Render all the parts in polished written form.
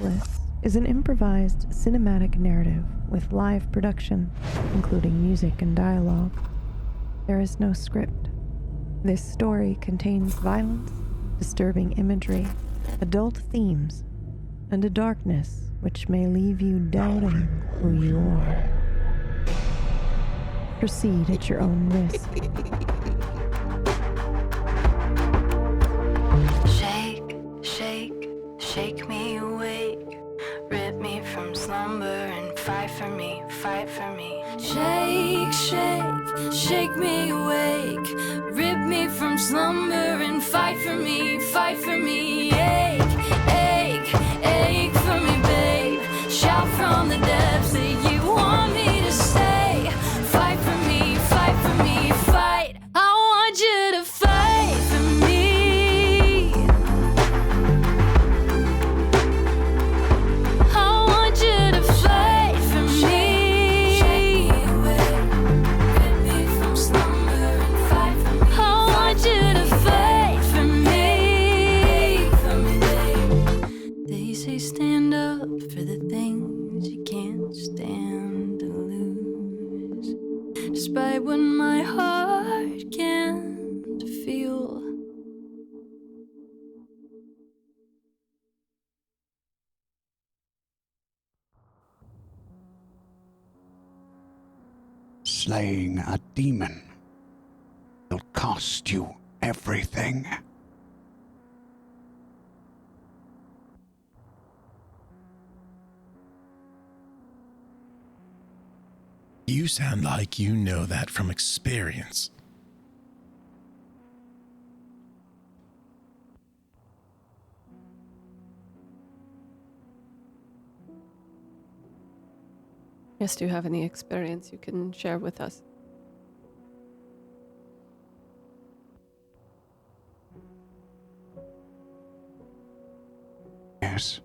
Deathless is an improvised cinematic narrative with live production, including music and dialogue. There is no script. This story contains violence, disturbing imagery, adult themes, and a darkness which may leave you doubting who you are. Proceed at your own risk. Shake, shake, shake me awake. Rip me from slumber and fight for me, fight for me. Shake, shake, shake me awake. Rip me from slumber and fight for me, fight for me. Ache, ache, ache for me, babe. Shout from the depths that you want me to stay. Fight for me, fight for me, fight. I want you to fight for me. I want you to fight for me. Shake me awake, rip me from slumber and fight for me. I want you to fight for me, for me, babe. They say stand up for the things you can't stand to lose. Despite what my heart can't feel. Slaying a demon will cost you everything. You sound like you know that from experience. Yes, do you have any experience you can share with us? Yes.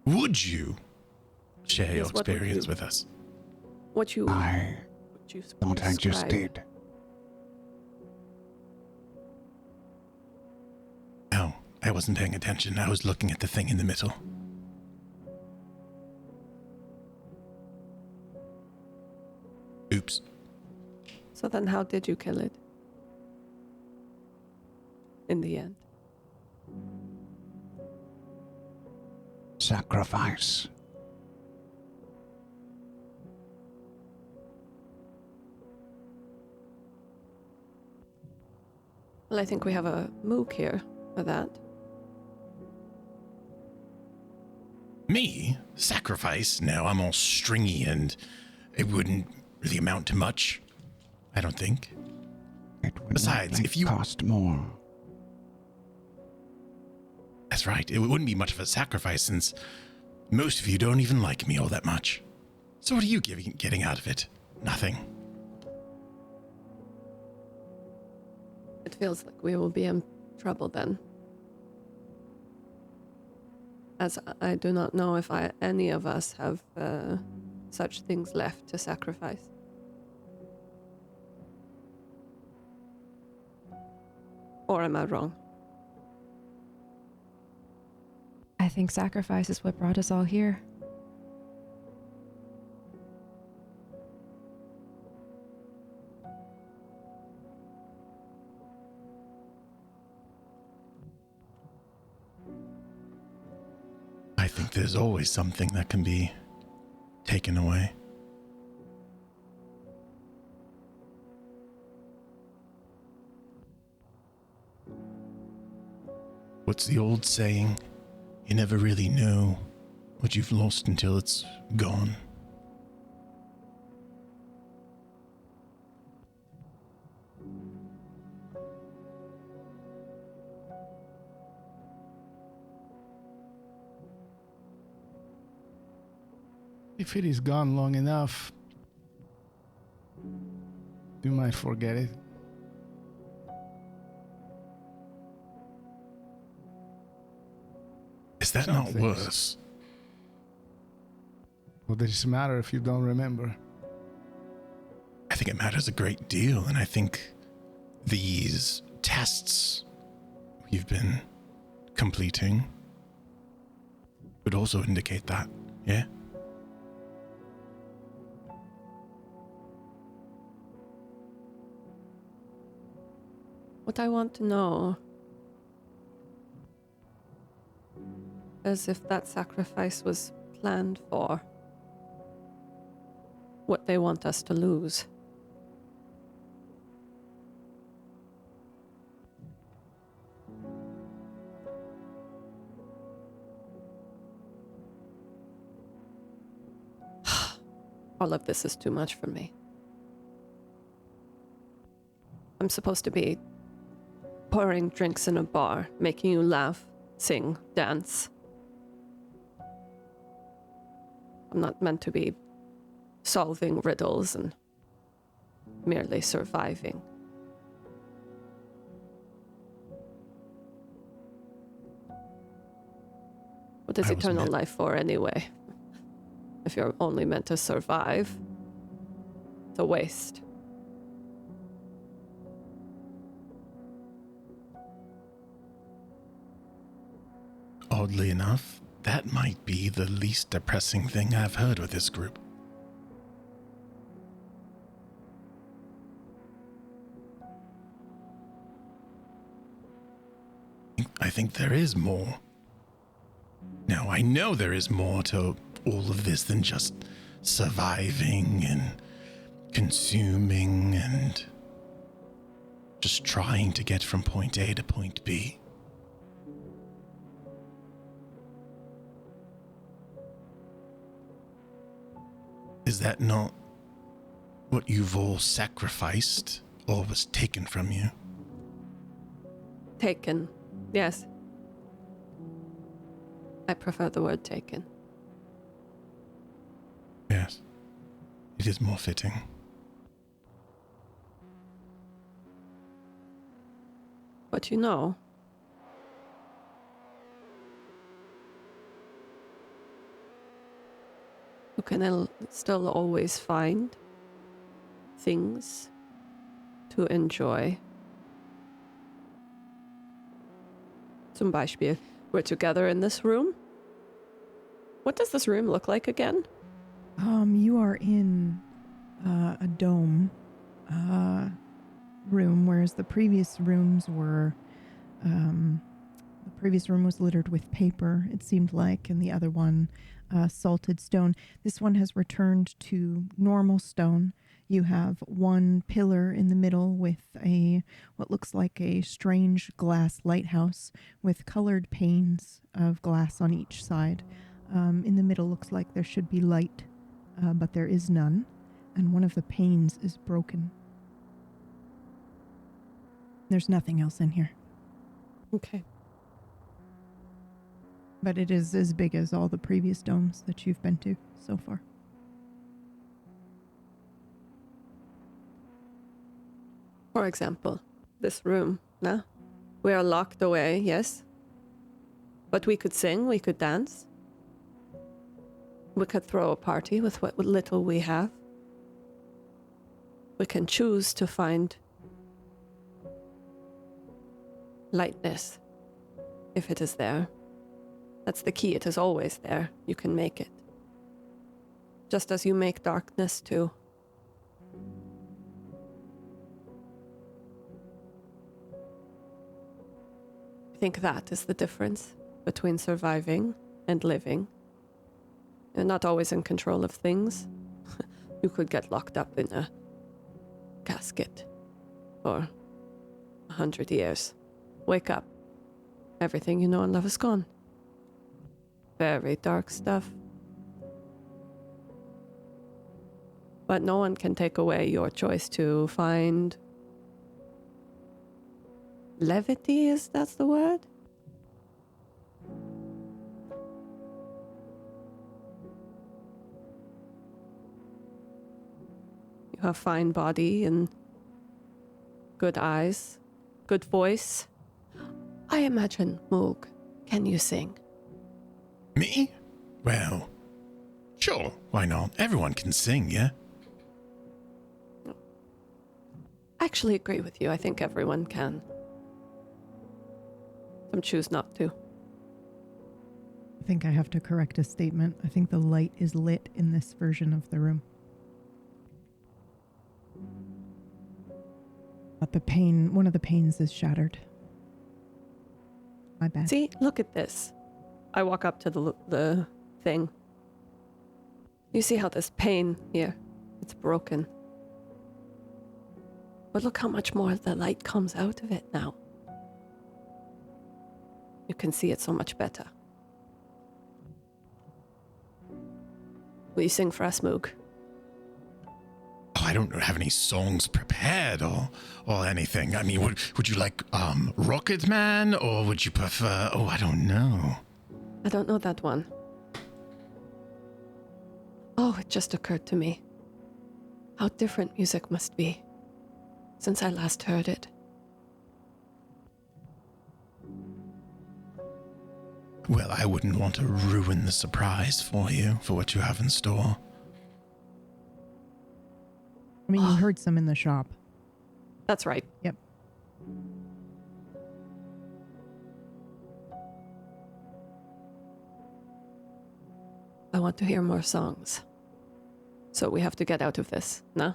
Would you share your Yes, what would experience you- with us? What you I would you thought I just describe? did. No, I wasn't paying attention. I was looking at the thing in the middle. Oops. So then how did you kill it? In the end. Sacrifice. Well, I think we have a mook here for that. Me? Sacrifice? No, I'm all stringy and it wouldn't really amount to much. I don't think. It would Besides, likely if you- cost more. That's right. It wouldn't be much of a sacrifice since most of you don't even like me all that much. So what are you getting out of it? Nothing. It feels like we will be in trouble then. As I do not know if any of us have such things left to sacrifice. Or am I wrong? I think sacrifice is what brought us all here. I think there's always something that can be taken away. What's the old saying? You never really know what you've lost until it's gone. If it is gone long enough, you might forget it. Is that Some not things. worse? What does it matter if you don't remember? I think it matters a great deal, and I think these tests we've been completing would also indicate that, yeah? What I want to know is if that sacrifice was planned for. What they want us to lose. All of this is too much for me. I'm supposed to be pouring drinks in a bar, making you laugh, sing, dance. I'm not meant to be solving riddles and merely surviving. What is eternal life for anyway? If you're only meant to survive, it's a waste. Oddly enough, that might be the least depressing thing I've heard with this group. I think there is more. Now, I know there is more to all of this than just surviving and consuming and just trying to get from point A to point B. Is that not what you've all sacrificed or was taken from you? Taken, yes. I prefer the word taken. Yes, it is more fitting. But you know, you can still always find things to enjoy. Zum Beispiel, we're together in this room. What does this room look like again? You are in a dome room, whereas the previous rooms were, the previous room was littered with paper, it seemed like, and the other one, salted stone. This one has returned to normal stone. You have one pillar in the middle with what looks like a strange glass lighthouse with colored panes of glass on each side. In the middle looks like there should be light, but there is none, and one of the panes is broken. There's nothing else in here. Okay. But it is as big as all the previous domes that you've been to so far. For example, this room, no? We are locked away, yes? But we could sing, we could dance. We could throw a party with what little we have. We can choose to find lightness, if it is there. That's the key, it is always there. You can make it. Just as you make darkness too. I think that is the difference between surviving and living. You're not always in control of things. You could get locked up in a casket for 100 years. Wake up. Everything you know and love is gone. Very dark stuff. But no one can take away your choice to find levity, is that the word? You have fine body and good eyes, good voice. I imagine, Moog, can you sing? Me? Well, sure, why not? Everyone can sing, yeah? actually agree with you. I think everyone can. Some choose not to. I think I have to correct a statement. I think the light is lit in this version of the room. But one of the panes is shattered. My bad. See, look at this. I walk up to the thing. You see how this pane here, it's broken. But look how much more of the light comes out of it now. You can see it so much better. Will you sing for us, Moog? Oh, I don't have any songs prepared or anything. I mean, would you like Rocket Man, or would you prefer... Oh, I don't know. I don't know that one. Oh, it just occurred to me. How different music must be since I last heard it. Well, I wouldn't want to ruin the surprise for you, for what you have in store. I mean, you heard some in the shop. That's right. Yep. I want to hear more songs. So we have to get out of this, no?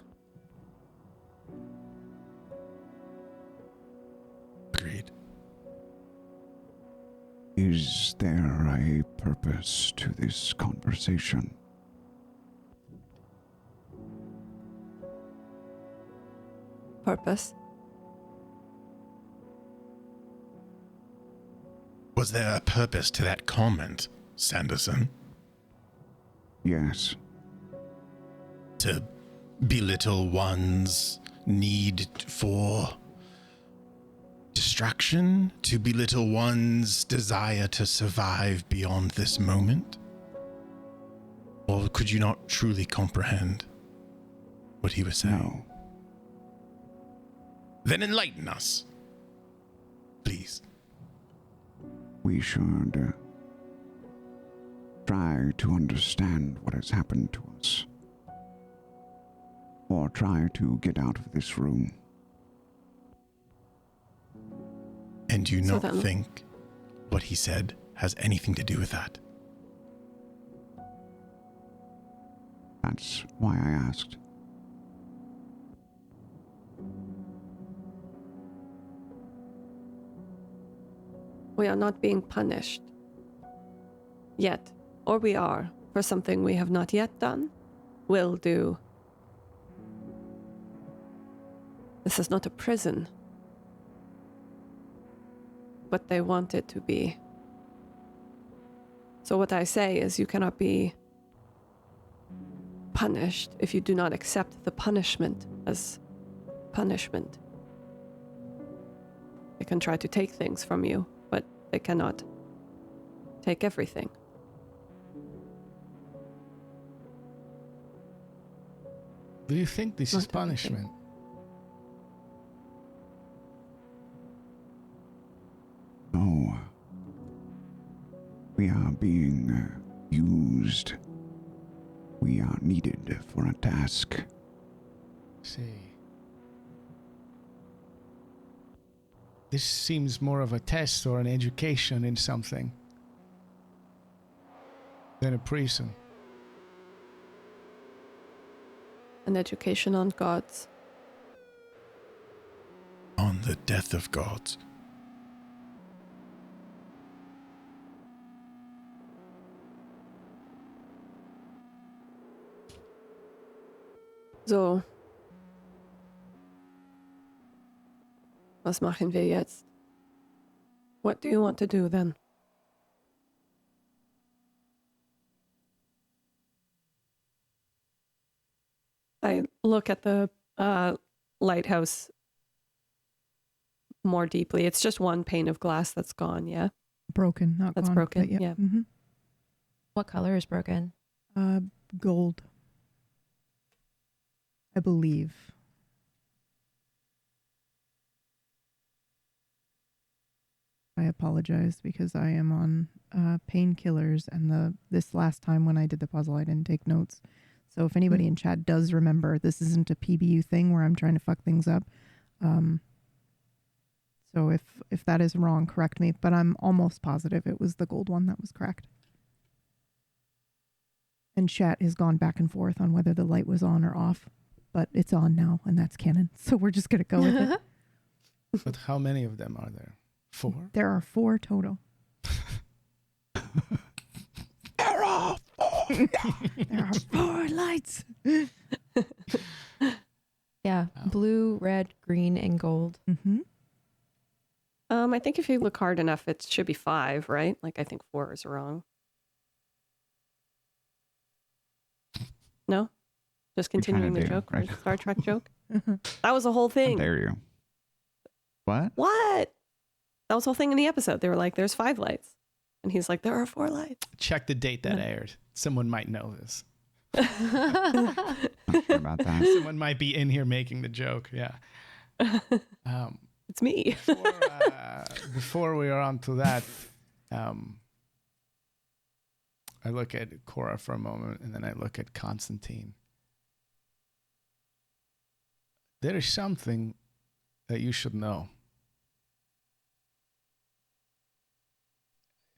Agreed. Is there a purpose to this conversation? Purpose? Was there a purpose to that comment, Sanderson? Yes. To belittle one's need for distraction? To belittle one's desire to survive beyond this moment? Or could you not truly comprehend what he was saying? No. Then enlighten us, please. We should try to understand what has happened to us. Or try to get out of this room. And do you So not then- think what he said has anything to do with that? That's why I asked. We are not being punished. Yet. Or we are, for something we have not yet done, will do. This is not a prison. But they want it to be. So what I say is you cannot be punished if you do not accept the punishment as punishment. They can try to take things from you, but they cannot take everything. Do you think this Not is punishment? No. We are being used. We are needed for a task. See. This seems more of a test or an education in something than a prison. An education on gods. On the death of gods. So. Was machen wir jetzt? What do you want to do then? I look at the lighthouse more deeply. It's just one pane of glass that's gone, yeah? Broken, not That's gone. broken, but yeah. Mm-hmm. What color is broken? Gold. I believe. I apologize because I am on painkillers, and this last time when I did the puzzle, I didn't take notes. So if anybody in chat does remember, this isn't a PBU thing where I'm trying to fuck things up. So if that is wrong, correct me, but I'm almost positive it was the gold one that was correct. And chat has gone back and forth on whether the light was on or off, but it's on now, and that's canon. So we're just going to go with it. But how many of them are there? 4? There are 4 total. There are 4. There are 4 lights. Yeah, blue, red, green, and gold. Mm-hmm. I think if you look hard enough, it should be 5, right? Like, I think 4 is wrong. No? Just continuing the do, joke, right? the Star Trek joke? That was the whole How thing. dare you? What? What? That was the whole thing in the episode. They were like, there's 5 lights. And he's like, there are 4 lights. Check the date that aired. Someone might know this. Not sure about that. Someone might be in here making the joke. Yeah. It's me. Before we are on to that, I look at Cora for a moment, and then I look at Constantine. There is something that you should know.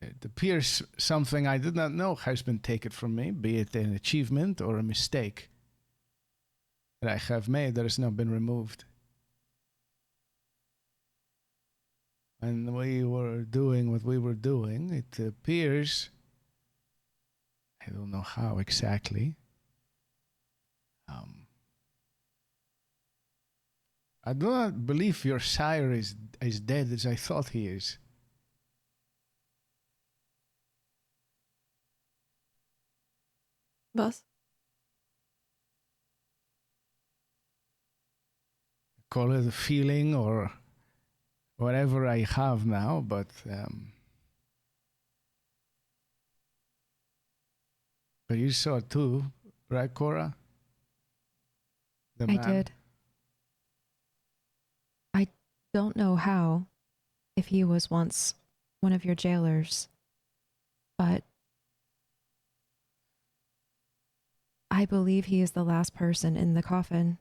It appears something I did not know has been taken from me, be it an achievement or a mistake that I have made that has not been removed. When we were doing what we were doing, it appears, I don't know how exactly, I do not believe your sire is as dead as I thought he is. Boss? Call it a feeling or whatever I have now, but you saw it too, right, Cora? The I man. did. I don't know how, if he was once one of your jailers, but I believe he is the last person in the coffin.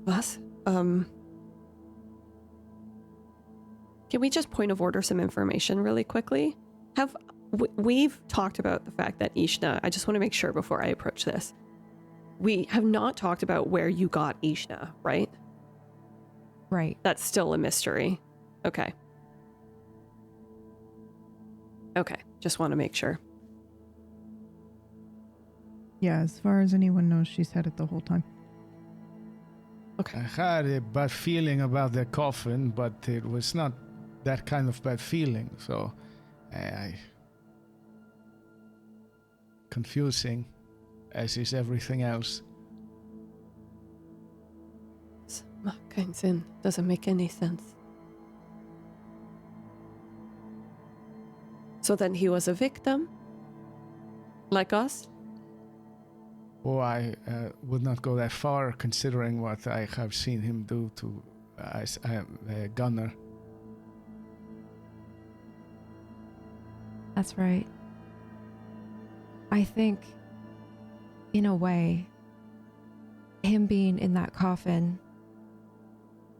Boss? Can we just point of order some information really quickly? We've talked about the fact that Ishna, I just want to make sure before I approach this. We have not talked about where you got Ishna, right? Right. That's still a mystery. Okay. Okay, just want to make sure. Yeah, as far as anyone knows, she's had it the whole time. Okay. I had a bad feeling about the coffin, but it was not that kind of bad feeling, so I confusing, as is everything else. Mackenzie doesn't make any sense. So then he was a victim? Like us? Oh, I would not go that far, considering what I have seen him do to a gunner. That's right. I think, in a way, him being in that coffin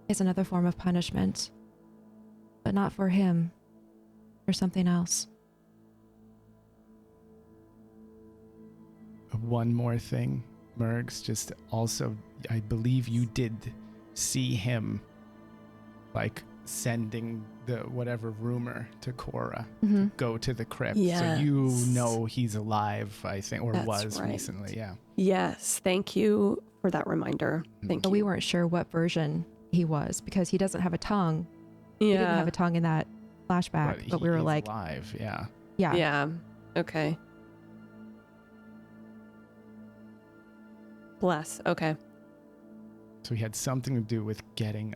is another form of punishment, but not for him, for something else. One more thing, Mirggles, just also, I believe you did see him, like, sending the whatever rumor to Cora to go to the crypt. Yes. So you know he's alive, I think, or That's was right. recently, yeah. Yes, thank you for that reminder. Thank But you. we weren't sure what version he was because he doesn't have a tongue. He didn't have a tongue in that flashback, but we were he's like, alive, yeah. yeah. Yeah, okay. Bless, okay. So he had something to do with getting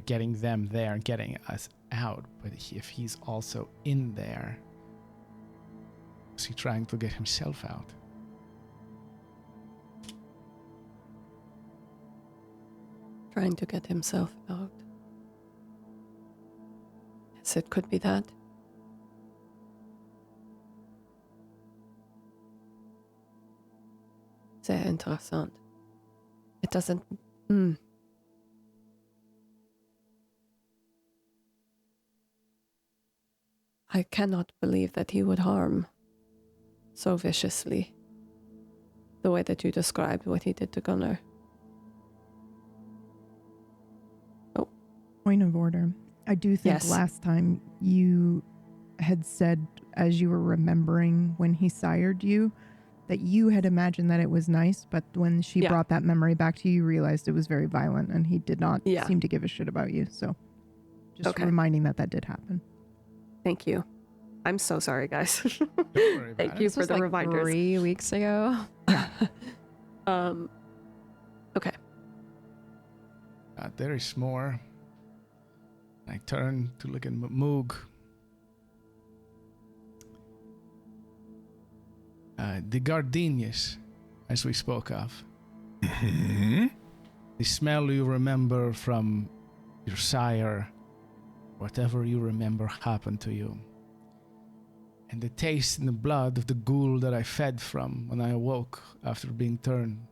them there and getting us out. But if he's also in there, is he trying to get himself out? Trying to get himself out. Yes, it could be that. Sehr interessant. It doesn't... I cannot believe that he would harm so viciously the way that you described what he did to Gunnar. Oh. Point of order. I do think Yes. last time you had said, as you were remembering when he sired you, that you had imagined that it was nice, but when she brought that memory back to you, you realized it was very violent and he did not seem to give a shit about you. So just reminding that did happen. Thank you. I'm so sorry, guys. Don't worry about Thank it. you This for was the like reminders. 3 weeks ago. Okay. There is more. I turn to look at Moog. The gardenias, as we spoke of. The smell you remember from your sire, whatever you remember happened to you. And the taste in the blood of the ghoul that I fed from when I awoke after being turned.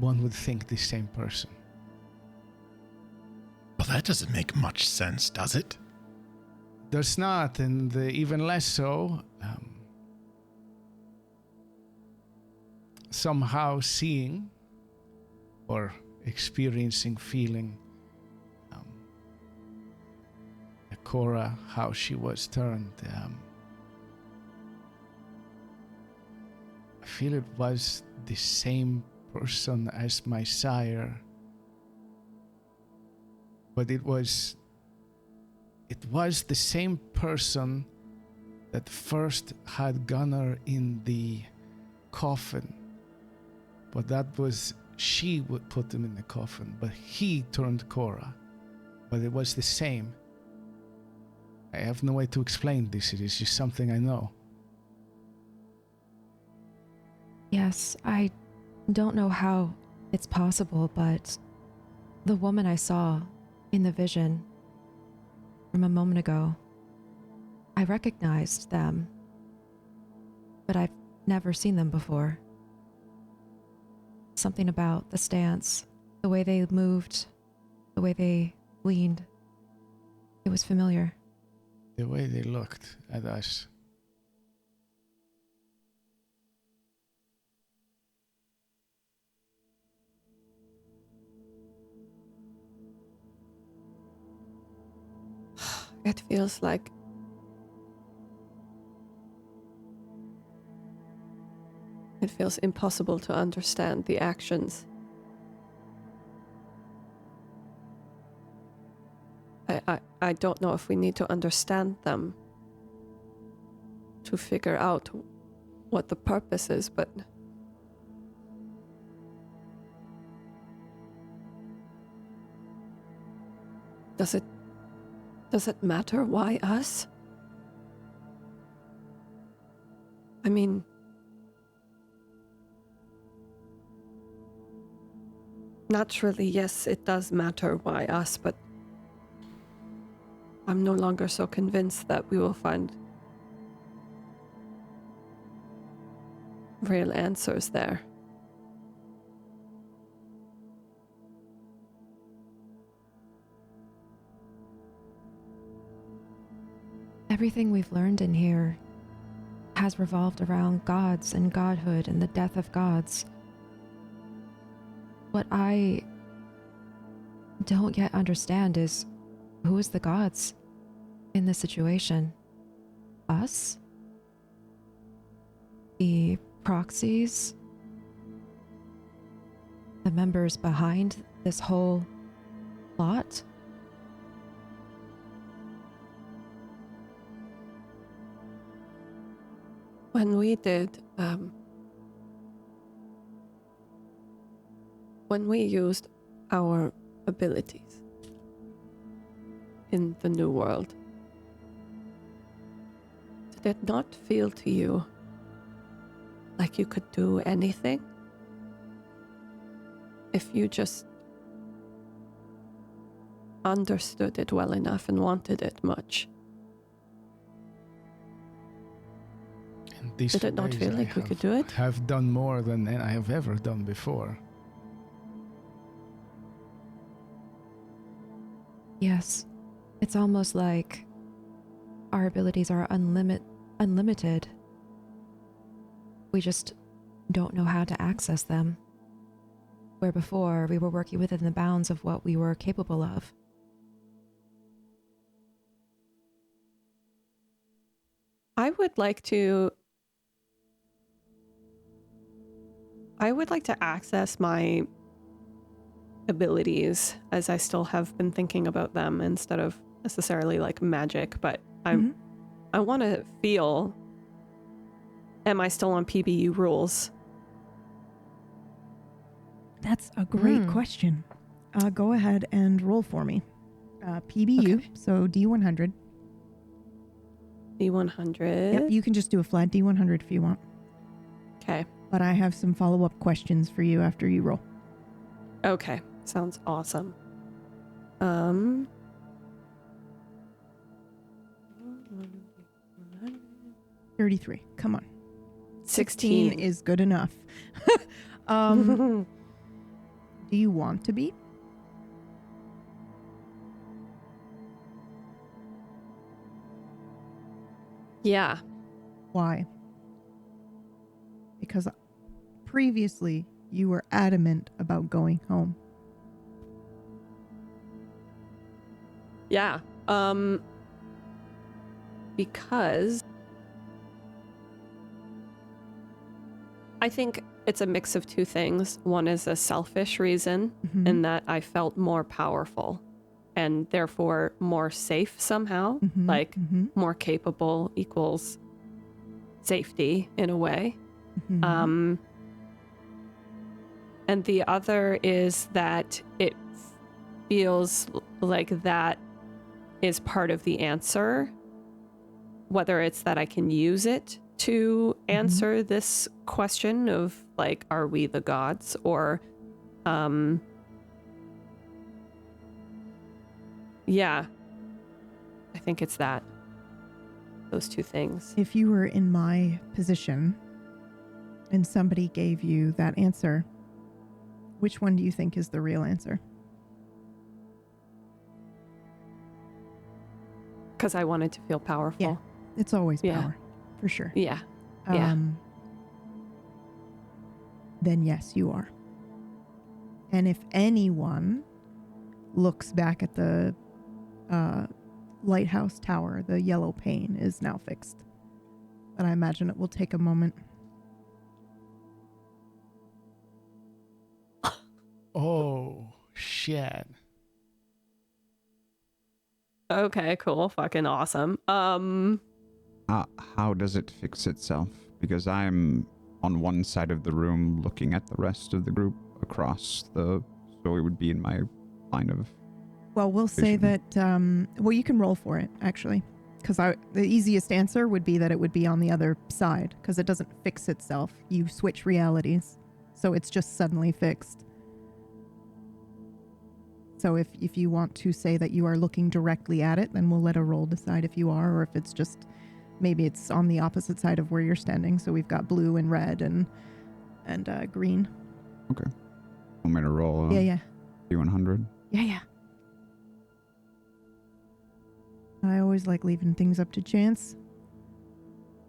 One would think the same person. Well, that doesn't make much sense, does it? Does not, and even less so. Somehow seeing or experiencing, feeling Cora, how she was turned. I feel it was the same person as my sire, but it was the same person that first had Gunnar in the coffin, but that was she would put him in the coffin, but he turned Cora, but it was the same. I have no way to explain this. It is just something I know. Yes, I don't know how it's possible, but the woman I saw in the vision from a moment ago, I recognized them, but I've never seen them before. Something about the stance, the way they moved, the way they leaned, it was familiar. The way they looked at us. It feels like it feels impossible to understand the actions. I don't know if we need to understand them to figure out what the purpose is, but does it matter why us? I mean, naturally, yes, it does matter why us, but I'm no longer so convinced that we will find real answers there. Everything we've learned in here has revolved around gods and godhood and the death of gods. What I don't yet understand is who is the gods in this situation? Us? The proxies? The members behind this whole plot? When we did, when we used our abilities in the new world, did it not feel to you like you could do anything? if you just understood it well enough and wanted it much. And these Did it not days feel like we could do it? Have done more than I have ever done before. Yes. It's almost like our abilities are unlimited. We just don't know how to access them. Where before, we were working within the bounds of what we were capable of. I would like to access my abilities as I still have been thinking about them instead of necessarily like magic, but I want to feel, am I still on PBU rules? That's a great question. Go ahead and roll for me. PBU, so D100. D100. Yep, you can just do a flat D100 if you want. Okay. But I have some follow-up questions for you after you roll. Okay. Sounds awesome. 33. Come on. 16 is good enough. Do you want to be? Yeah. Why? Because previously you were adamant about going home. Yeah. Because I think it's a mix of two things. One is a selfish reason in that I felt more powerful and therefore more safe somehow, more capable equals safety in a way. And the other is that it feels like that is part of the answer, whether it's that I can use it to answer this question of like, are we the gods, or yeah, I think it's that, those two things. If you were in my position and somebody gave you that answer, which one do you think is the real answer? Because I wanted to feel powerful. Yeah, it's always Yeah. power, for sure. Yeah. Then yes, you are. And if anyone looks back at the lighthouse tower, the yellow pane is now fixed. But I imagine it will take a moment. Oh, shit. Okay, cool. Fucking awesome. How does it fix itself? Because I'm on one side of the room looking at the rest of the group across so it would be in my line of Well, we'll say vision. that, well, you can roll for it, actually. Because the easiest answer would be that it would be on the other side, because it doesn't fix itself. You switch realities, so it's just suddenly fixed. So if you want to say that you are looking directly at it, then we'll let a roll decide if you are, or if it's just, maybe it's on the opposite side of where you're standing. So we've got blue and red and green. Okay. Want me to roll Yeah. D100? Yeah. I always like leaving things up to chance.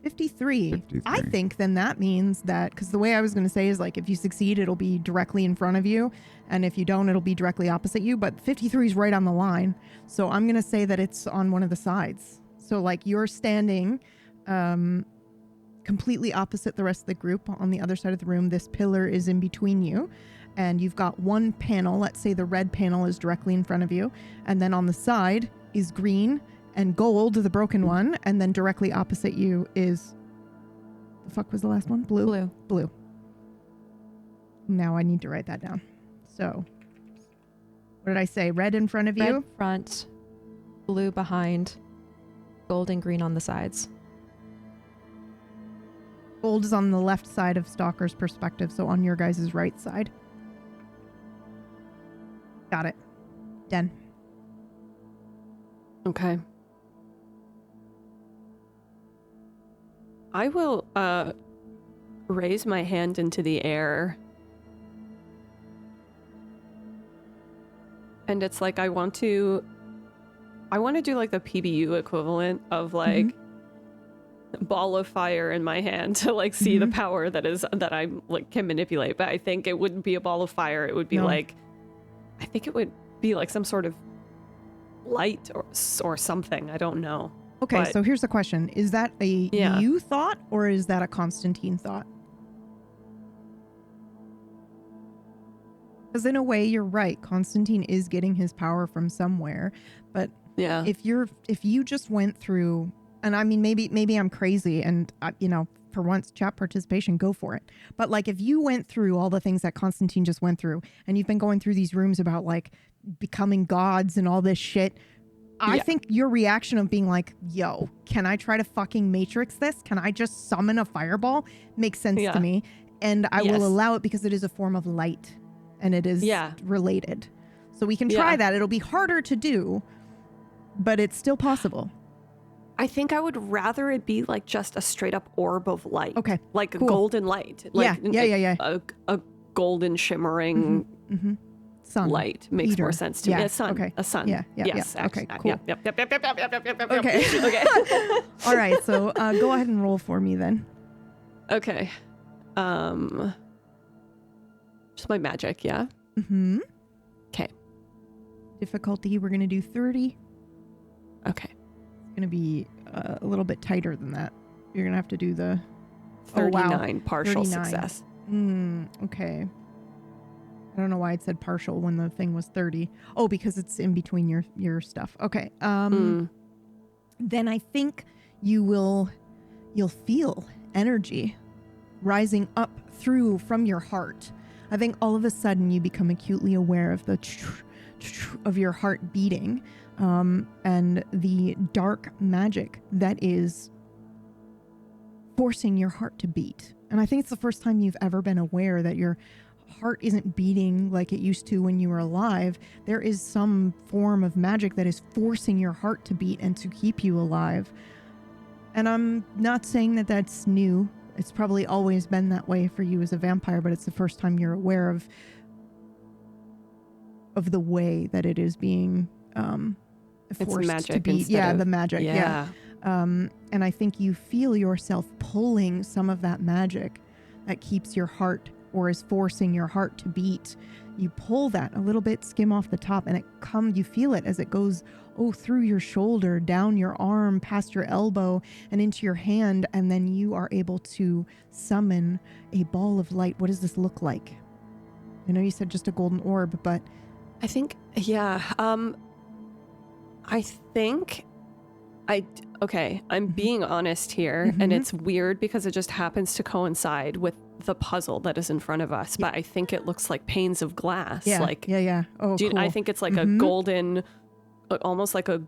53. I think then that means that, because the way I was going to say is like, if you succeed, it'll be directly in front of you. And if you don't, it'll be directly opposite you. But 53 is right on the line. So I'm going to say that it's on one of the sides. So like you're standing completely opposite the rest of the group on the other side of the room. This pillar is in between you. And you've got one panel. Let's say the red panel is directly in front of you. And then on the side is green and gold, the broken one, and then directly opposite you is, the fuck was the last one? Blue. Now I need to write that down. So, what did I say? Red in front of you? Red front, blue behind, gold and green on the sides. Gold is on the left side of Stalker's perspective, so on your guys' right side. Got it. Den. Okay. I will raise my hand into the air. And it's like I want to do like the PBU equivalent of like ball of fire in my hand to like see the power that I like can manipulate. But I think it wouldn't be a ball of fire. It would be like, I think it would be like some sort of light or something. I don't know. Okay, But- so here's the question. Is that a you thought or is that a Constantine thought? Because in a way, you're right. Constantine is getting his power from somewhere. But Yeah. if you just went through, and I mean, maybe I'm crazy and, for once, chat participation, go for it. But like, if you went through all the things that Constantine just went through, and you've been going through these rooms about like becoming gods and all this shit, I think your reaction of being like, yo, can I try to fucking matrix this? Can I just summon a fireball? Makes sense to me. And I will allow it because it is a form of light and it is related. So we can try that. It'll be harder to do, but it's still possible. I think I would rather it be like just a straight up orb of light. Okay. Like cool. a golden light. Like a golden shimmering Sun. light makes Eater. more sense to me. Yeah. A sun. Okay. A sun. Yeah. Yes. Okay. Actually. Cool. Yep. Okay. Okay. All right. So go ahead and roll for me then. Okay. Just my magic, yeah? Mm-hmm. Okay. Difficulty, we're going to do 30. Okay. It's going to be a little bit tighter than that. You're going to have to do the 39 partial 39. success. Okay. I don't know why it said partial when the thing was 30. Oh, because it's in between your stuff. Okay. Then I think you'll feel energy rising up through from your heart. I think all of a sudden you become acutely aware of the of your heart beating, and the dark magic that is forcing your heart to beat. And I think it's the first time you've ever been aware that your heart isn't beating like it used to when you were alive. There is some form of magic that is forcing your heart to beat and to keep you alive. And I'm not saying that that's new. It's probably always been that way for you as a vampire, but it's the first time you're aware of the way that it is being forced magic to beat. Yeah, the magic. Yeah. And I think you feel yourself pulling some of that magic that keeps your heart or is forcing your heart to beat. You pull that a little bit, skim off the top, and you feel it as it goes through your shoulder, down your arm, past your elbow, and into your hand, and then you are able to summon a ball of light. What does this look like? I know you said just a golden orb, but... I think, I'm being honest here, and it's weird because it just happens to coincide with the puzzle that is in front of us, but I think it looks like panes of glass. Yeah, like, Oh, cool. I think it's like a golden, almost like a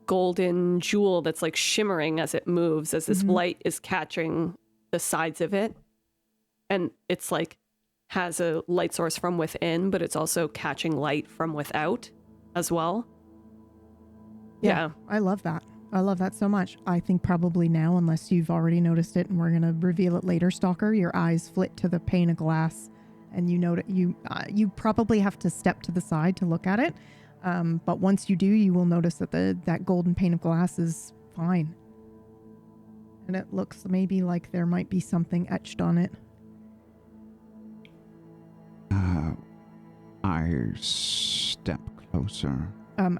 golden jewel that's like shimmering as it moves, as this light is catching the sides of it. And it's like, has a light source from within, but it's also catching light from without as well. Yeah. I love that. I love that so much. I think probably now, unless you've already noticed it and we're going to reveal it later, Stalker, your eyes flit to the pane of glass and you know that you probably have to step to the side to look at it. But once you do, you will notice that that golden pane of glass is fine. And it looks maybe like there might be something etched on it. I step closer.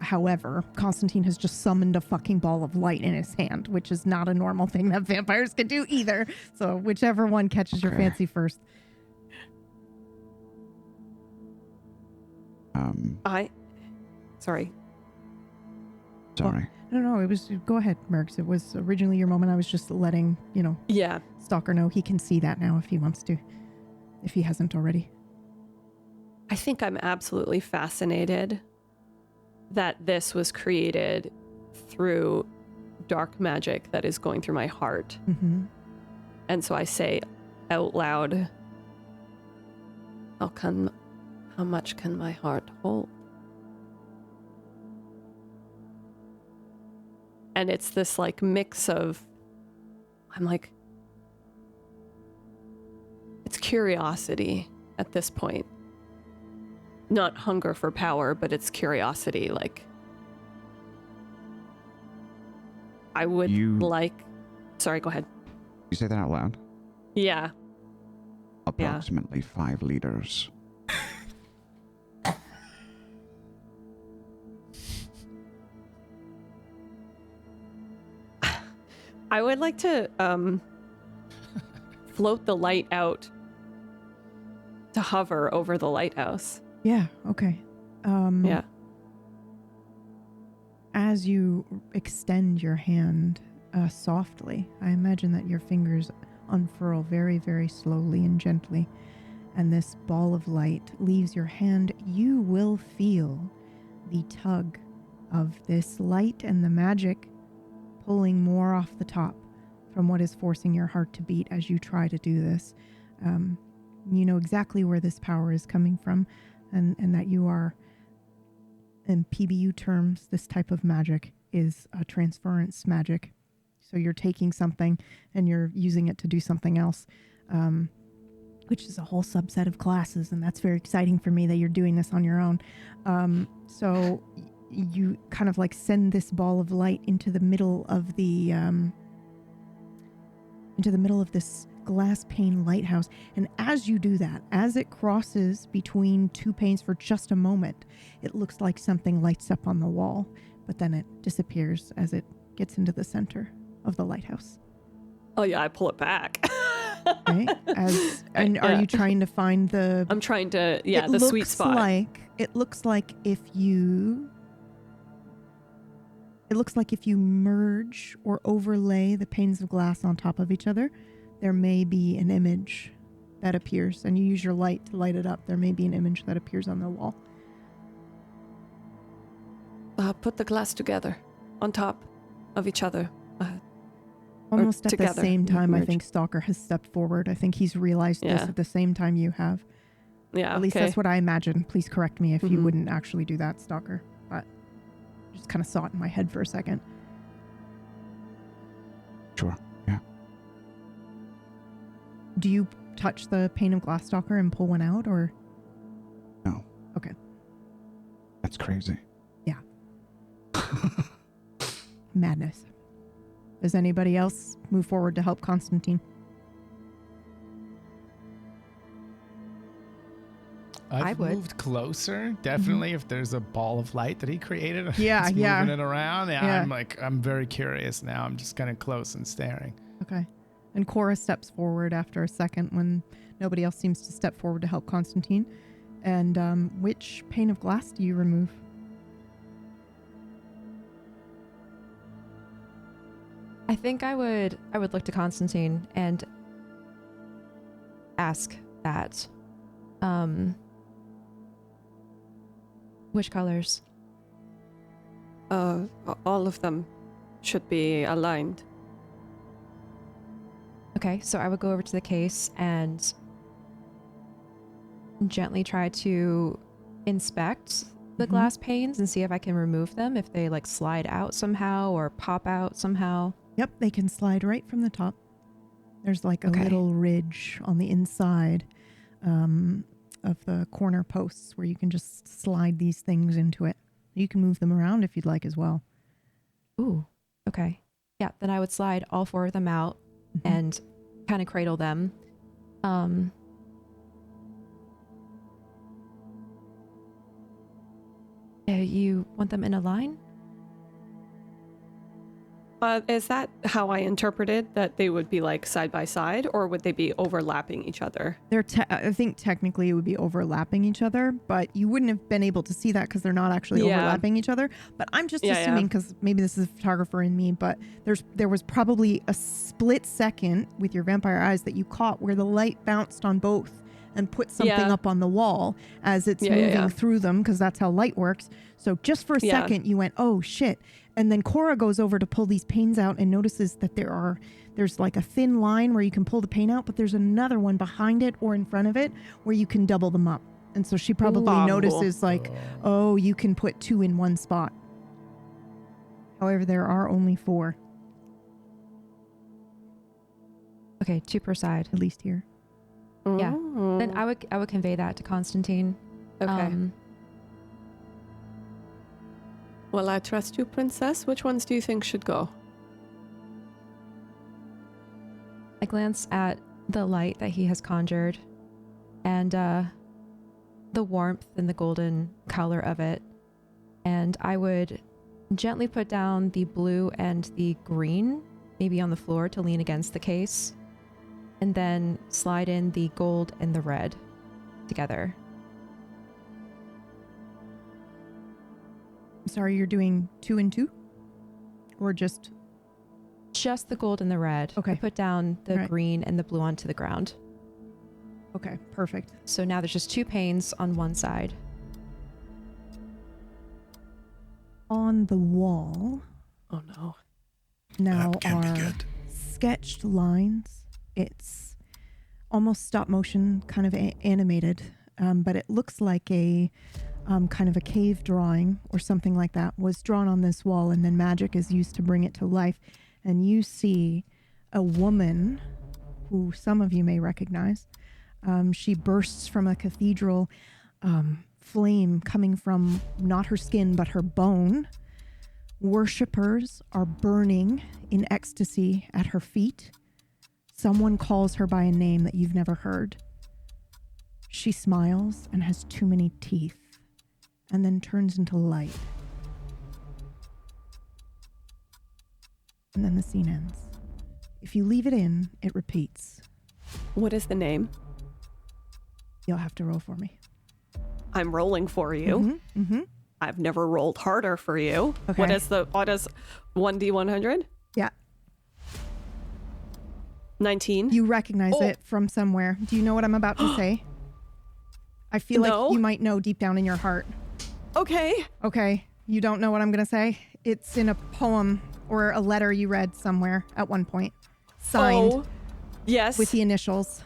However, Constantine has just summoned a fucking ball of light in his hand, which is not a normal thing that vampires can do either. So whichever one catches your fancy first. Sorry. Sorry. No, it was, go ahead, Mercs. It was originally your moment. I was just letting, Stalker know he can see that now if he wants to, if he hasn't already. I think I'm absolutely fascinated that this was created through dark magic that is going through my heart. Mm-hmm. And so I say out loud, how much can my heart hold? And it's this like mix of, I'm like, it's curiosity at this point. Not hunger for power, but it's curiosity. Like, I would sorry, go ahead. You say that out loud? Yeah. Approximately 5 liters. I would like to float the light out to hover over the lighthouse. Yeah, okay. Yeah. As you extend your hand softly, I imagine that your fingers unfurl very, very slowly and gently, and this ball of light leaves your hand. You will feel the tug of this light and the magic pulling more off the top from what is forcing your heart to beat as you try to do this. You know exactly where this power is coming from, and that you are, in PBU terms, this type of magic is a transference magic. So you're taking something and you're using it to do something else, which is a whole subset of classes, and that's very exciting for me that you're doing this on your own. So you kind of like send this ball of light into the middle of the this glass pane lighthouse, and as you do that, as it crosses between 2 panes for just a moment, it looks like something lights up on the wall, but then it disappears as it gets into the center of the lighthouse. Oh yeah, I pull it back. Okay. And are you trying to find the? I'm trying to, the sweet spot. It looks like if you merge or overlay the panes of glass on top of each other, there may be an image that appears, and you use your light to light it up. There may be an image that appears on the wall. Put the glass together on top of each other. Almost at together. the same time, Merge. I think Stalker has stepped forward. I think he's realized this at the same time you have. Yeah, At least that's what I imagine. Please correct me if you wouldn't actually do that, Stalker. But I just kind of saw it in my head for a second. Sure, yeah. Do you touch the pane of glass, Stalker, and pull one out, or? No. Okay. That's crazy. Yeah. Madness. Does anybody else move forward to help Constantine? I've moved closer, definitely. If there's a ball of light that he created, moving it around. I'm very curious now. I'm just kind of close and staring. Okay. And Cora steps forward after a second when nobody else seems to step forward to help Constantine. And which pane of glass do you remove? I think I would look to Constantine and ask that. Which colors? All of them should be aligned. Okay, so I would go over to the case and gently try to inspect the glass panes and see if I can remove them, if they like slide out somehow or pop out somehow. Yep, they can slide right from the top. There's like a little ridge on the inside of the corner posts where you can just slide these things into it. You can move them around if you'd like as well. Ooh, okay. Yeah, then I would slide all 4 of them out and kind of cradle them. You want them in a line? Is that how I interpreted that they would be like side by side, or would they be overlapping each other? I think technically it would be overlapping each other, but you wouldn't have been able to see that because they're not actually overlapping each other. But I'm just assuming, because maybe this is a photographer in me, but there was probably a split second with your vampire eyes that you caught where the light bounced on both and put something up on the wall as it's moving through them, because that's how light works. So just for a second you went, oh shit. And then Cora goes over to pull these panes out and notices that there's like a thin line where you can pull the pane out, but there's another one behind it or in front of it where you can double them up. And so she probably notices you can put 2 in one spot. However, there are only 4, Okay, 2 per side. at least here. Yeah. Mm. Then I would convey that to Constantine. Okay. Well, I trust you, Princess. Which ones do you think should go? I glance at the light that he has conjured and the warmth and the golden color of it. And I would gently put down the blue and the green, maybe on the floor to lean against the case, and then slide in the gold and the red together. Sorry, you're doing 2 and 2? Or just... Just the gold and the red. Okay. I put down the Right. green and the blue onto the ground. Okay, perfect. So now there's just 2 panes on one side. On the wall Oh no. now That can be are good. sketched lines. It's almost stop motion, kind of animated, but it looks like a kind of a cave drawing or something like that was drawn on this wall, and then magic is used to bring it to life. And you see a woman who some of you may recognize. She bursts from a cathedral, flame coming from not her skin but her bone. Worshippers are burning in ecstasy at her feet. Someone calls her by a name that you've never heard. She smiles and has too many teeth, and then turns into light. And then the scene ends. If you leave it in, it repeats. What is the name? You'll have to roll for me. I'm rolling for you. Mm-hmm. I've never rolled harder for you. Okay. What is 1d100? Yeah. 19. You recognize Oh. it from somewhere. Do you know what I'm about to say? I feel No. like you might know deep down in your heart. Okay. Okay. You don't know what I'm going to say? It's in a poem or a letter you read somewhere at one point. Signed Oh, yes. with the initials.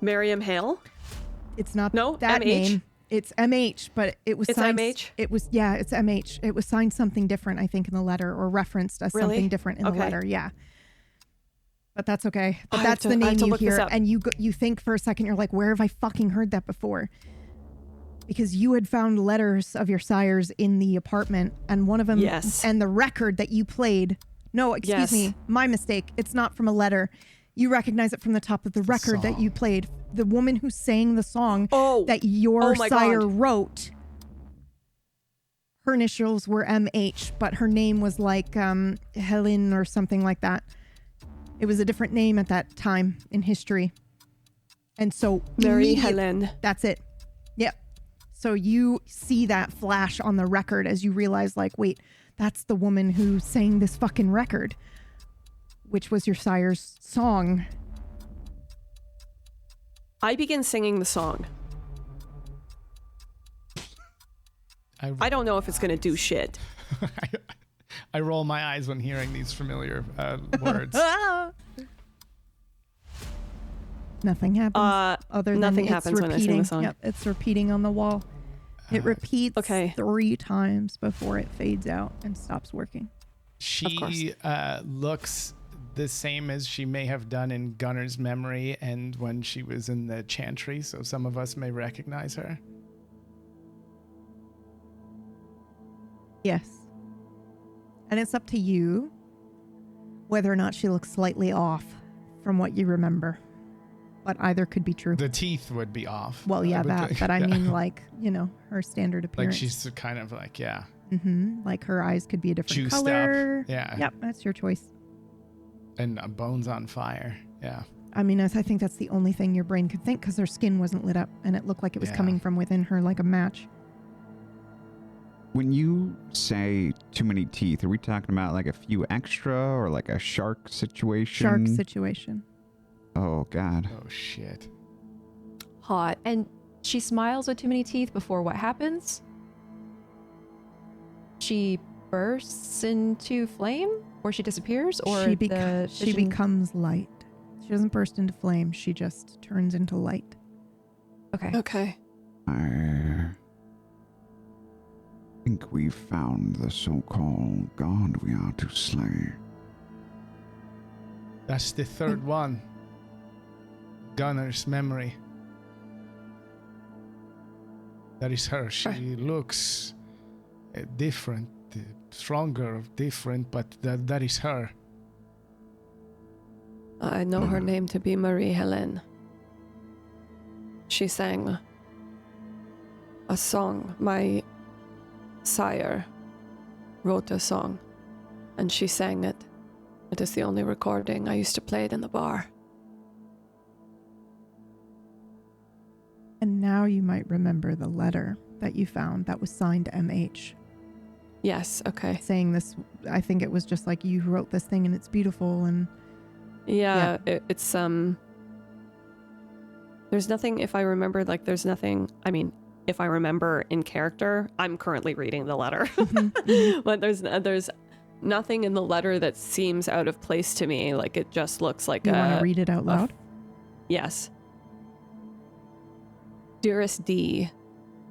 Miriam Hale. It's not No, that MH? name. It's MH, but it was It's signed. MH? It was, yeah, it's MH. It was signed something different, I think, in the letter, or referenced as Really? something different in the Okay. letter. Yeah. But that's okay. But I that's have the to- I have name to you look this hear. up. And you think for a second, you're like, where have I fucking heard that before? Because you had found letters of your sires in the apartment, and one of them, Yes. and the record that you played. No, excuse Yes. me, my mistake. It's not from a letter. You recognize it from the top of the record that you played. The woman who sang the song Oh. that your Oh my sire God. wrote. Her initials were MH, but her name was like Helen or something like that. It was a different name at that time in history. And so Mary immediate- Helen. That's it. Yep. So you see that flash on the record as you realize, like, wait, that's the woman who sang this fucking record, which was your sire's song. I begin singing the song. I don't know if it's going to do shit. I roll my eyes when hearing these familiar words. Nothing happens. Other than nothing it's happens when I repeating. sing the song. Yep, it's repeating on the wall. It repeats okay. 3 times before it fades out and stops working. She looks the same as she may have done in Gunner's memory and when she was in the chantry, so some of us may recognize her. Yes. And it's up to you whether or not she looks slightly off from what you remember. But either could be true. The teeth would be off. Well, yeah, I would that. think. But I Yeah. mean, like, you know, her standard Like appearance. she's kind of like, yeah. Mm-hmm. Like her eyes could be a different Juiced up. color. Yeah. Yep, that's your choice. And bones on fire. Yeah. I mean, I think that's the only thing your brain could think because her skin wasn't lit up and it looked like it was Yeah. coming from within her like a match. When you say too many teeth, are we talking about like a few extra or like a shark situation? Shark situation. Oh, God. Oh, shit. Hot. And she smiles with too many teeth before what happens? She bursts into flame? Or she disappears? Or She, the she vision- becomes light. She doesn't burst into flame. She just turns into light. Okay. Okay. think we've found the so-called god we are to slay. That's the third one. Gunner's memory. That is her. She looks different, stronger, different, but that is her. I know her name to be Marie Helene. She sang a song. My sire wrote a song, and she sang it. It is the only recording. I used to play it in the bar. And now you might remember the letter that you found that was signed to MH. Yes, okay. Saying this, I think it was just like, you wrote this thing and it's beautiful, and Yeah. It's there's nothing, if I remember, like there's nothing, I mean, if I remember in character, I'm currently reading the letter. But there's nothing in the letter that seems out of place to me. Like it just looks like you want to read it out loud? Yes. Dearest D,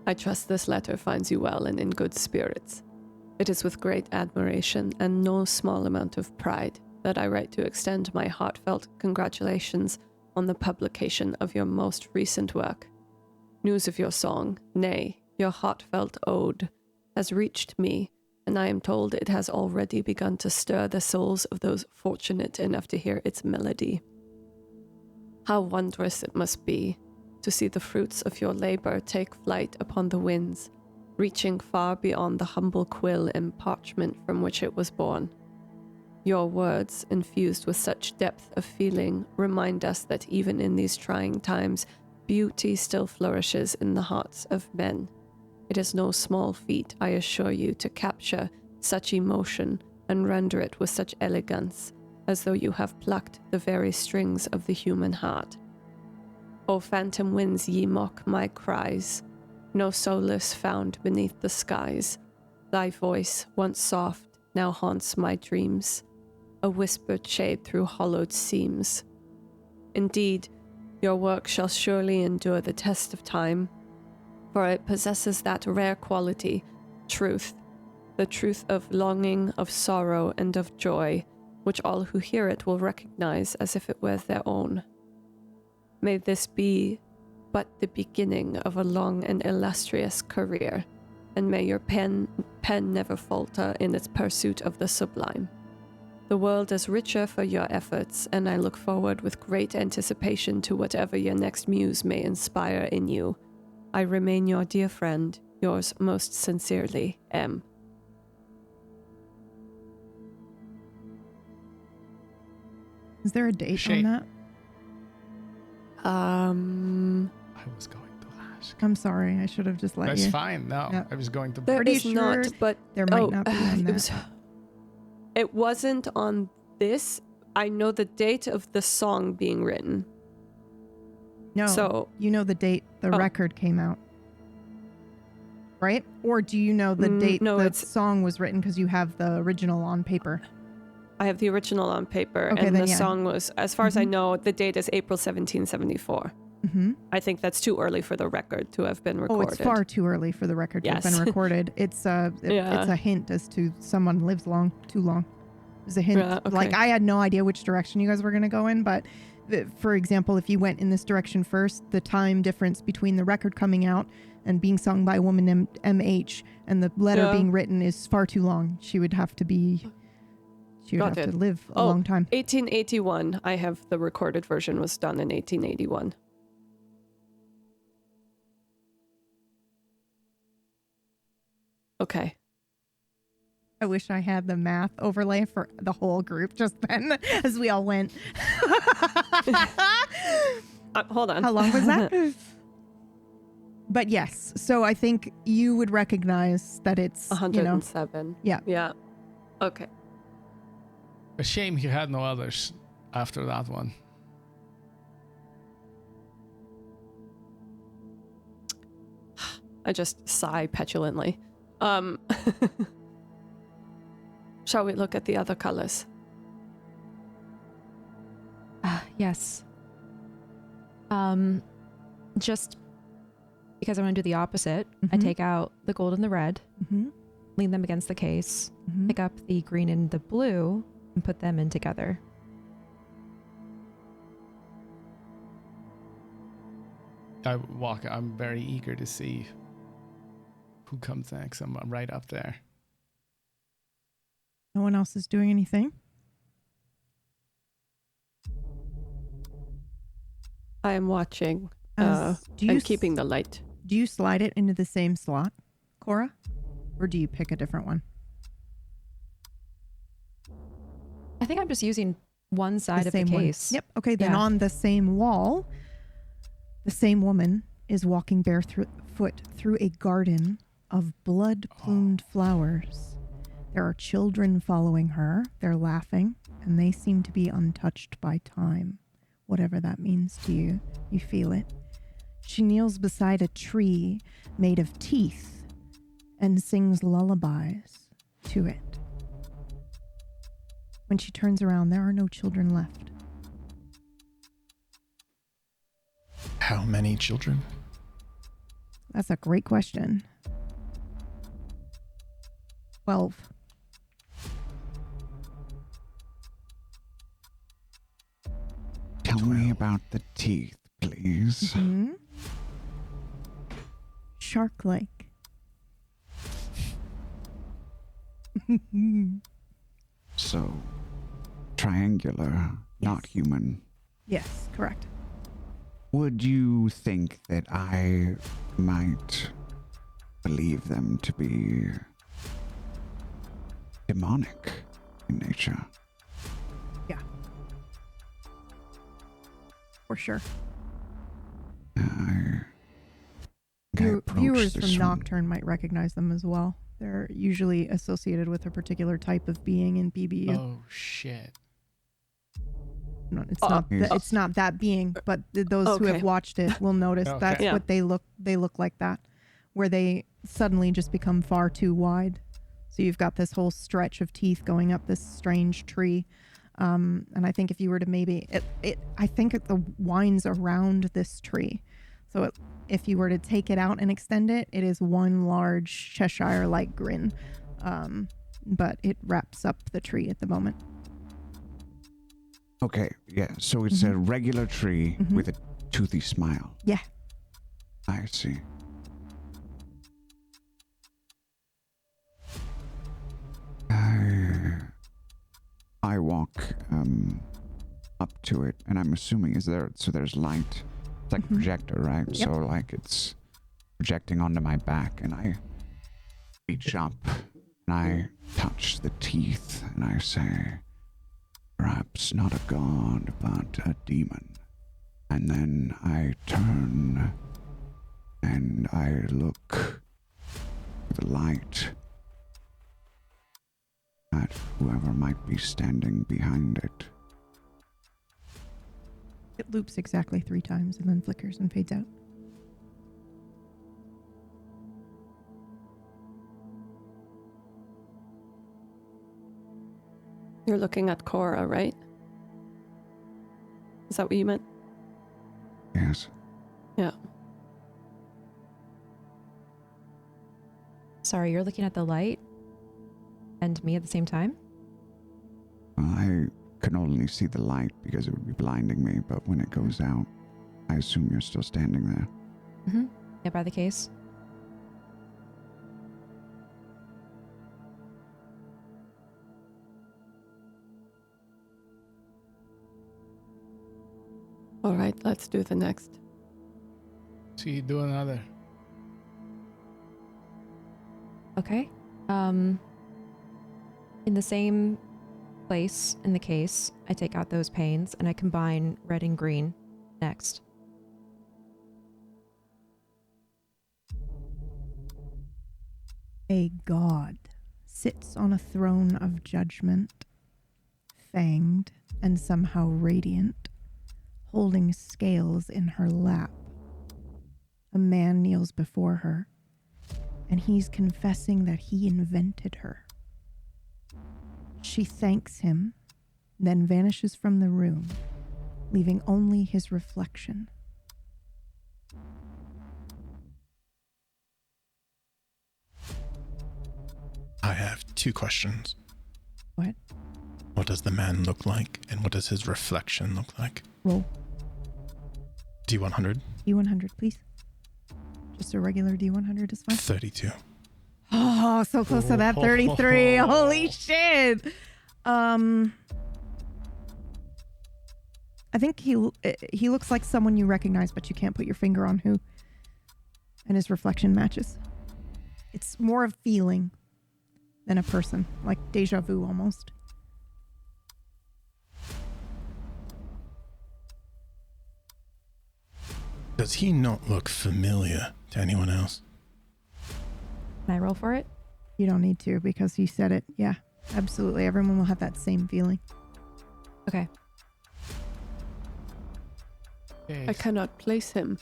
I trust this letter finds you well and in good spirits. It is with great admiration and no small amount of pride that I write to extend my heartfelt congratulations on the publication of your most recent work. News of your song, nay, your heartfelt ode, has reached me, and I am told it has already begun to stir the souls of those fortunate enough to hear its melody. How wondrous it must be to see the fruits of your labor take flight upon the winds, reaching far beyond the humble quill and parchment from which it was born. Your words, infused with such depth of feeling, remind us that even in these trying times, beauty still flourishes in the hearts of men. It is no small feat, I assure you, to capture such emotion and render it with such elegance, as though you have plucked the very strings of the human heart. O phantom winds, ye mock my cries, no solace found beneath the skies. Thy voice, once soft, now haunts my dreams, a whispered shade through hollowed seams. Indeed, your work shall surely endure the test of time, for it possesses that rare quality, truth, the truth of longing, of sorrow, and of joy, which all who hear it will recognize as if it were their own. May this be but the beginning of a long and illustrious career, and may your pen never falter in its pursuit of the sublime. The world is richer for your efforts, and I look forward with great anticipation to whatever your next muse may inspire in you. I remain your dear friend, yours most sincerely, M. Is there a date on that? I was going to ask. I'm sorry. I should have just let you. That's fine. No, Yep. I was going to. There Pretty is sure not, but there might not be on that. It wasn't on this. I know the date of the song being written. No. So you know the date the record came out, right? Or do you know the date the song was written because you have the original on paper? I have the original on paper, Okay, and then, the yeah. song was, as far as I know, the date is April 1774. Mm-hmm. I think that's too early for the record to have been recorded. Oh, it's far too early for the record to have been recorded. It's it's a hint as to someone lives too long. It's a hint. Yeah, okay. Like, I had no idea which direction you guys were going to go in, but for example, if you went in this direction first, the time difference between the record coming out and being sung by a woman MH and the letter being written is far too long. She would have to live a long time. 1881. I have the recorded version was done in 1881. Okay. I wish I had the math overlay for the whole group just then as we all went. Hold on. How long was that? But yes, so I think you would recognize that it's 107. Yeah. Yeah. Okay. A shame he had no others after that one. I just sigh petulantly. Shall we look at the other colors? Yes. Just because I want to do the opposite, I take out the gold and the red, lean them against the case, Mhm. pick up the green and the blue, and put them in together. I'm very eager to see who comes next. I'm right up there. No one else is doing anything. I am watching Do you and keeping the light. Do you slide it into the same slot, Cora? Or do you pick a different one? I think I'm just using one side of the same one. case. Yep. Okay, then Yeah. on the same wall, the same woman is walking barefoot through a garden of blood-plumed flowers. There are children following her. They're laughing, and they seem to be untouched by time. Whatever that means to you, you feel it. She kneels beside a tree made of teeth and sings lullabies to it. When she turns around, there are no children left. How many children? That's a great question. 12. Tell me about the teeth, please. Hmm? Shark-like. So, triangular, not human. Yes, correct. Would you think that I might believe them to be demonic in nature? Yeah. For sure. I approach Viewers this from one. Nocturne might recognize them as well. They're usually associated with a particular type of being in BBU. Oh shit. No, it's Oh, not. yes. It's not that being, but those who Okay. have watched it will notice Okay. that's Yeah. what they look. They look like that, where they suddenly just become far too wide. So you've got this whole stretch of teeth going up this strange tree, and I think if you were to maybe I think the winds around this tree. So if you were to take it out and extend it, it is one large Cheshire-like grin, but it wraps up the tree at the moment. Okay, yeah, so it's a regular tree with a toothy smile. Yeah. I see. I walk up to it, and I'm assuming there's light. It's like a projector, right? Yep. So like it's projecting onto my back, and I reach up and I touch the teeth, and I say, perhaps not a god, but a demon. And then I turn and I look with the light at whoever might be standing behind it. It loops exactly 3 times and then flickers and fades out. You're looking at Cora, right? Is that what you meant? Yes. Yeah. Sorry, you're looking at the light and me at the same time? Well, I can only see the light because it would be blinding me, but when it goes out, I assume you're still standing there. Mm-hmm. Yeah, by the case. All right, let's do the next. So you do another. Okay. In the same place in the case, I take out those panes and I combine red and green next. A god sits on a throne of judgment, fanged and somehow radiant, holding scales in her lap. A man kneels before her, and he's confessing that he invented her. She thanks him, then vanishes from the room, leaving only his reflection. I have 2 questions. What? What does the man look like, and what does his reflection look like? Roll. D100. D100, please. Just a regular D100 is fine. 32. Oh, so close to that 33. Holy shit. I think he looks like someone you recognize, but you can't put your finger on who. And his reflection matches. It's more of feeling than a person, like deja vu almost. Does he not look familiar to anyone else? Can I roll for it? You don't need to because he said it. Yeah, absolutely. Everyone will have that same feeling. Okay. I cannot place him.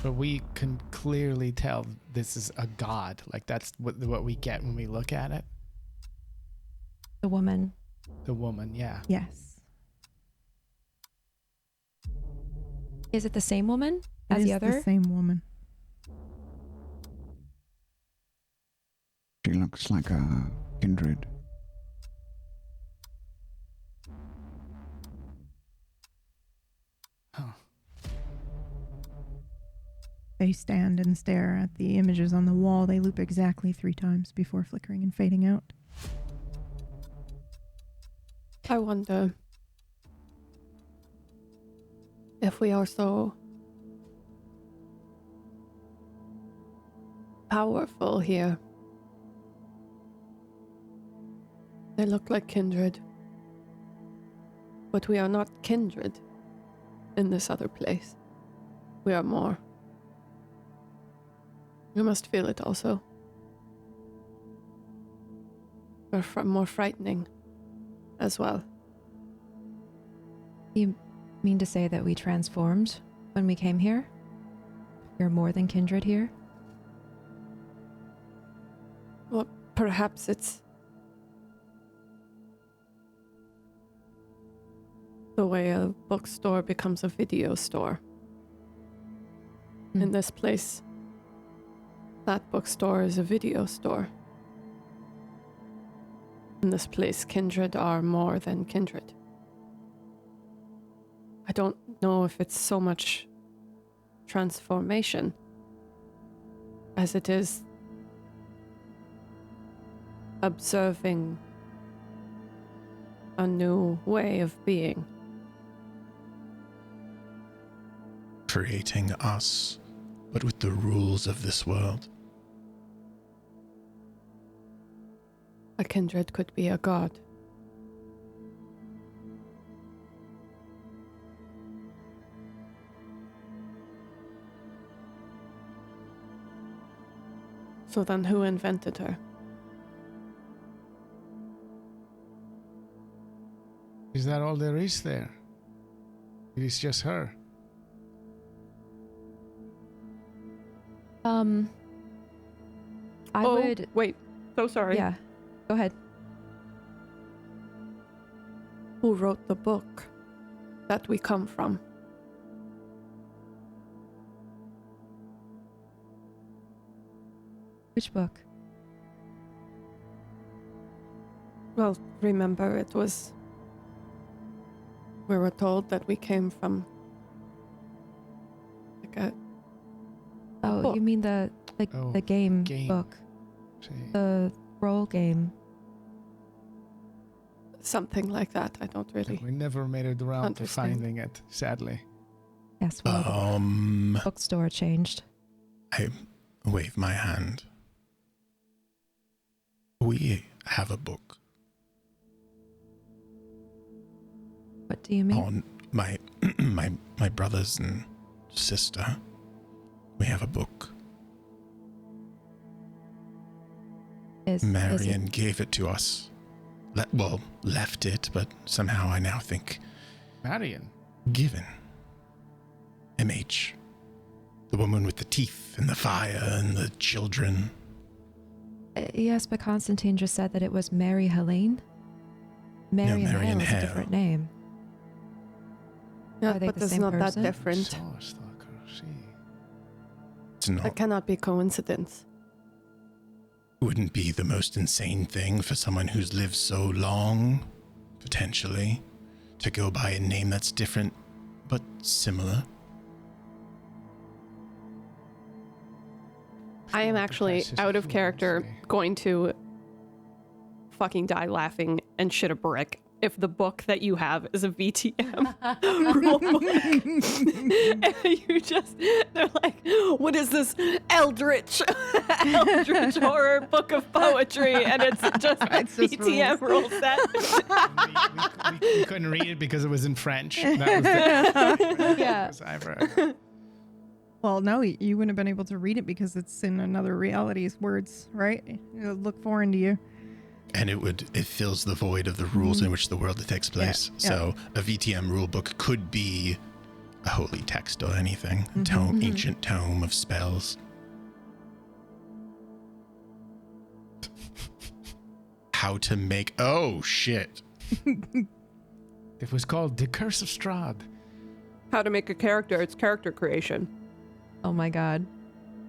But we can clearly tell this is a god. Like that's what we get when we look at it. The woman. The woman, yeah. Yes. Is it the same woman It as is the other? the same woman. She looks like a kindred. Huh. They stand and stare at the images on the wall. They loop exactly 3 times before flickering and fading out. I wonder if we are so powerful here. They look like kindred, but we are not kindred in this other place. We are more. You must feel it also. We're more frightening as well. You mean to say that we transformed when we came here? You're more than kindred here? Well, perhaps it's the way a bookstore becomes a video store. In this place, that bookstore is a video store. In this place, kindred are more than kindred. I don't know if it's so much transformation as it is observing a new way of being. Creating us, but with the rules of this world. A kindred could be a god. So then who invented her? Is that all there is there? It is just her. I would. Wait, so sorry. Yeah. Go ahead. Who wrote the book that we come from? Which book? Well, remember, we were told that we came from like a Oh, book. you mean the game book, See. the role game. something like that. I don't really. We never made it around to Understand. finding it, sadly. Yes, well, the bookstore changed. I wave my hand. We have a book What do you mean? on my my brothers and sister. We have a book. Is Marion gave it to us. Left it, but somehow I now think Marion. given. MH. The woman with the teeth and the fire and the children. Yes, but Constantine just said that it was Mary Helene. Marion Marion Hale is Hale. a different name. Yeah, Are they but the it's same not person? that different. So stalker, see. It's not. That cannot be coincidence. Wouldn't be the most insane thing for someone who's lived so long, potentially, to go by a name that's different but similar. I am actually That's just out of foolish, character eh? going to fucking die laughing and shit a brick if the book that you have is a VTM rule book. And they're like, what is this eldritch horror book of poetry? And it's just a It's just VTM rule set. We couldn't read it because it was in French. That was Yeah. was Ivor. Well, no, you wouldn't have been able to read it because it's in another reality's words, right? It'll look foreign to you. And it fills the void of the rules in which the world takes place. Yeah. So a VTM rulebook could be a holy text or anything, a ancient tome of spells. How to make... Oh, shit. It was called The Curse of Strahd. How to make a character, it's character creation. Oh my god.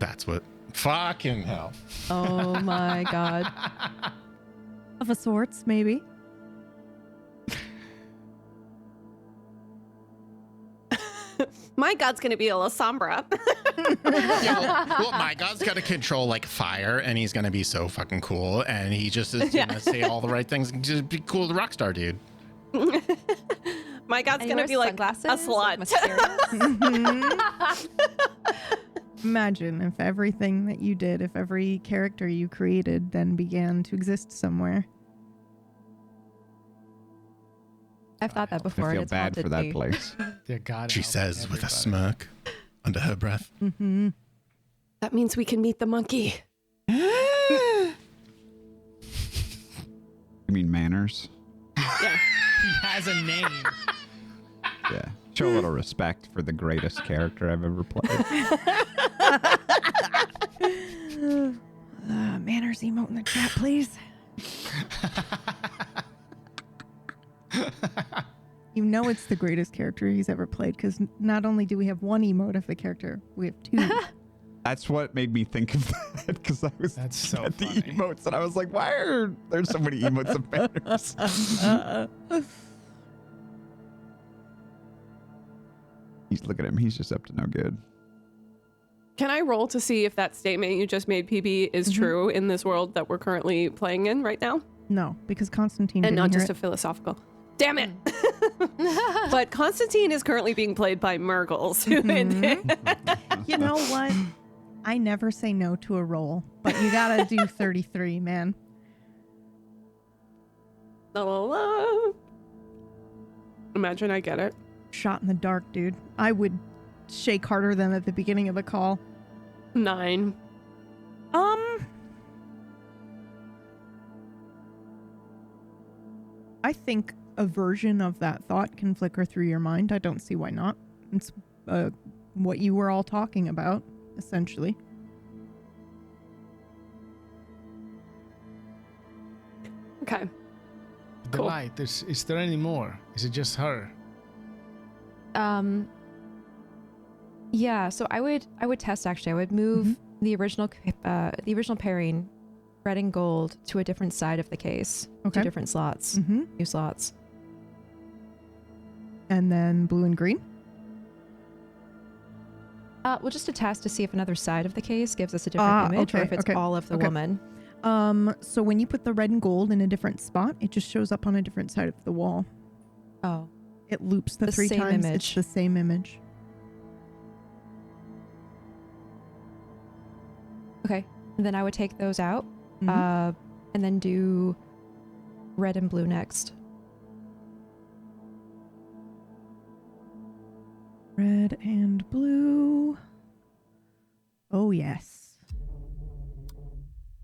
That's what... Fucking hell. Oh my god. Of a sorts, maybe. My god's gonna be a La Sombra. Well, my god's got to control like fire, and he's gonna be so fucking cool, and he just is gonna say all the right things and just be cool, the rock star dude. My god's And he gonna wears be like a sunglasses, slut. mascara. Imagine if everything that you did, if every character you created then began to exist somewhere. I've thought that before. I and feel it's bad for haunted that me. place. Dear God. She help says with a everybody. smirk under her breath. Mm-hmm. That means we can meet the monkey. You mean manners? Yeah. He has a name. Yeah. Show a little respect for the greatest character I've ever played. Manners emote in the chat, please. You know it's the greatest character he's ever played because not only do we have one emote of the character, we have two. That's what made me think of that because I was That's so at the funny. emotes and I was like, why are there so many emotes of manners? Look at him. He's just up to no good. Can I roll to see if that statement you just made, PB, is true in this world that we're currently playing in right now? No, because Constantine And didn't not hear just a it. philosophical. Damn it! But Constantine is currently being played by Mirggles. You know what? I never say no to a roll, but you gotta do 33, man. La, la, la. Imagine I get it. Shot in the dark, dude. I would shake harder than at the beginning of the call. 9. I think a version of that thought can flicker through your mind. I don't see why not. It's what you were all talking about, essentially. Okay. The Cool. light. Is there any more? Is it just her? Yeah, so I would test actually. I would move the original pairing, red and gold, to a different side of the case. Okay. 2 different slots. Mm-hmm. New slots. And then blue and green. Well, just to test to see if another side of the case gives us a different image, or okay, if it's okay, all of the okay. woman. So when you put the red and gold in a different spot, it just shows up on a different side of the wall. Oh. It loops the The 3 same times. image. It's the same image. Okay. And then I would take those out, Mhm. and then do red and blue next. Red and blue. Oh, yes.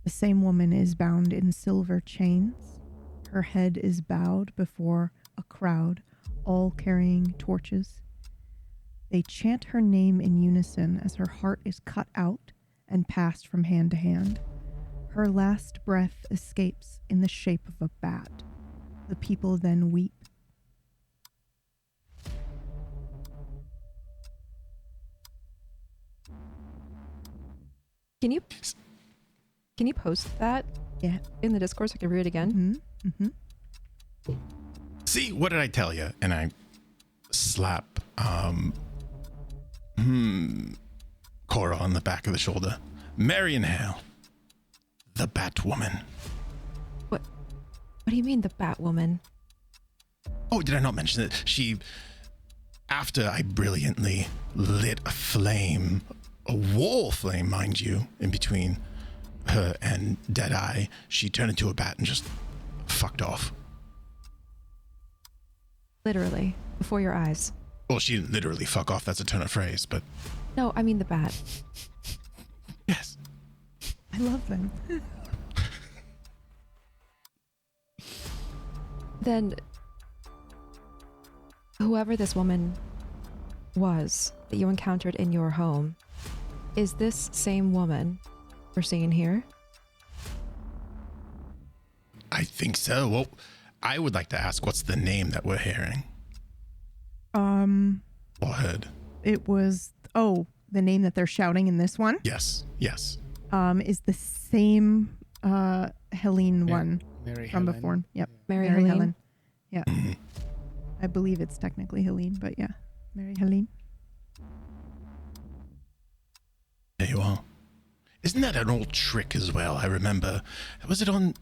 The same woman is bound in silver chains. Her head is bowed before a crowd, all carrying torches. They chant her name in unison as her heart is cut out and passed from hand to hand. Her last breath escapes in the shape of a bat. The people then weep. Can you post that? Yeah. In the Discord so I can read it again? See, what did I tell you? And I slap Cora on the back of the shoulder. Marion Hale, the Batwoman. What do you mean, the Batwoman? Oh, did I not mention it? She, after I brilliantly lit a flame, a wall flame, mind you, in between her and Deadeye, she turned into a bat and just fucked off. Literally, before your eyes. Well, she didn't literally fuck off. That's a turn of phrase, but No, I mean the bat. yes. I love them. Then, whoever this woman was that you encountered in your home, is this same woman we're seeing here? I think so. Well, I would like to ask, what's the name that we're hearing or heard? It was the name that they're shouting in this one. Yes. Is the same Helene one Mary from Helen. before. Yep. Mary Helene? Yeah. I believe it's technically Helene, but yeah, Mary Helene. There you are. Isn't that an old trick as well? I remember. Was it on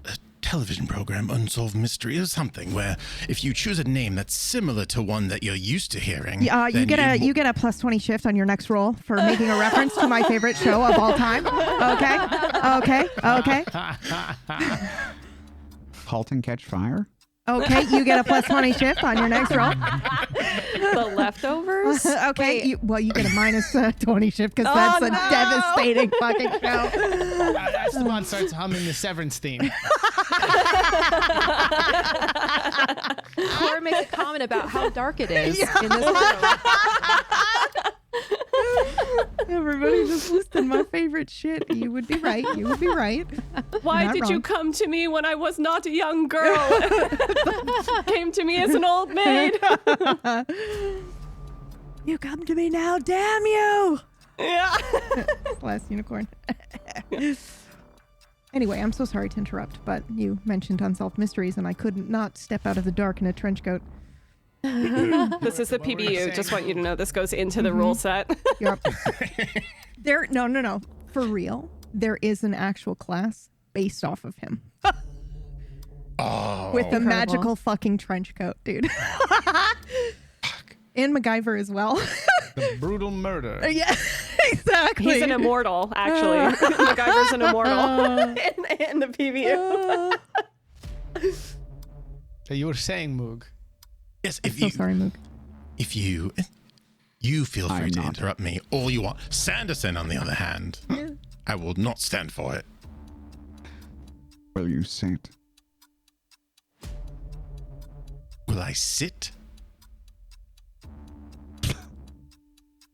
a television program, Unsolved Mystery or something, where if you choose a name that's similar to one that you're used to hearing, Yeah, you get a plus 20 shift on your next roll for making a reference to my favorite show of all time. Okay. Halt and Catch Fire? Okay, you get a plus 20 shift on your next roll. The leftovers? Okay, you get a minus 20 shift because that's a devastating fucking show. Esteban starts humming the Severance theme. Or make a comment about how dark it is in this room. Everybody just listed my favorite shit. You would be right. Why Not did wrong. you come to me when I was not a young girl? Came to me as an old maid. You come to me now, damn you! Yeah. Last unicorn. Anyway, I'm so sorry to interrupt, but you mentioned Unsolved Mysteries, and I couldn't not step out of the dark in a trench coat. This is the What were you PBU. saying? Just want you to know this goes into the rule set. Yep. No. For real, there is an actual class based off of him. Oh, With a Incredible. magical fucking trench coat, dude. And MacGyver as well. The brutal murder. Yeah, exactly. He's an immortal, actually. MacGyver's an immortal in the PBU. So you were saying, Moog. yes. I'm so sorry, Moog. If you feel free I'm to not. interrupt me all you want. Sanderson, on the other hand, I will not stand for it. Will you sit? Will I sit?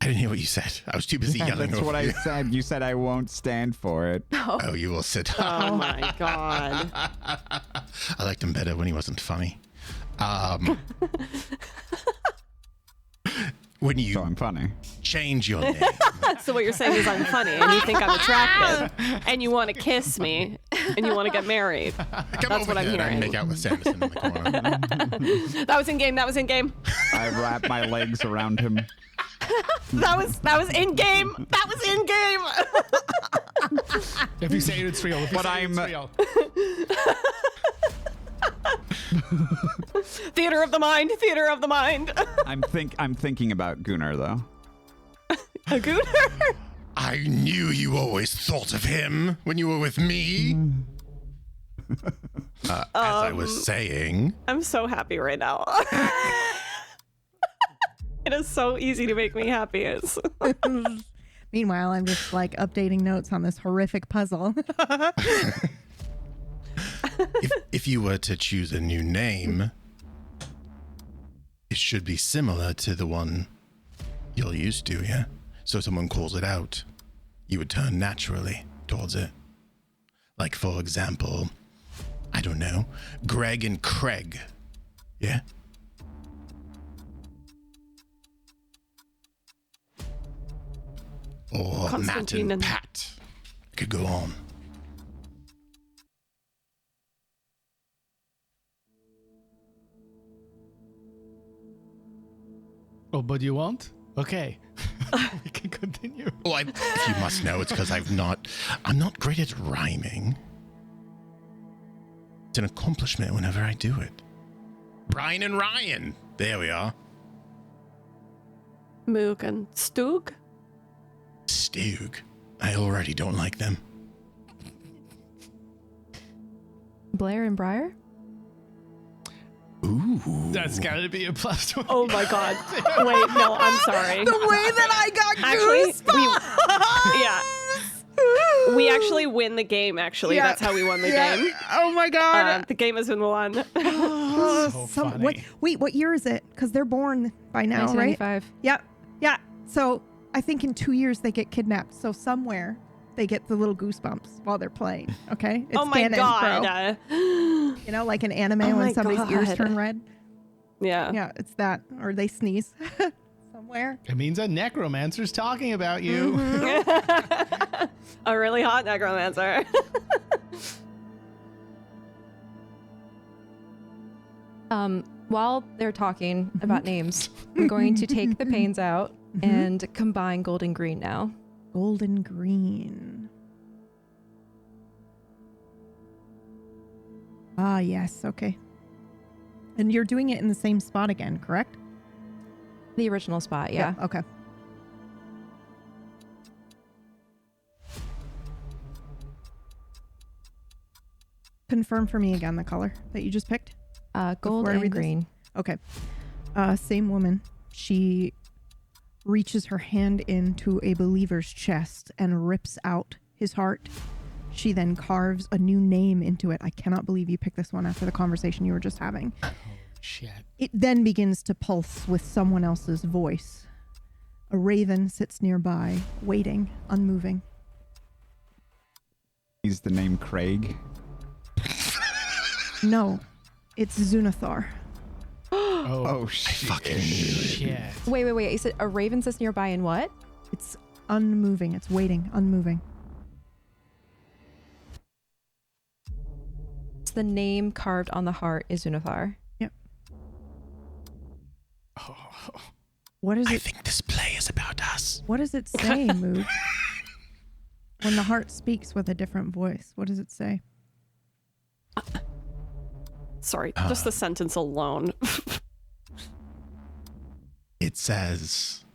I didn't hear what you said. I was too busy yelling That's over what I you. said. You said I won't stand for it. Oh, you will sit. Oh my god. I liked him better when he wasn't funny. When you So I'm funny. change your name, So what you're saying is I'm funny and you think I'm attractive and you want to kiss me and you want to get married. come That's over what I'm here and I hearing. make out with Sanderson in the corner. That was in game. That was in game. I wrap my legs around him. That was in game. That was in game. If you say it's real, if you But say I'm- it's real. Theater of the mind. Theater of the mind. I'm thinking about Gunnar though. A gooner. I knew you always thought of him when you were with me. As I was saying, I'm so happy right now. It is so easy to make me happy. It's Meanwhile, I'm just like updating notes on this horrific puzzle. if you were to choose a new name, it should be similar to the one you're used to, yeah? So someone calls it out, you would turn naturally towards it. Like, for example, I don't know, Greg and Craig, yeah? or Matt Constantine and Pat. I could go on. Oh, but you won't? Okay. We can continue. Oh, if you must know, it's because I'm not great at rhyming. It's an accomplishment whenever I do it. Brian and Ryan. There we are. Moog and Stug. Stug. I already don't like them. Blair and Briar? Ooh. That's gotta be a +1. Oh my god. Wait, no, I'm sorry. The way that I got Actually, goosebumps. we actually win the game, actually. Yeah. That's how we won the game. Oh my god. The game has been won. So funny. What year is it? Because they're born by now, right? 1995. Yep. Yeah. So I think in 2 years they get kidnapped. So somewhere they get the little goosebumps while they're playing. Okay. It's Oh my canon, god. bro. You know, like an anime Oh my when somebody's ears God. turn red. Yeah. Yeah, it's that. Or they sneeze somewhere. It means a necromancer's talking about you. A really hot necromancer. While they're talking about names, I'm going to take the panes out and combine gold and green now. Golden green. Ah, yes. Okay. And you're doing it in the same spot again, correct? The original spot, yeah. Okay. Confirm for me again the color that you just picked. Gold Before I read and this? green. Okay. Same woman. She reaches her hand into a believer's chest and rips out his heart. She then carves a new name into it. I cannot believe you picked this one after the conversation you were just having. Oh, shit. It then begins to pulse with someone else's voice. A raven sits nearby, waiting, unmoving. Is the name Craig? No, it's Zunathar. Oh, fucking shit. Wait. You said a raven sits nearby and what? It's unmoving. It's waiting, unmoving. It's the name carved on the heart is Zunathar. Yep. Oh. What is I it? think this play is about us. What does it say, Moog? When the heart speaks with a different voice, what does it say? Sorry, just the sentence alone. It says,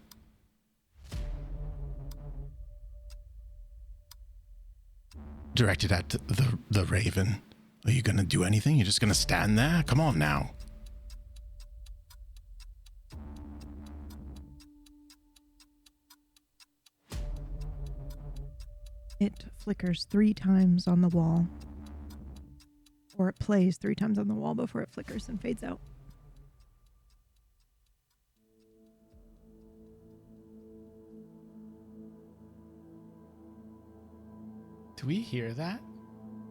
directed at the raven. Are you going to do anything? You're just going to stand there? Come on now. It flickers 3 times on the wall. Or it plays 3 times on the wall before it flickers and fades out. Do we hear that?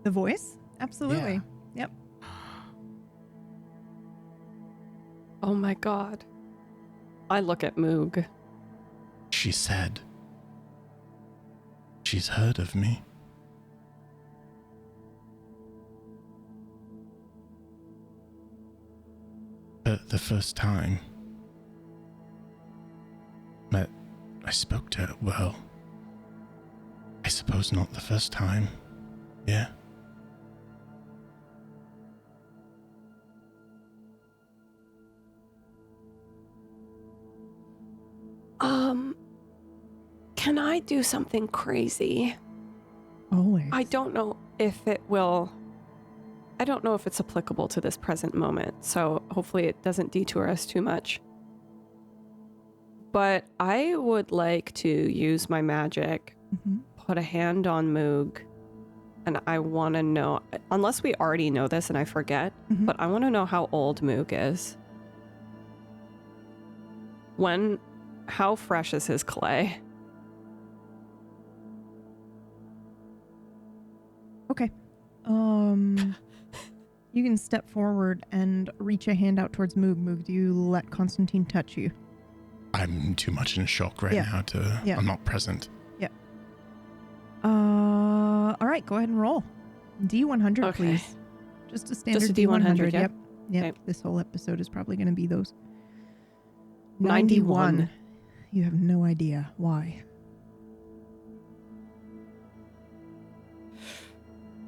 The voice? Absolutely. Yep. Oh my god. I look at Moog. She said, she's heard of me. The first time I spoke to her, well, I suppose not the first time, yeah. Can I do something crazy? Always. I don't know if it's applicable to this present moment, so hopefully it doesn't detour us too much. But I would like to use my magic, put a hand on Moog, and I want to know, unless we already know this and I forget, but I want to know how old Moog is. How fresh is his clay? Okay. You can step forward and reach a hand out towards Moog. Moog, do you let Constantine touch you? I'm too much in shock right now to, I'm not present. All right, go ahead and roll. D100, Okay. please. Just a standard Just a D100, Yep. Okay. This whole episode is probably going to be those. 91. You have no idea why.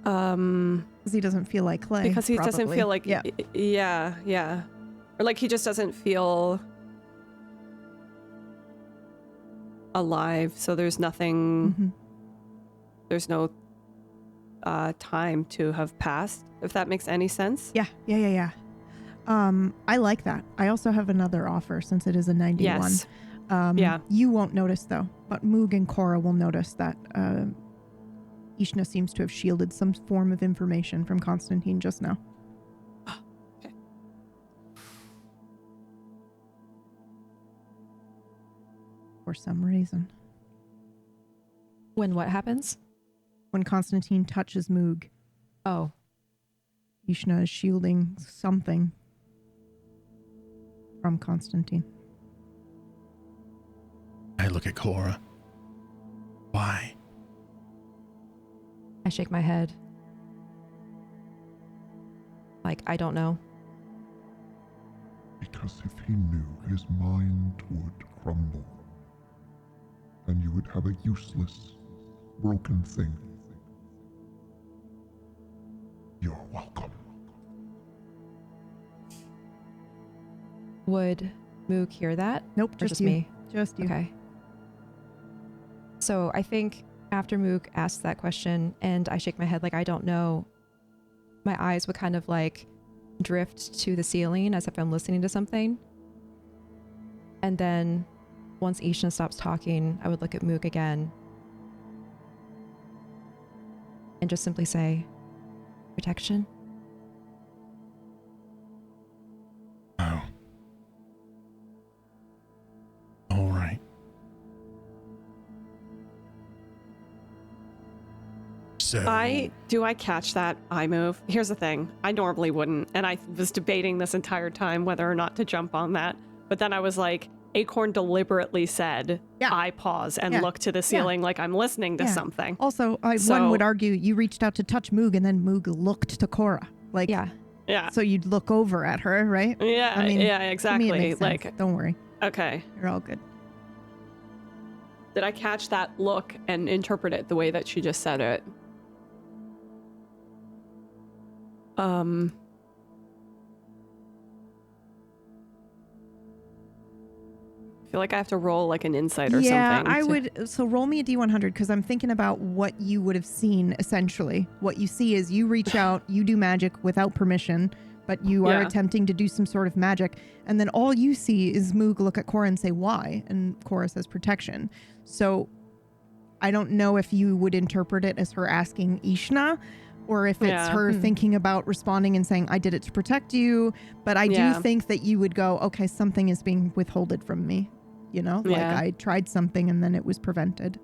Because he doesn't feel like clay. Because he doesn't probably. feel like, Yeah. yeah. Or like he just doesn't feel alive. So there's nothing, Mhm. there's no time to have passed, if that makes any sense. Yeah. I like that. I also have another offer since it is a 91. Yes. Yeah. You won't notice though, but Moog and Cora will notice that Ishna seems to have shielded some form of information from Constantine just now. Okay. For some reason. When what happens? When Constantine touches Moog, Oh, Ishna is shielding something from Constantine. I look at Cora. Why? I shake my head. Like, I don't know. Because if he knew, his mind would crumble. And you would have a useless, broken thing. You're welcome. Would Moog hear that? Nope, Or just me? Just you. Okay. So I think after Moog asks that question and I shake my head like I don't know, my eyes would kind of like drift to the ceiling as if I'm listening to something. And then once Ishna stops talking, I would look at Moog again and just simply say, protection. Oh. All right. So I catch that eye move? Here's the thing. I normally wouldn't. And I was debating this entire time whether or not to jump on that. But then I was like, Acorn deliberately said, Yeah. I pause and Yeah. look to the ceiling like I'm listening to Yeah. something. Also, one So- would argue you reached out to touch Moog and then Moog looked to Cora. Like, Yeah. Yeah. so you'd look over at her, right? Yeah, I mean, yeah, To me, exactly. it makes sense. Like, Don't worry. okay. You're all good. Did I catch that look and interpret it the way that she just said it? I feel like I have to roll like an insight or Yeah, something. I would. So roll me a D100 because I'm thinking about what you would have seen essentially. What you see is you reach out, you do magic without permission, but you are Yeah. attempting to do some sort of magic. And then all you see is Moog look at Cora and say, why? And Cora says protection. So I don't know if you would interpret it as her asking Ishna or if it's Yeah. her thinking about responding and saying, I did it to protect you. But I Yeah. do think that you would go, okay, something is being withholded from me. You know, like Yeah. I tried something and then it was prevented.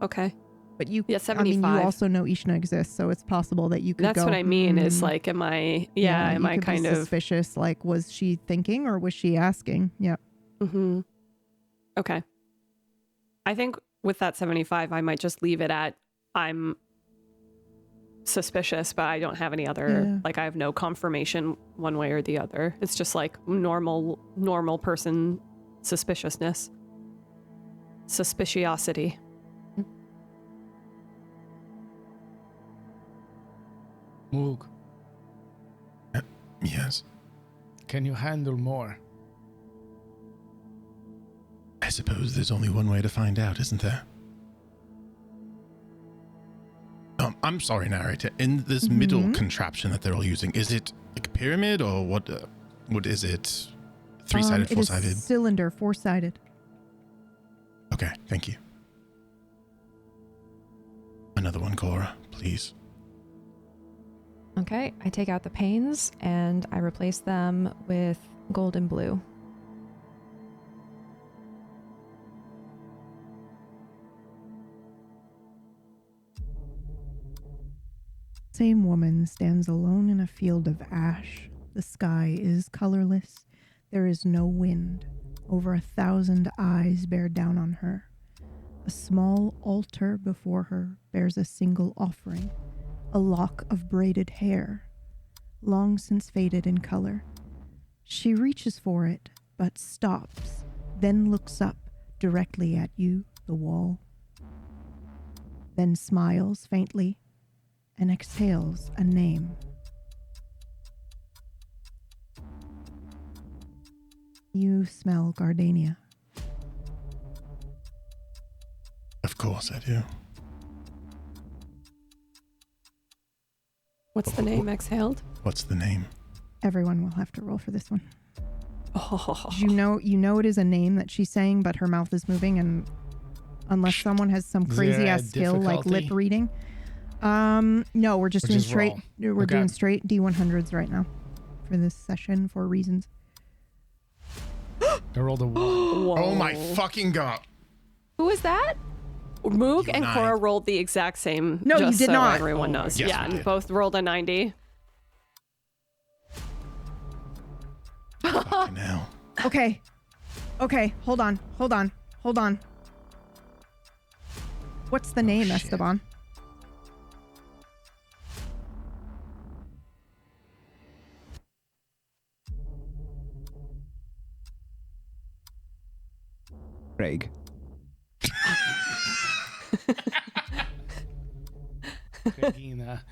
Okay. But you, Yeah, I mean, you 75. also know Ishna exists, so it's possible that you could That's go. what I mean is "Hmm." like, am I you kind be of. suspicious? Like, was she thinking or was she asking? Yeah. Mm-hmm. Okay. I think with that 75, I might just leave it at I'm suspicious, but I don't have any other, Yeah. like I have no confirmation one way or the other. It's just like normal person suspiciousness. Suspiciosity. Moog, yes, can you handle more? I suppose there's only one way to find out, isn't there? I'm sorry, narrator. In this middle contraption that they're all using, is it like a pyramid or what? What is it? Three-sided, It is four-sided? cylinder, four-sided. Okay, thank you. Another one, Cora, please. Okay, I take out the panes and I replace them with gold and blue. Same woman stands alone in a field of ash. The sky is colorless. There is no wind. Over 1,000 eyes bear down on her. A small altar before her bears a single offering, a lock of braided hair, long since faded in color. She reaches for it, but stops, then looks up directly at you, the wall. Then smiles faintly and exhales a name. You smell gardenia. Of course I do. What's the name exhaled? What's the name? Everyone will have to roll for this one. Oh. You know it is a name that she's saying, but her mouth is moving, and unless someone has some Is there crazy a ass skill like lip difficulty? reading. No, we're just Or doing just straight. roll? We're Okay. doing straight D100s right now for this session for reasons. I rolled a 1. Whoa. Oh my fucking god. Who is that? Moog You and and I. Cora rolled the exact same. No, you just did so not. Everyone Oh, knows. yes, yeah, we and did. both rolled a 90. Fucking hell. Okay, hold on. What's the name, shit. Esteban? Greg. Regina.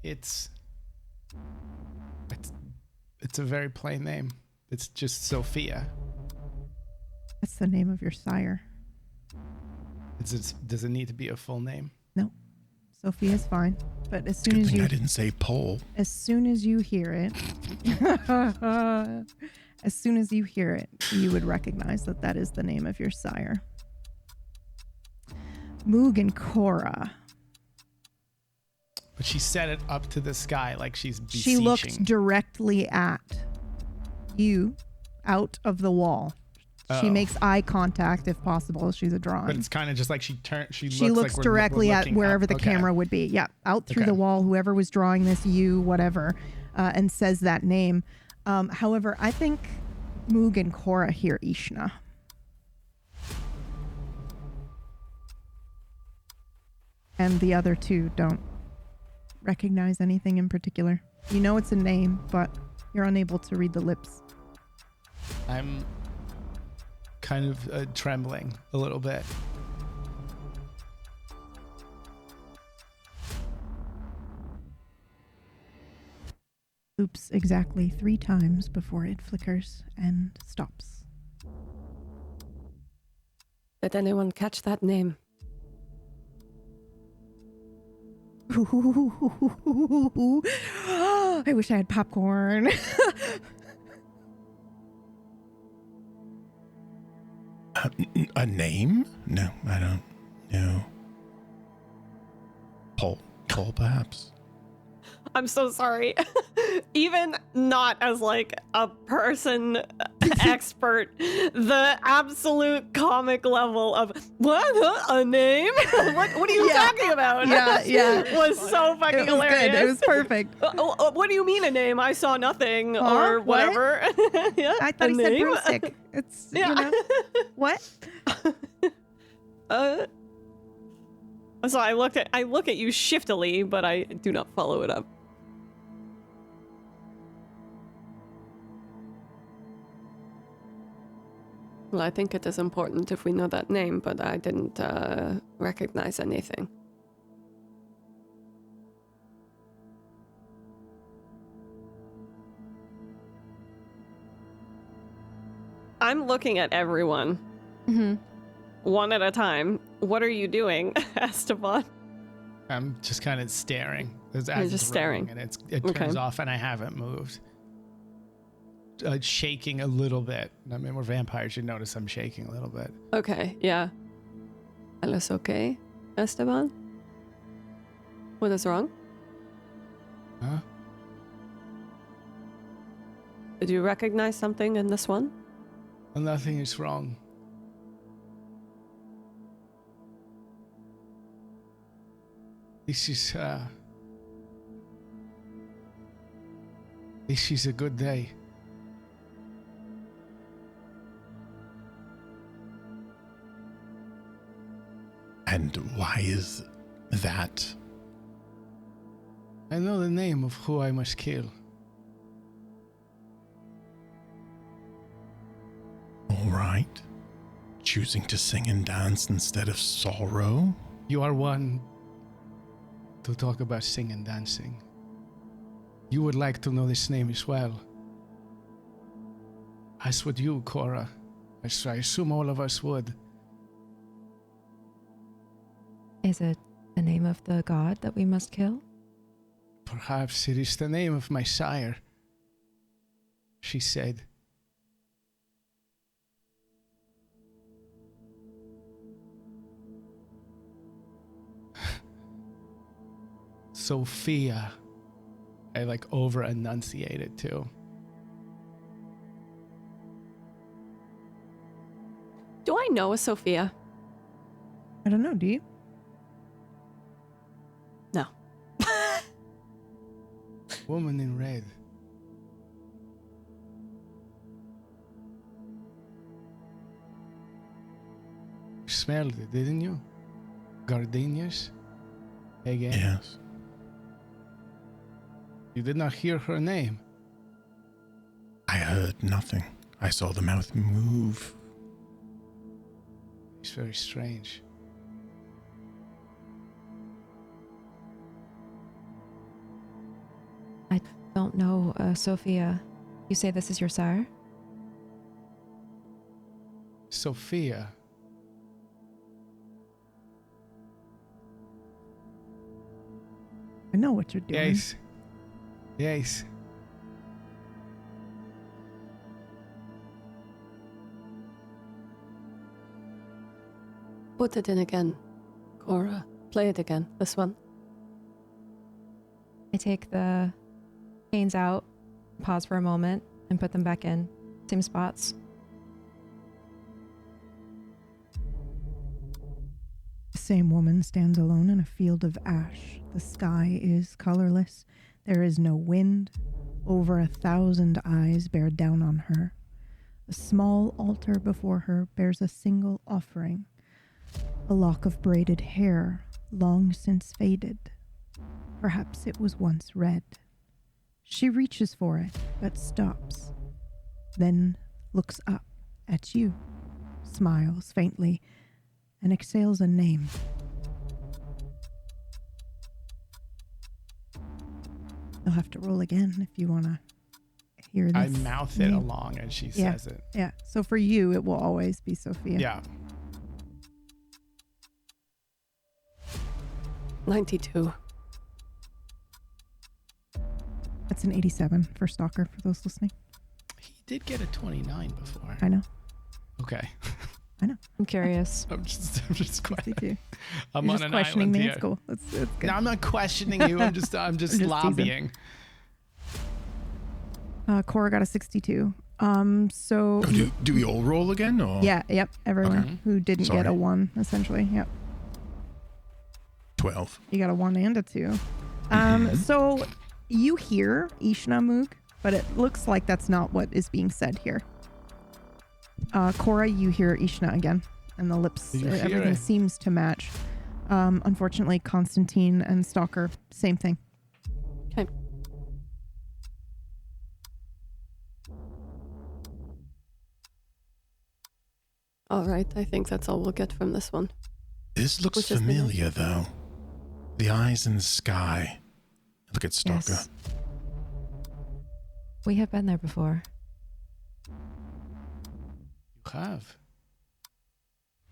It's a very plain name. It's just Sophia. That's the name of your sire. Does it need to be a full name? No, Sophia's fine. But as soon Good as thing you I didn't say Paul. As soon as you hear it, you would recognize that that is the name of your sire. Moog and Cora. But she set it up to the sky like she's beseeching. She looked directly at you out of the wall. She Oh. makes eye contact if possible. She's a drawing. But it's kind of just like she She looks like directly we're at looking wherever up. the Okay. camera would be. Yeah, out through Okay. the wall, whoever was drawing this, you, whatever, and says that name. However, I think Moog and Cora hear Ishna. And the other two don't recognize anything in particular. You know it's a name, but you're unable to read the lips. I'm kind of trembling a little bit. Loops exactly 3 times before it flickers and stops. Did anyone catch that name? I wish I had popcorn. A name? No, I don't know. Paul, perhaps. I'm so sorry. Even not as like a person expert, the absolute comic level of what a name? what are you talking about? Yeah. was so fucking It was hilarious. good. It was perfect. What do you mean a name? I saw nothing Huh? or What? whatever. Yeah, I thought a he said name? broomstick. It's, Yeah. you know. What? So I look at you shiftily, but I do not follow it up. Well, I think it is important if we know that name, but I didn't recognize anything. I'm looking at everyone. Mm-hmm. One at a time. What are you doing, Esteban? I'm just kind of staring. As You're it's just staring. ringing, and it turns Okay. off, and I haven't moved. Shaking a little bit. I mean, we're vampires. You notice I'm shaking a little bit. Okay, yeah. Alice okay, Esteban? What is wrong? Huh? Did you recognize something in this one? Well, nothing is wrong. This is This is a good day. And why is that? I know the name of who I must kill. All right. Choosing to sing and dance instead of sorrow? You are one to talk about sing and dancing. You would like to know this name as well. As would you, Cora. As I assume all of us would. Is it the name of the god that we must kill? Perhaps it is the name of my sire, she said. Sophia. I over enunciated too. Do I know a Sophia? I don't know. Do you? No. Woman in red. You smelled it, didn't you? Gardenias? Again? Yes. You did not hear her name. I heard nothing. I saw the mouth move. It's very strange. I don't know, Sophia. You say this is your sire? Sophia. I know what you're doing. Yes. Yes. Put it in again, Cora. Play it again. This one. I take the canes out, pause for a moment, and put them back in. Same spots. The same woman stands alone in a field of ash. The sky is colorless. There is no wind. Over 1,000 eyes bear down on her. A small altar before her bears a single offering. A lock of braided hair, long since faded. Perhaps it was once red. She reaches for it, but stops. Then looks up at you, smiles faintly, and exhales a name. You'll have to roll again if you want to hear this. I mouth it name. along as she says it. Yeah, so for you, it will always be Sophia. Yeah. 92. That's an 87 for Stalker, for those listening. He did get a 29 before. I know. Okay. I know. I'm curious. I'm just 62. I'm You're on just an questioning island me. here. It's cool. It's good. No, I'm not questioning you. I'm just teasing. lobbying. Cora got a 62. So Oh, do we all roll again? Or? yeah, yep. Everyone Okay. who didn't get Sorry. a 1, essentially. Yep. 12. You got a 1 and a 2. So you hear Ishna Moog, but it looks like that's not what is being said here. Cora, you hear Ishna again, and the lips, Did you hear everything it? seems to match. Unfortunately, Constantine and Stalker, same thing. Okay. All right, I think that's all we'll get from this one. This looks Which is the familiar, though. The eyes in the sky. Look at Stalker. Yes. We have been there before. You have.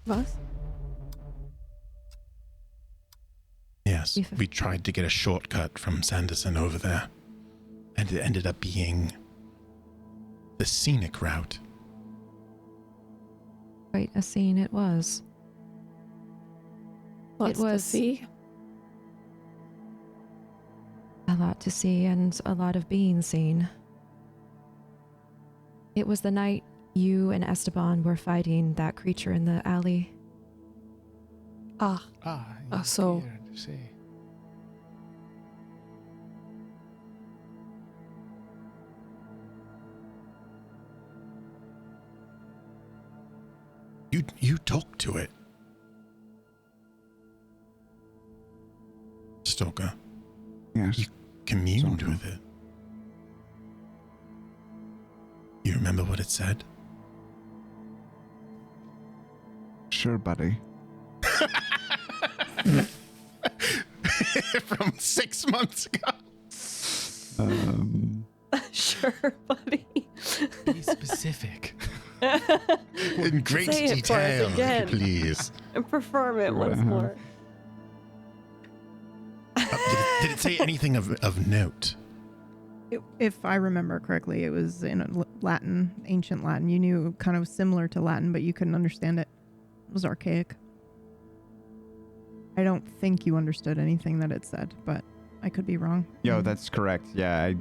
Was? Yes, We've- we tried to get a shortcut from Sanderson over there, and it ended up being the scenic route. Quite a scene it was. What's to was- see? A lot to see and a lot of being seen. It was the night you and Esteban were fighting that creature in the alley. Ah, You so- appear to see. You talk to it. Stalker. Yes. You communed Sort of. with it. You remember what it said? Sure, buddy. From 6 months ago. Sure, buddy. Be specific. In great Say it for us detail, again. please. And perform it once Uh-huh. more. Did it say anything of note? If I remember correctly, it was in Latin, ancient Latin. You knew kind of similar to Latin, but you couldn't understand it. It was archaic. I don't think you understood anything that it said, but I could be wrong. Yo, that's correct. Yeah,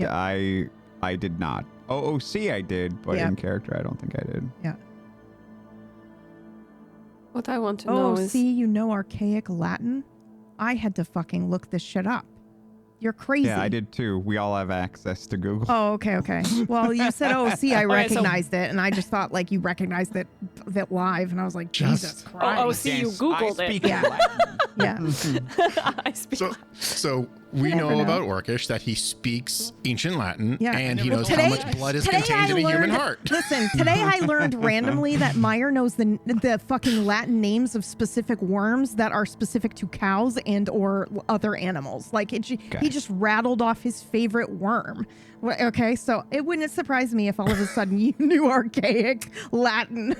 I did not. OOC I did, but Yeah. in character I don't think I did. Yeah. What I want to Oh, know is... see, you know archaic Latin? I had to fucking look this shit up. You're crazy. Yeah, I did too. We all have access to Google. Oh, okay. Well, you said, oh, see, I Okay, so- recognized it, and I just thought, like, you recognized it live, and I was like, Jesus Christ. Oh, see, you Googled I it. speak Yeah. Yeah. I speak. So we never know know. about Orcish that he speaks ancient Latin, Yeah. and he Well, knows today- how much blood is today contained I in a human learned- heart. Listen, today I learned randomly that Meyer knows the fucking Latin names of specific worms that are specific to cows and or other animals. Like, he just rattled off his favorite worm. Okay, so it wouldn't surprise me if all of a sudden you knew archaic Latin.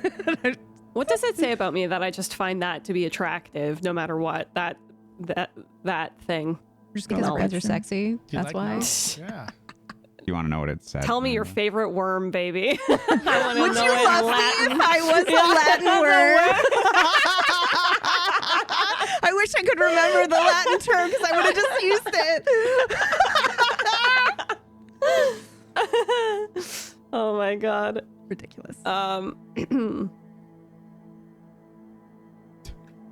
What does it say about me that I just find that to be attractive, no matter what? That thing. Just Because gonna birds are mention- sexy. You That's like why. those? Yeah. You want to know what it said? Tell me your favorite worm, baby. I want to Would know you it in love me Latin. if I was a Latin word? I wish I could remember the Latin term because I would have just used it. Oh my god. Ridiculous.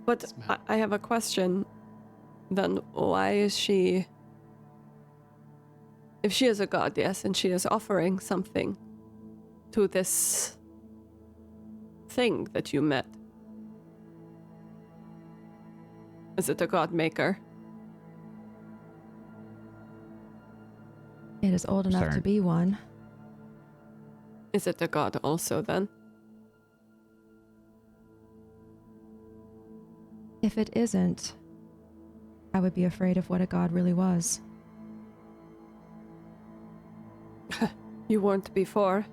But I have a question. Then why is she... If she is a goddess and she is offering something to this thing that you met, is it a god maker? It is old enough to Sorry. be one. Is it a god also then? If it isn't, I would be afraid of what a god really was. You weren't before.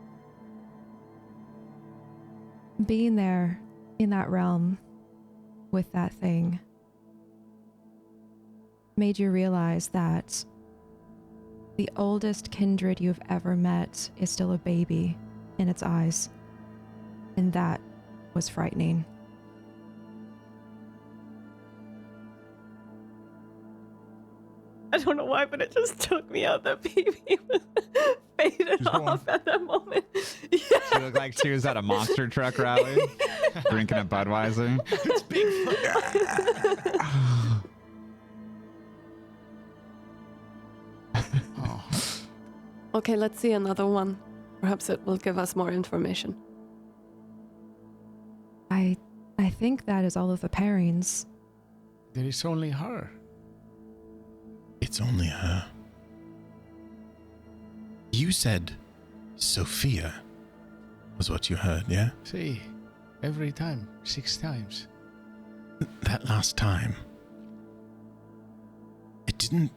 Being there in that realm with that thing made you realize that the oldest kindred you've ever met is still a baby in its eyes. And that was frightening. I don't know why, but it just took me out. That baby was faded Just going- off at that moment. Yeah. She looked like she was at a monster truck rally, drinking a Budweiser. It's Bigfoot. Oh. Okay, let's see another one. Perhaps it will give us more information. I think that is all of the pairings. There is only her. It's only her. You said Sophia was what you heard, yeah? See, every time, 6 times. That last time, it didn't...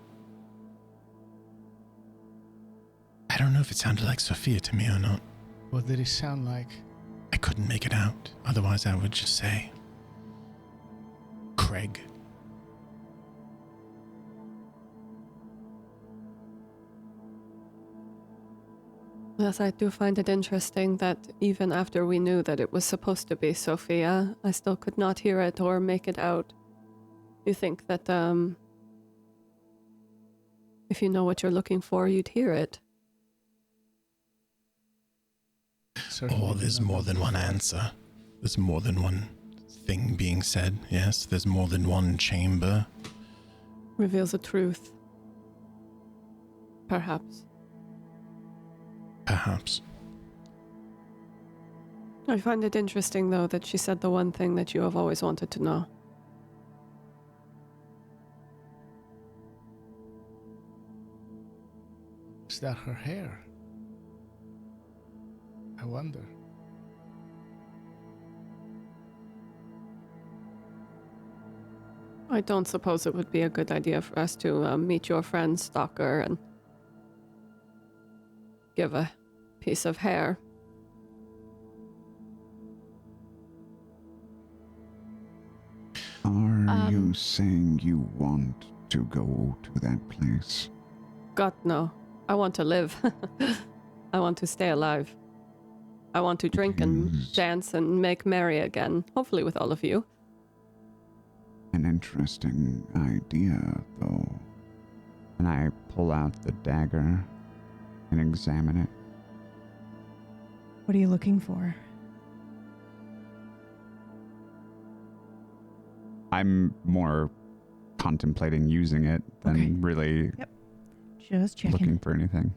I don't know if it sounded like Sophia to me or not. What did it sound like? I couldn't make it out. Otherwise, I would just say... Craig. Yes, I do find it interesting that even after we knew that it was supposed to be Sophia, I still could not hear it or make it out. You think that, if you know what you're looking for, you'd hear it. Oh, there's more than one answer. There's more than one thing being said. Yes, there's more than one chamber. Reveals a truth. Perhaps. Perhaps. I find it interesting, though, that she said the one thing that you have always wanted to know. Is that her hair? I wonder. I don't suppose it would be a good idea for us to meet your friend Stalker and give a piece of hair. Are you saying you want to go to that place? God, no. I want to live. I want to stay alive. I want to drink and dance and make merry again, hopefully with all of you. An interesting idea, though. And I pull out the dagger and examine it. What are you looking for? I'm more contemplating using it than Okay. really Just checking. looking for anything.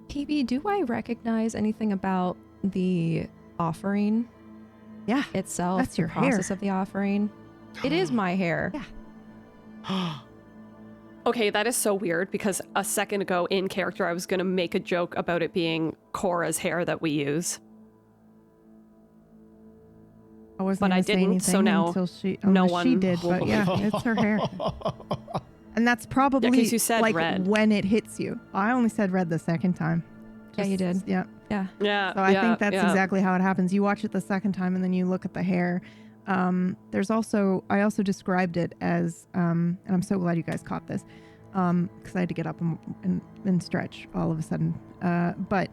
PB, do I recognize anything about the offering Yeah. itself? That's your the process hair. of the offering. It is my hair. Yeah. Okay, that is so weird because a second ago in character I was going to make a joke about it being Cora's hair that we use. I wasn't But gonna I say didn't, so anything now until she, no unless she one did, will but yeah, believe it's her hair. And that's probably 'cause you said like red. when it hits you. I only said red the second time. Yeah, you did. Yeah. Yeah. Yeah. So I yeah, think that's yeah. exactly how it happens. You watch it the second time and then you look at the hair. There's also, I also described it as, and I'm so glad you guys caught this, because I had to get up and stretch all of a sudden. But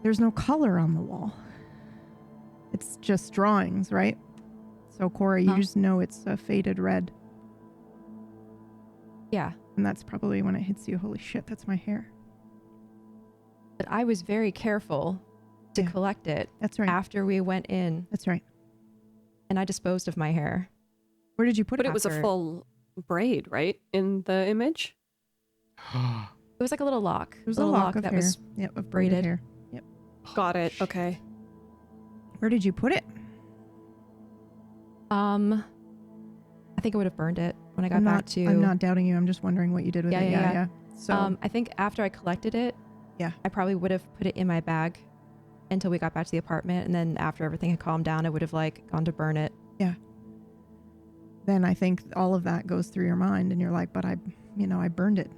there's no color on the wall. It's just drawings, right? So Cora, you Huh? just know it's a faded red. Yeah. And that's probably when it hits you. Holy shit, that's my hair. But I was very careful to Yeah. collect it That's right. after we went in, That's right. and I disposed of my hair. Where did you put But it? it was a after- full braid, right? In the image? It was like a little lock. There was a a little lock of that hair. was Yep, of braided braided. hair. Got it. Okay. Where did you put it? I think I would have burned it when I got I'm back not, to. I'm not doubting you. I'm just wondering what you did with Yeah, it. yeah, Yeah, yeah. So I think after I collected it, Yeah. I probably would have put it in my bag until we got back to the apartment, and then after everything had calmed down, I would have like gone to burn it. then I think all of that goes through your mind, and you're like, but I burned it.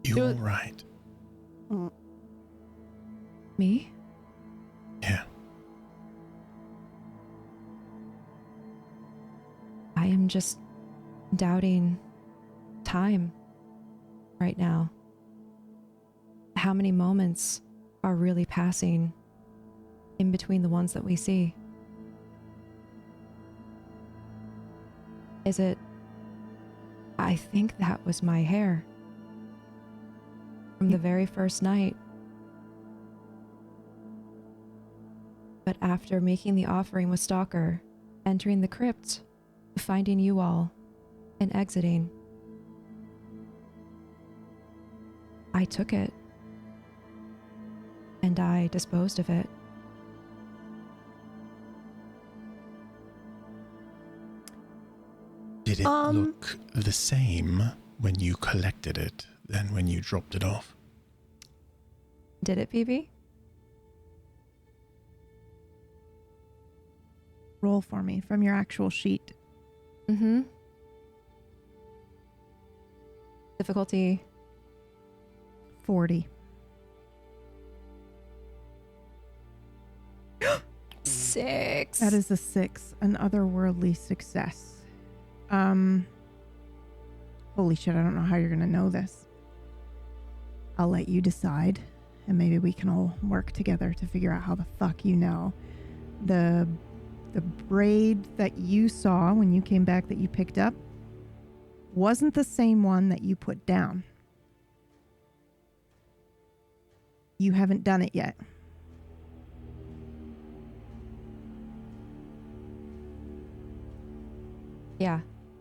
You're right. Me? Yeah. I am just doubting time right now. How many moments are really passing in between the ones that we see? Is it? I think that was my hair from the very first night. But after making the offering with Stalker, entering the crypt, finding you all, and exiting, I took it. And I disposed of it. Did it look the same when you collected it than when you dropped it off? Did it, PB? Roll for me from your actual sheet. Mm-hmm. Difficulty 40. 6. That is a 6, an otherworldly success. Holy shit, I don't know how you're gonna know this. I'll let you decide, and maybe we can all work together to figure out how the fuck you know. The braid that you saw when you came back that you picked up wasn't the same one that you put down. You haven't done it yet. Yeah.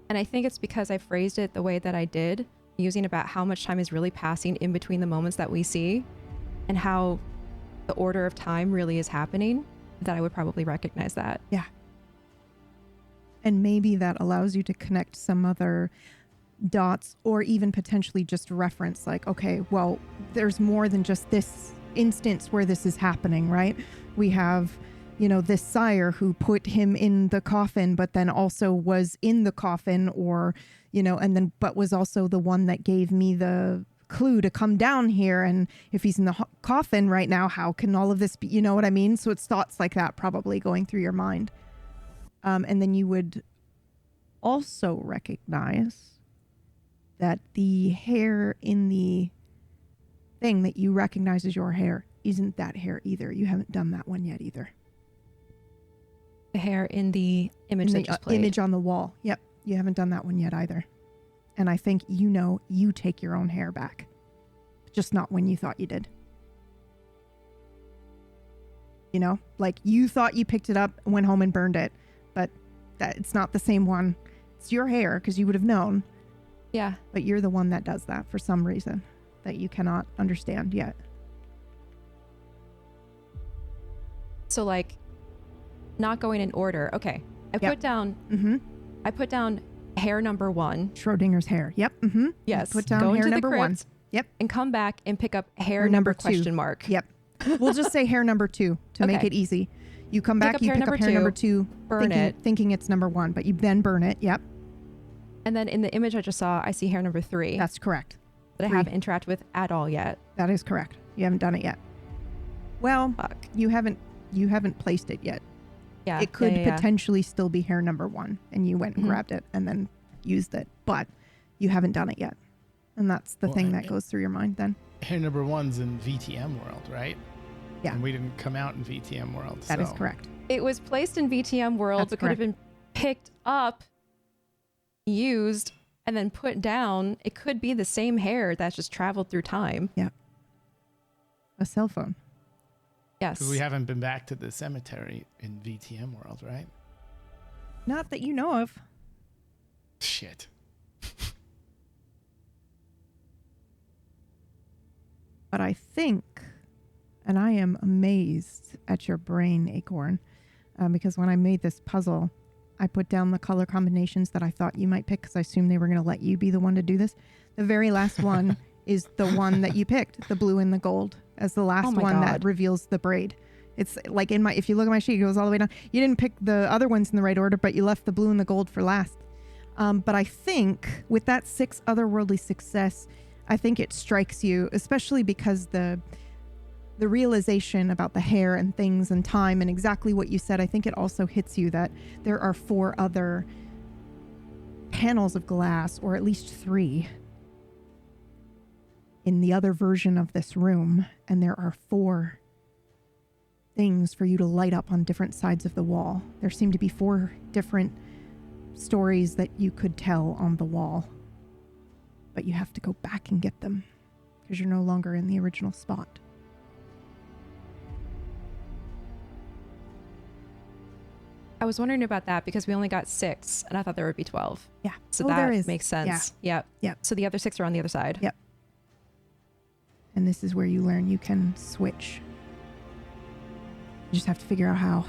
And I think it's because I phrased it the way that I did, using about how much time is really passing in between the moments that we see and how the order of time really is happening, that I would probably recognize that. Yeah. And maybe that allows you to connect some other dots, or even potentially just reference like, okay, well, there's more than just this instance where this is happening, right? We have, this sire who put him in the coffin, but then also was in the coffin, or, but was also the one that gave me the clue to come down here. And if he's in the coffin right now, how can all of this be, you know what I mean? So it's thoughts like that probably going through your mind. And then you would also recognize that the hair in the thing that you recognize as your hair isn't that hair either. You haven't done that one yet either. The hair in the image that just played. Image on the wall. Yep. You haven't done that one yet either. And I think you take your own hair back. Just not when you thought you did. Like you thought you picked it up, went home and burned it, but that it's not the same one. It's your hair because you would have known. Yeah. But you're the one that does that for some reason that you cannot understand yet. So like not going in order. Okay. I put down hair number 1. Schrodinger's hair. Yep. Mm-hmm. Yes. Put down go hair into number the 1. crypt Yep. And come back and pick up hair Or number 2. question mark. Yep. We'll just say hair number 2 to make Okay. it easy. You come back, you pick up hair number 2, burn thinking it's number 1, but you then burn it. Yep. And then in the image I just saw, I see hair number 3 That's correct. that I haven't interacted with at all yet. That is correct. You haven't done it yet. Well, Fuck. you haven't placed it yet. Yeah. It could yeah. potentially still be hair number 1 and you went and Mhm. grabbed it and then used it, but you haven't done it yet. And that's the thing that goes through your mind then. Hair number 1's in VTM world, right? Yeah. And we didn't come out in VTM world. That is correct. It was placed in VTM world, That's but could have been picked up, used, and then put down. It could be the same hair that's just traveled through time. A cell phone. Yes. Because we haven't been back to the cemetery in VTM world, right? Not that you know of. Shit. But I think, and I am amazed at your brain, Acorn, because when I made this puzzle, I put down the color combinations that I thought you might pick because I assumed they were going to let you be the one to do this. The very last one is the one that you picked, the blue and the gold, as the last one that reveals the braid. It's like if you look at my sheet, it goes all the way down. You didn't pick the other ones in the right order, but you left the blue and the gold for last. But I think with that 6 otherworldly success, I think it strikes you, especially because the realization about the hair and things and time and exactly what you said, I think it also hits you that there are 4 other panels of glass, or at least 3, in the other version of this room, and there are 4 things for you to light up on different sides of the wall. There seem to be 4 different stories that you could tell on the wall, but you have to go back and get them because you're no longer in the original spot. I was wondering about that because we only got 6 and I thought there would be 12. Yeah. So there that is. makes sense. Yeah. Yep. Yep. So the other 6 are on the other side. Yep. And this is where you learn you can switch. You just have to figure out how.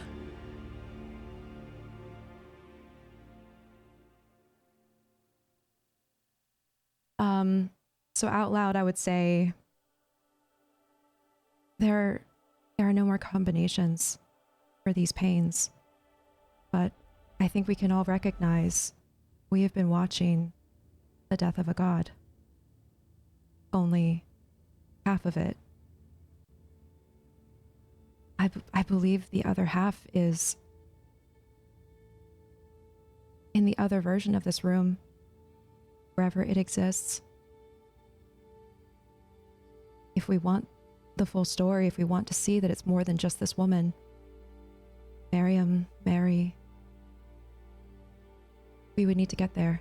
So out loud, I would say there are no more combinations for these pains, but I think we can all recognize we have been watching the death of a god. Only half of it. I believe the other half is in the other version of this room, wherever it exists. If we want the full story, if we want to see that it's more than just this woman, Miriam, Mary, we would need to get there.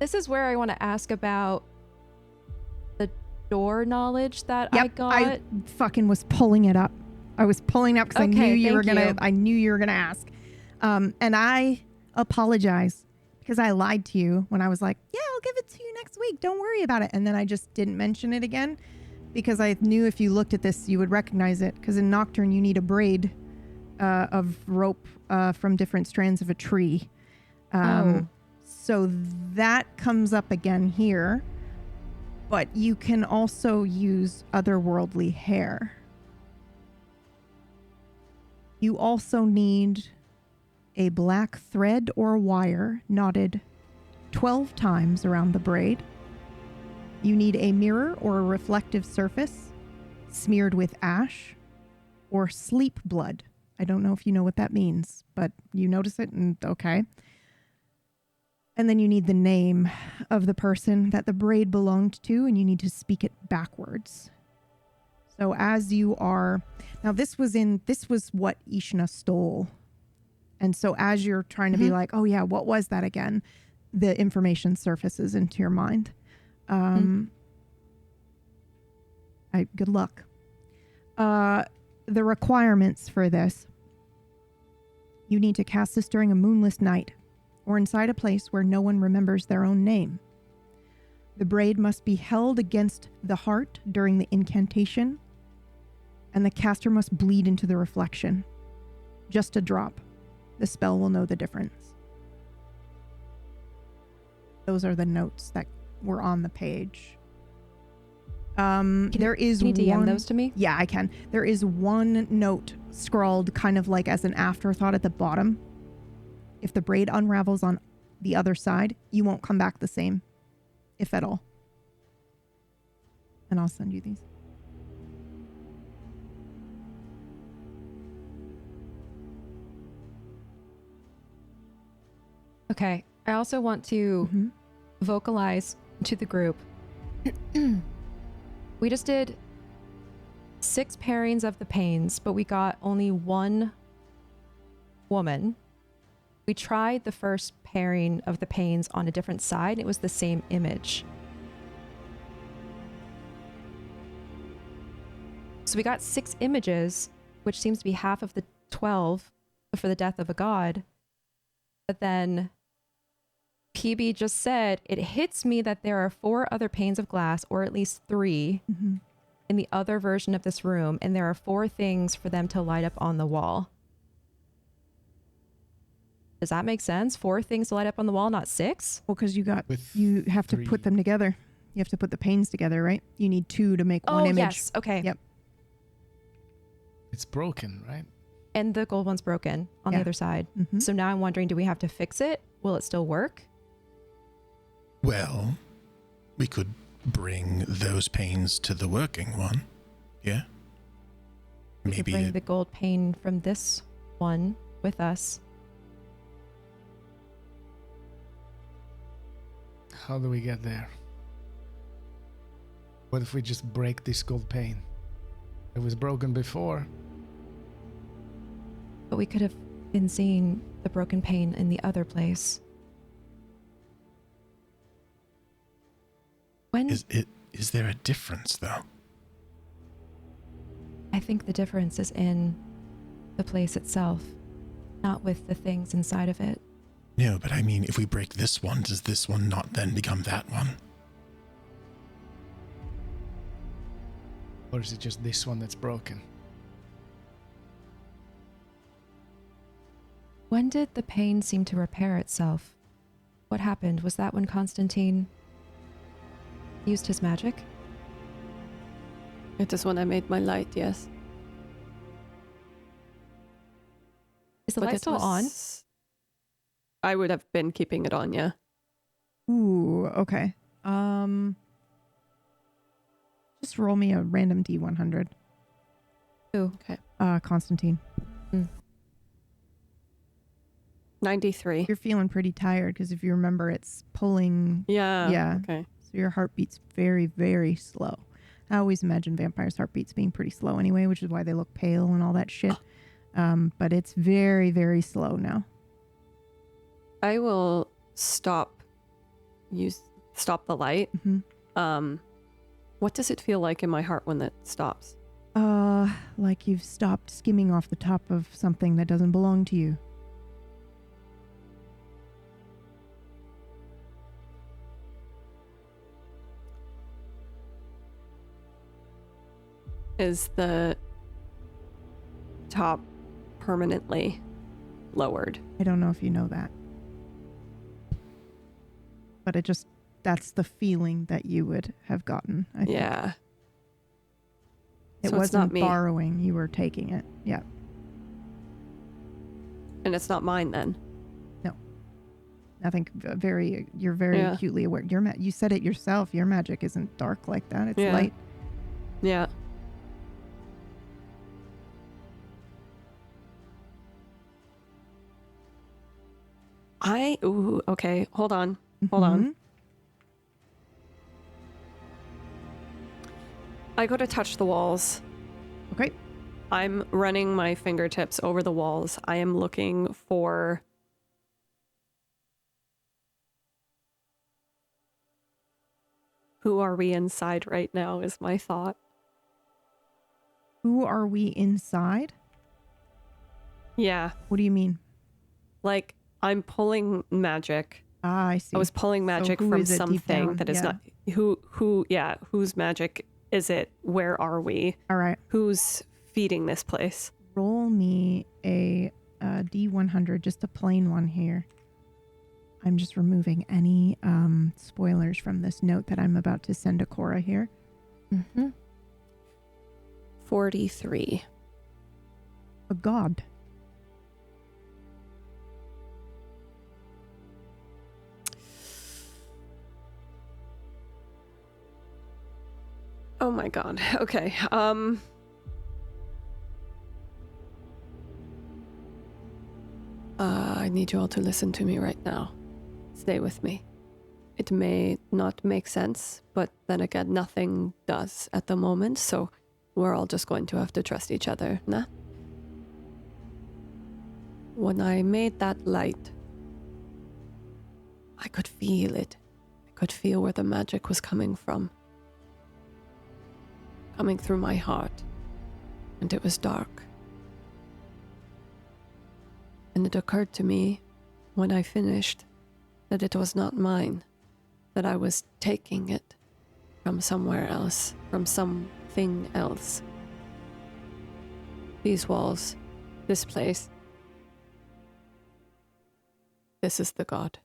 This is where I want to ask about the door knowledge that I Yep, got. I fucking was pulling it up. I was pulling up because I knew you were gonna. I knew you were gonna ask, and I apologize because I lied to you when I was like, "Yeah, I'll give it to you next week. Don't worry about it." And then I just didn't mention it again because I knew if you looked at this, you would recognize it. Because in Nocturne, you need a braid of rope from different strands of a tree. So that comes up again here, but you can also use otherworldly hair. You also need a black thread or wire knotted 12 times around the braid. You need a mirror or a reflective surface smeared with ash or sleep blood. I don't know if you know what that means, but you notice it and okay. And then you need the name of the person that the braid belonged to, and you need to speak it backwards. So as you are, now this was what Ishna stole. And so as you're trying to be like, oh yeah, what was that again? The information surfaces into your mind. Good luck. The requirements for this. You need to cast this during a moonless night or inside a place where no one remembers their own name. The braid must be held against the heart during the incantation, and the caster must bleed into the reflection. Just a drop. The spell will know the difference. Those are the notes that were on the page. There is Can you DM one, those to me? Yeah, I can. There is one note scrawled kind of like as an afterthought at the bottom. If the braid unravels on the other side, you won't come back the same, if at all. And I'll send you these. Okay. I also want to vocalize to the group. We just did 6 pairings of the panes, but we got only one woman. We tried the first pairing of the panes on a different side. It was the same image. So we got 6 images, which seems to be half of the 12 for the death of a god. But then PB just said, it hits me that there are 4 other panes of glass, or at least 3, in the other version of this room, and there are 4 things for them to light up on the wall. Does that make sense? 4 things to light up on the wall, not 6? Well, because you have to put them together. You have to put the panes together, right? You need 2 to make one image. Yes. Okay. Yep. It's broken, right? And the gold one's broken on the other side. So now I'm wondering, do we have to fix it? Will it still work? Well, we could bring those panes to the working one. Yeah? We could bring the gold pane from this one with us. How do we get there? What if we just break this gold pane? It was broken before. But we could have been seeing the broken pane in the other place. When Is there a difference though? I think the difference is in the place itself, not with the things inside of it. No, but I mean, if we break this one, does this one not then become that one? Or is it just this one that's broken? When did the pane seem to repair itself? What happened? Was that when Constantine used his magic? It is when I made my light, yes. Is the light still on? I would have been keeping it on, yeah. Ooh, okay. Just roll me a random D100. Ooh. Okay. Constantine. 93. You're feeling pretty tired because if you remember, it's pulling. Yeah. Yeah. Okay. So your heartbeat's very, very slow. I always imagine vampires' heartbeats being pretty slow anyway, which is why they look pale and all that shit. But it's very, very slow now. I will stop the light. What does it feel like in my heart when it stops? Like you've stopped skimming off the top of something that doesn't belong to you. Is the top permanently lowered? I don't know if you know that. But that's the feeling that you would have gotten, I think. Yeah. It So it's not wasn't me. borrowing, you were taking it. Yeah. And it's not mine then. I think you're very Yeah. acutely aware. You said it yourself, your magic isn't dark like that. It's Yeah. light. Yeah. Okay. Hold on. Hold on. Mhm. I go to touch the walls. Okay. I'm running my fingertips over the walls. I am looking for who are we inside right now is my thought. Who are we inside? Yeah. What do you mean? Like I'm pulling magic. Ah, I see. I was pulling magic who from is it deep something down? that is Yeah. not whose magic is it? Where are we? All right. Who's feeding this place? Roll me a D100, just a plain one here. I'm just removing any spoilers from this note that I'm about to send to Cora here. Mm-hmm. 43. A god. Oh my god. Okay. I need you all to listen to me right now. Stay with me. It may not make sense, but then again, nothing does at the moment, so we're all just going to have to trust each other, nah? When I made that light, I could feel it. I could feel where the magic was coming from. Coming through my heart. And it was dark. And it occurred to me, when I finished, that it was not mine. That I was taking it from somewhere else, from something else. These walls, this place. This is the god.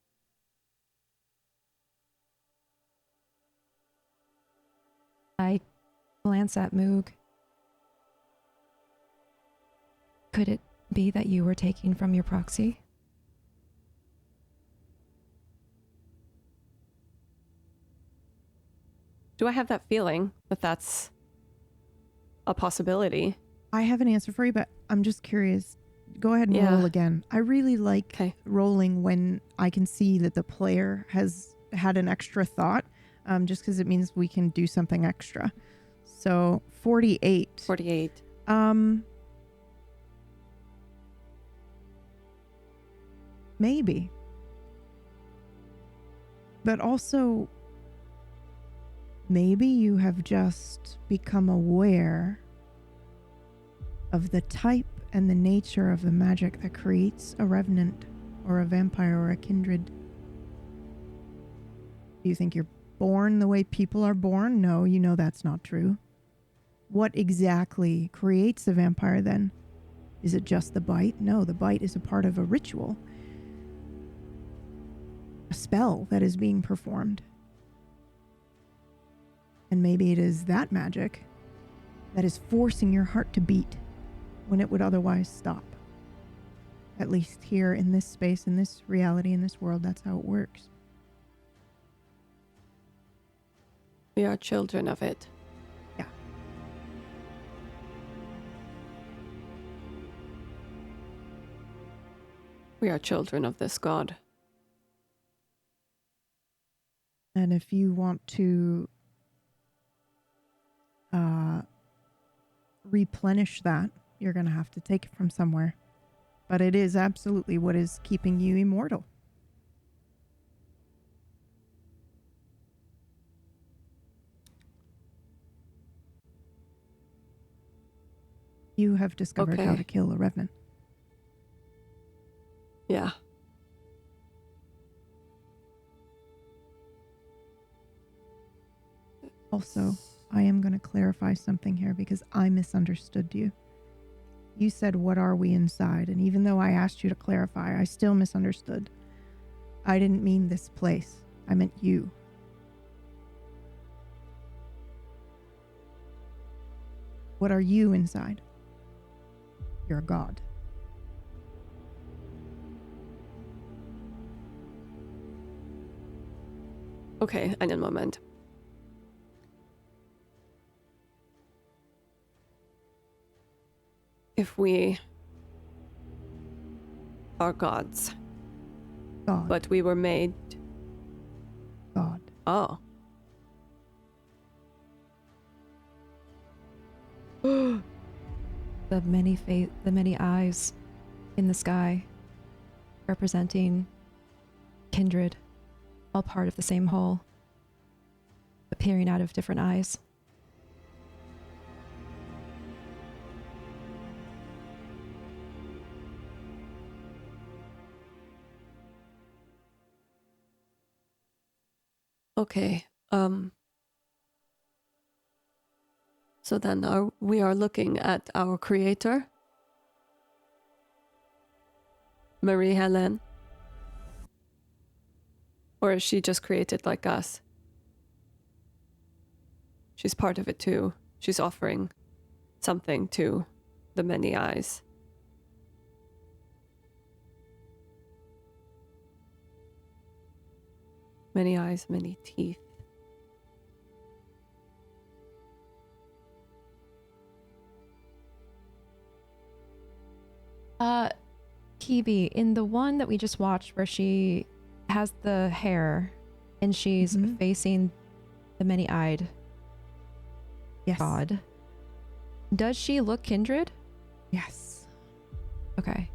I glance at Moog. Could it be that you were taking from your proxy? Do I have that feeling that that's a possibility? I have an answer for you, but I'm just curious. Go ahead and Yeah. roll again. I really like Okay. rolling when I can see that the player has had an extra thought, just because it means we can do something extra. So 48. 48. Maybe. But also, maybe you have just become aware of the type and the nature of the magic that creates a revenant or a vampire or a kindred. Do you think you're born the way people are born? No, you know that's not true. What exactly creates a vampire then? Is it just the bite? No, the bite is a part of a ritual. A spell that is being performed. And maybe it is that magic that is forcing your heart to beat when it would otherwise stop. At least here in this space, in this reality, in this world, that's how it works. We are children of it. Yeah. We are children of this god. And if you want to replenish that, you're going to have to take it from somewhere. But it is absolutely what is keeping you immortal. You have discovered how Okay. to kill a revenant. Yeah. Also, I am going to clarify something here because I misunderstood you. You said, "What are we inside?" And even though I asked you to clarify, I still misunderstood. I didn't mean this place. I meant you. What are you inside? You're a god. Okay, einen Moment. If we are gods, God. but we were made... God. Oh. The many eyes in the sky, representing kindred, all part of the same whole, appearing out of different eyes. Okay. So then we are looking at our creator, Marie-Hélène? Or is she just created like us? She's part of it too. She's offering something to the many eyes. Many eyes, many teeth. Kibi, in the one that we just watched where she has the hair and she's facing the many-eyed Yes. god, does she look kindred? Yes. Okay.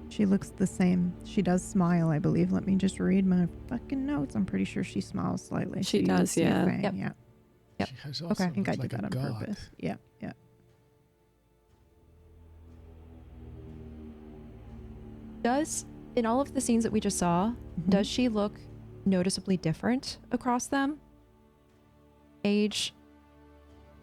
She looks the same. She does smile, I believe. Let me just read my fucking notes. I'm pretty sure she smiles slightly. She does, is yeah. Fang, Yep. Yeah. Yep. She has Okay. also I think I looked did like that a on god. purpose. Yeah. Yeah. Does, in all of the scenes that we just saw, does she look noticeably different across them? Age,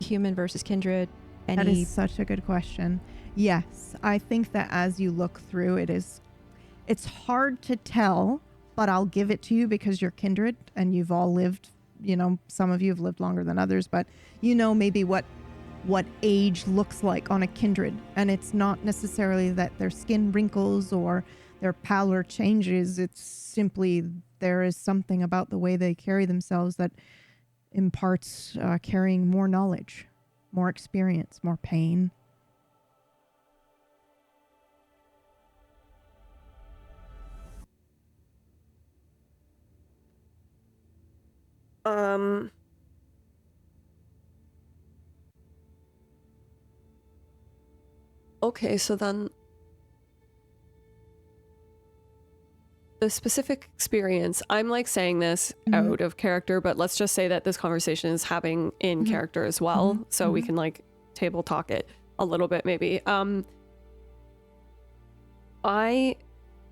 human versus kindred, That any... is such a good question. Yes, I think that as you look through, it's hard to tell, but I'll give it to you because you're kindred and you've all lived, some of you have lived longer than others, but maybe what age looks like on a kindred. And it's not necessarily that their skin wrinkles or their pallor changes. It's simply there is something about the way they carry themselves that imparts carrying more knowledge, more experience, more pain. Okay, so then the specific experience, I'm like saying this out of character, but let's just say that this conversation is happening in character as well, so we can like table talk it a little bit maybe. I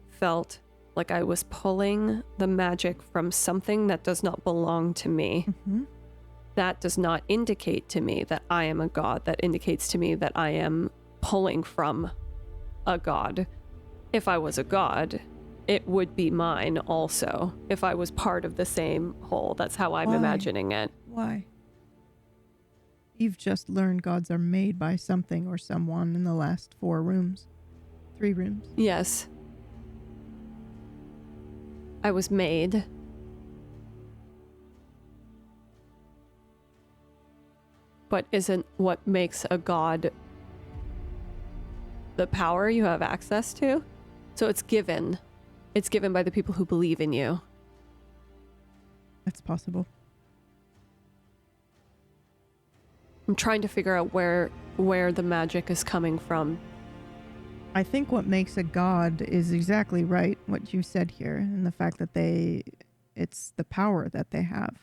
felt like I was pulling the magic from something that does not belong to me. That does not indicate to me that I am a god. That indicates to me that I am pulling from a god. If I was a god, it would be mine also. If I was part of the same whole, that's how I'm Why? imagining it. Why? You've just learned gods are made by something or someone in the last 3 rooms. Yes. I was made. But isn't what makes a god the power you have access to? So it's given. It's given by the people who believe in you. That's possible. I'm trying to figure out where the magic is coming from. I think what makes a god is exactly right, what you said here, and the fact that it's the power that they have.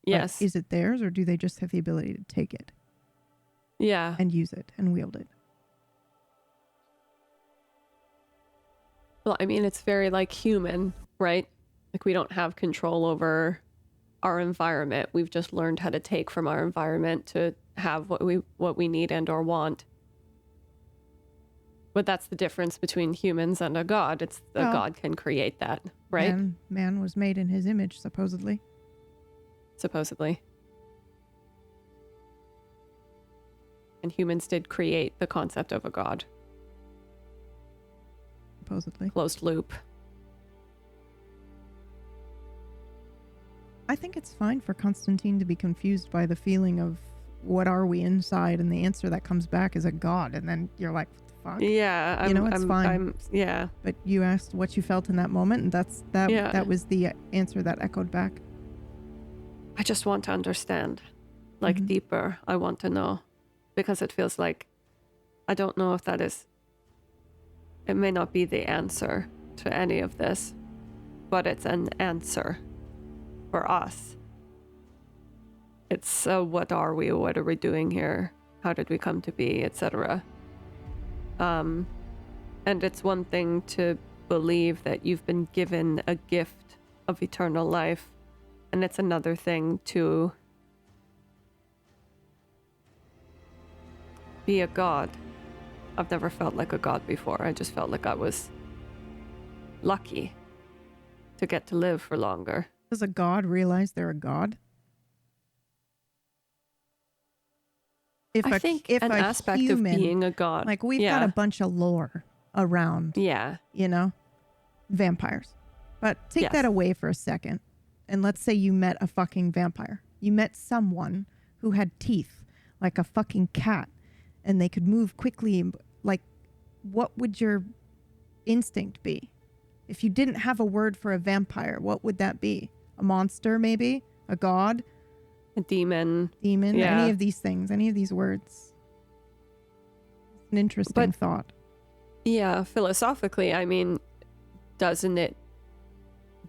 But Yes. is it theirs, or do they just have the ability to take it? Yeah. and use it and wield it. Well, I mean, it's very like human, right? Like we don't have control over our environment. We've just learned how to take from our environment to have what we need and or want. But that's the difference between humans and a god. It's a god can create that, right? And man was made in his image, supposedly. Supposedly. And humans did create the concept of a god. Supposedly. Closed loop. I think it's fine for Constantine to be confused by the feeling of what are we inside, and the answer that comes back is a god, and then you're like, what the fuck? Yeah, it's fine. Yeah. But you asked what you felt in that moment, and that was the answer that echoed back. I just want to understand, like deeper. I want to know, because it feels like I don't know if that is. It may not be the answer to any of this, but it's an answer for us. It's what are we? What are we doing here? How did we come to be, etc. And it's one thing to believe that you've been given a gift of eternal life, and it's another thing to be a god. I've never felt like a god before. I just felt like I was lucky to get to live for longer. Does a god realize they're a god? I think an aspect human, of being a god. Like we've got a bunch of lore around, vampires. But take that away for a second. And let's say you met a fucking vampire. You met someone who had teeth like a fucking cat and they could move quickly. Like, what would your instinct be? If you didn't have a word for a vampire, what would that be? A monster, maybe? A god? A demon. Demon? Yeah. Any of these things, any of these words. It's an interesting thought. Yeah, philosophically, I mean, doesn't it,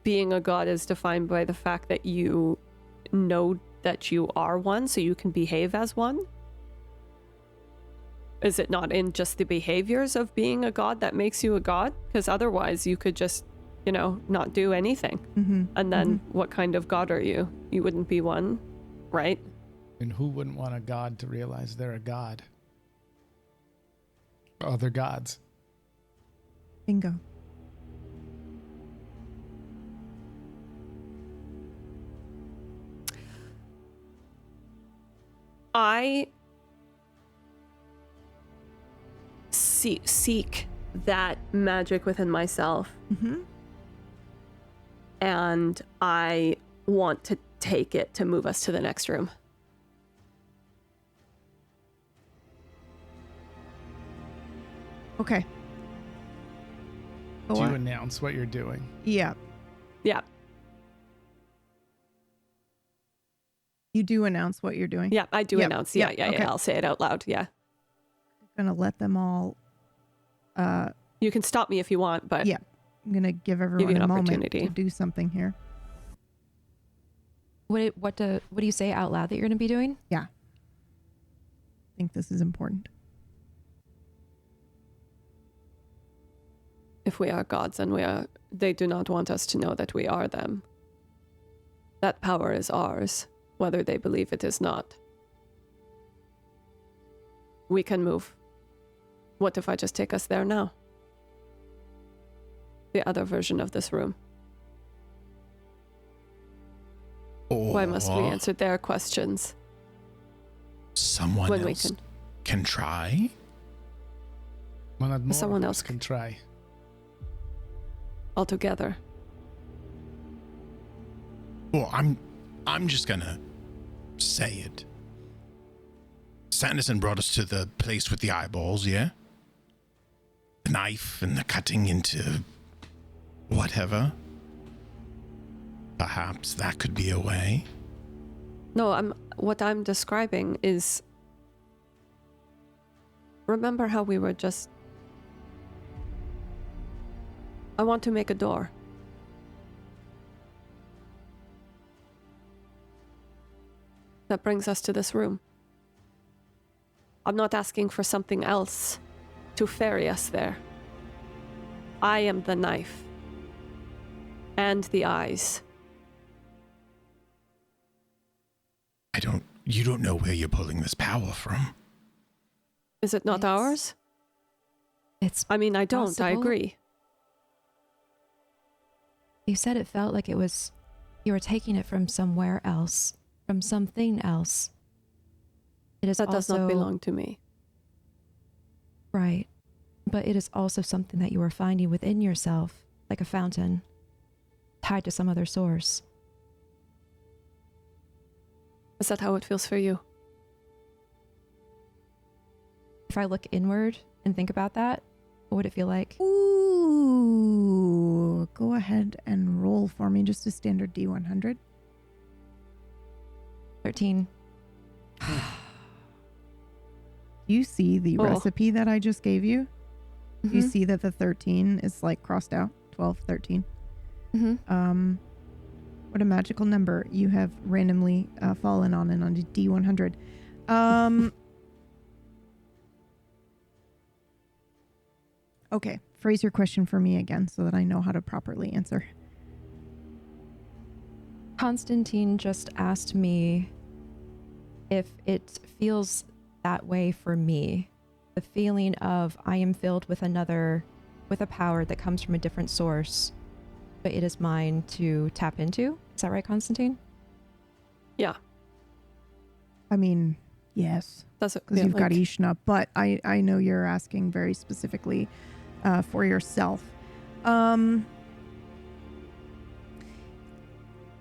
being a god is defined by the fact that you know that you are one, so you can behave as one? Is it not in just the behaviors of being a god that makes you a god? Because otherwise you could just, not do anything. Mm-hmm. And then what kind of god are you? You wouldn't be one, right? And who wouldn't want a god to realize they're a god? Other gods. Bingo. I seek that magic within myself. Mm-hmm. And I want to take it to move us to the next room. Okay. Do you announce what you're doing? Yeah. Yeah. You do announce what you're doing? Yeah, I do announce. Yeah, okay. I'll say it out loud. Yeah. I'm going to let them all... you can stop me if you want, but... Yeah. I'm going to give everyone an a moment opportunity to do something here. What do you say out loud that you're going to be doing? Yeah. I think this is important. If we are gods and they do not want us to know that we are them. That power is ours, whether they believe it is not. We can move. What if I just take us there now? The other version of this room. Why must we answer their questions? Someone when else can try? Someone else can try. Altogether. Well, I'm just gonna say it. Sanderson brought us to the place with the eyeballs, yeah? The knife and the cutting into whatever. Perhaps that could be a way. No, what I'm describing is, remember how we were just... I want to make a door. That brings us to this room. I'm not asking for something else to ferry us there. I am the knife. And the eyes. You don't know where you're pulling this power from. Is it not ours? I mean, I don't, I possible. agree. You said it felt like you were taking it from somewhere else, from something else. It is That does not belong to me. Right. But it is also something that you are finding within yourself, like a fountain, tied to some other source. Is that how it feels for you? If I look inward and think about that, what would it feel like? Ooh, go ahead and roll for me just a standard D100. 13. You see the recipe that I just gave you? Mm-hmm. You see that the 13 is like crossed out. 12, 13. Mm-hmm. What a magical number you have randomly fallen on and on D100. Okay, phrase your question for me again so that I know how to properly answer. Constantine just asked me if it feels that way for me. The feeling of I am filled with a power that comes from a different source, but it is mine to tap into. Is that right, Constantine? Yeah. I mean, yes, because you've got Ishna, but I know you're asking very specifically for yourself.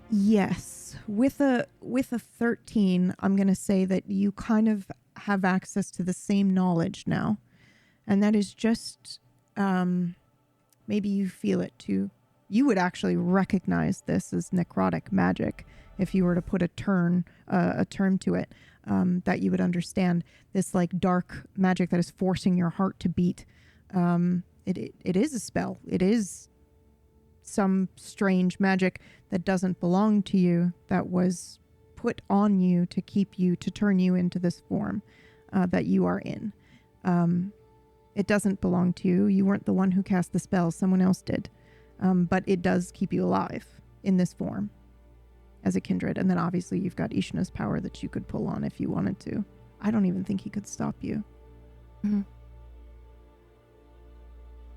Yes, with a 13, I'm going to say that you kind of have access to the same knowledge now, and that is just maybe you feel it too. You would actually recognize this as necrotic magic if you were to put a term to it, that you would understand this like dark magic that is forcing your heart to beat. It is a spell. It is some strange magic that doesn't belong to you, that was put on you to turn you into this form that you are in. It doesn't belong to you. You weren't the one who cast the spell. Someone else did. But it does keep you alive in this form as a kindred. And then obviously you've got Ishna's power that you could pull on if you wanted to. I don't even think he could stop you. Mm-hmm.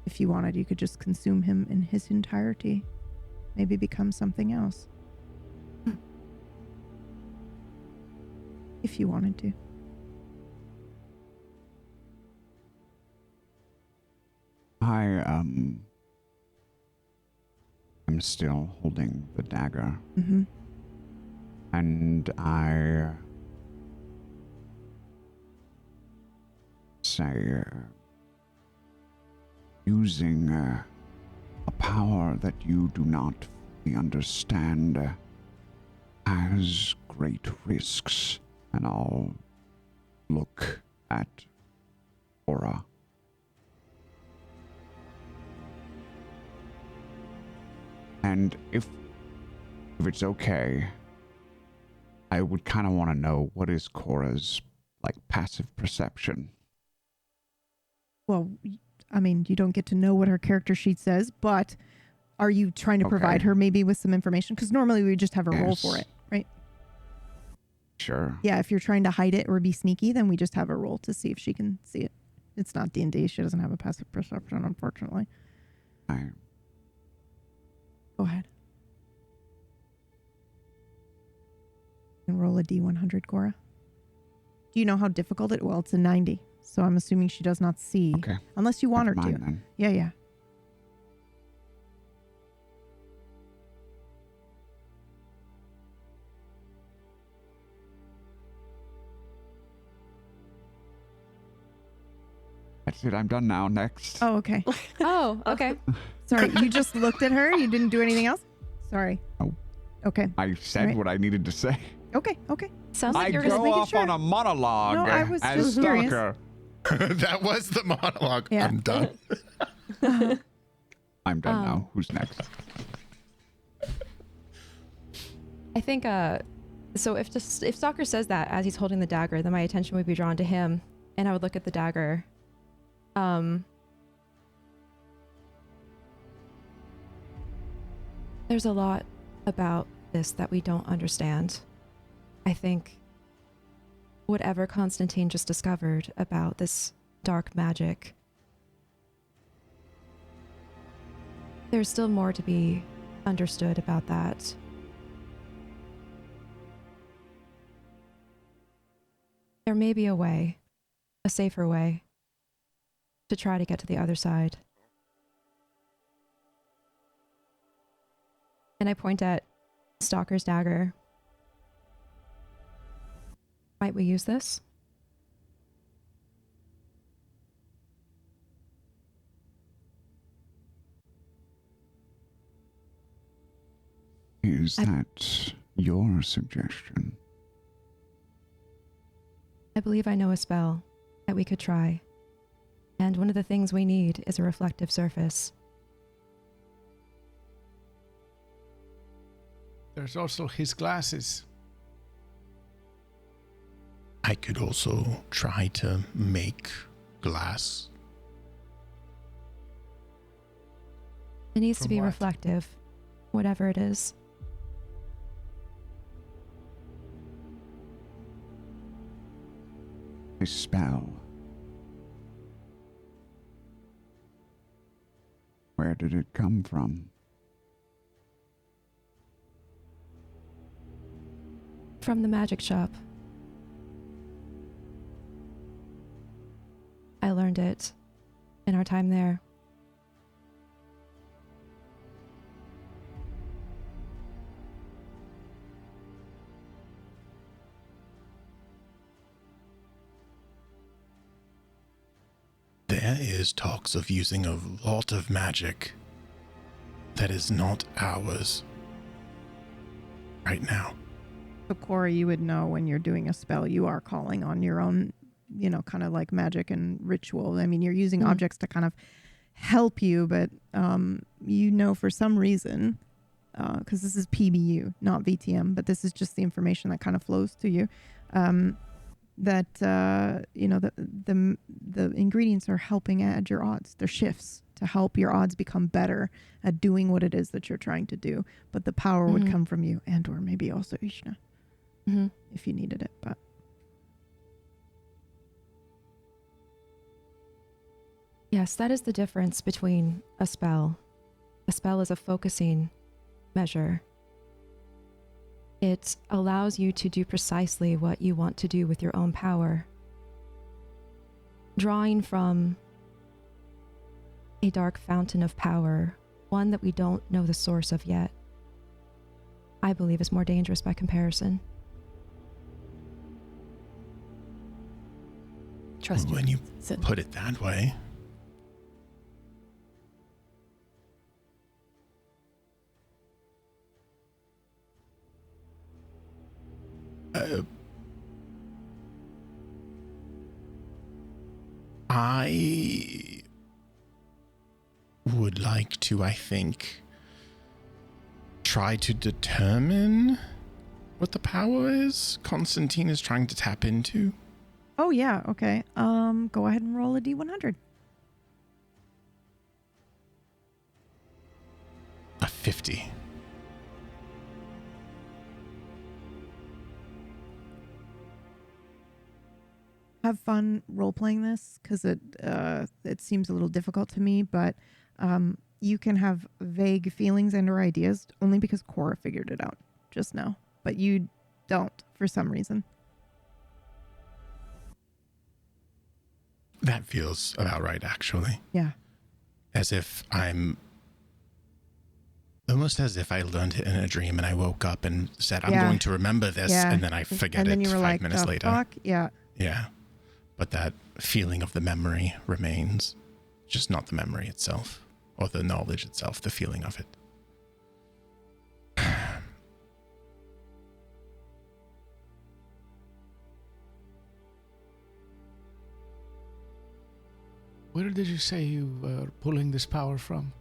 If you wanted, you could just consume him in his entirety. Maybe become something else. If you wanted to. I'm still holding the dagger. Mm-hmm. And I say, using a power that you do not fully understand has great risks. And I'll look at Aura. And if it's okay, I would kind of want to know what is Cora's, like, passive perception. Well, I mean, you don't get to know what her character sheet says, but are you trying to provide her maybe with some information? Because normally we just have her roll for it, right? Sure. Yeah, if you're trying to hide it or be sneaky, then we just have her roll to see if she can see it. It's not D&D. She doesn't have a passive perception, unfortunately. Go ahead. And roll a D100, Cora. Do you know how difficult it? Well, it's a 90, so I'm assuming she does not see. Okay. Unless you want her to. Then. Yeah. That's it. I'm done now. Next. Oh, okay. Oh, okay. Sorry, you just looked at her? You didn't do anything else? Sorry. Oh. Okay. I said what I needed to say. Okay. Sounds like I you're go just off on a monologue No, I was as just curious. Stalker. That was the monologue. Yeah. I'm done. I'm done now. Who's next? I think, so if Stalker says that as he's holding the dagger, then my attention would be drawn to him. and I would look at the dagger. There's a lot about this that we don't understand. I think whatever Constantine just discovered about this dark magic, there's still more to be understood about that. There may be a way, a safer way, to try to get to the other side. And I point at Stalker's dagger. Might we use this? Is that your suggestion? I believe I know a spell that we could try. And one of the things we need is a reflective surface. There's also his glasses. I could also try to make glass. It needs to From be what? reflective, whatever it is. A spell. Where did it come from? From the magic shop. I learned it in our time there. There is talks of using a lot of magic that is not ours right now. So, Cora, you would know when you're doing a spell, you are calling on your own, kind of like magic and ritual. I mean, you're using objects to kind of help you, but for some reason, because this is PBU, not VTM, but this is just the information that kind of flows to you, that the ingredients are helping add your odds. They're shifts to help your odds become better at doing what it is that you're trying to do. But the power would come from you, and or maybe also Ishna, if you needed it. But Yes, that is the difference between a spell. A spell is a focusing measure. It allows you to do precisely what you want to do with your own power. Drawing from a dark fountain of power, one that we don't know the source of yet, I believe is more dangerous by comparison. Trust When you Sin. put it that way. I would like to, I think, try to determine what the power is Constantine is trying to tap into. oh yeah, okay. Go ahead and roll a D100. A 50. Have fun role playing this because it seems a little difficult to me, but you can have vague feelings and or ideas only because Cora figured it out just now, but you don't for some reason. That feels about right, actually. Yeah. Almost as if I learned it in a dream and I woke up and said, I'm Yeah. going to remember this, Yeah. and then I forget And then it you were 5 like, minutes the later. fuck? Yeah. Yeah. But that feeling of the memory remains. Just not the memory itself, or the knowledge itself, the feeling of it. Where did you say you were pulling this power from?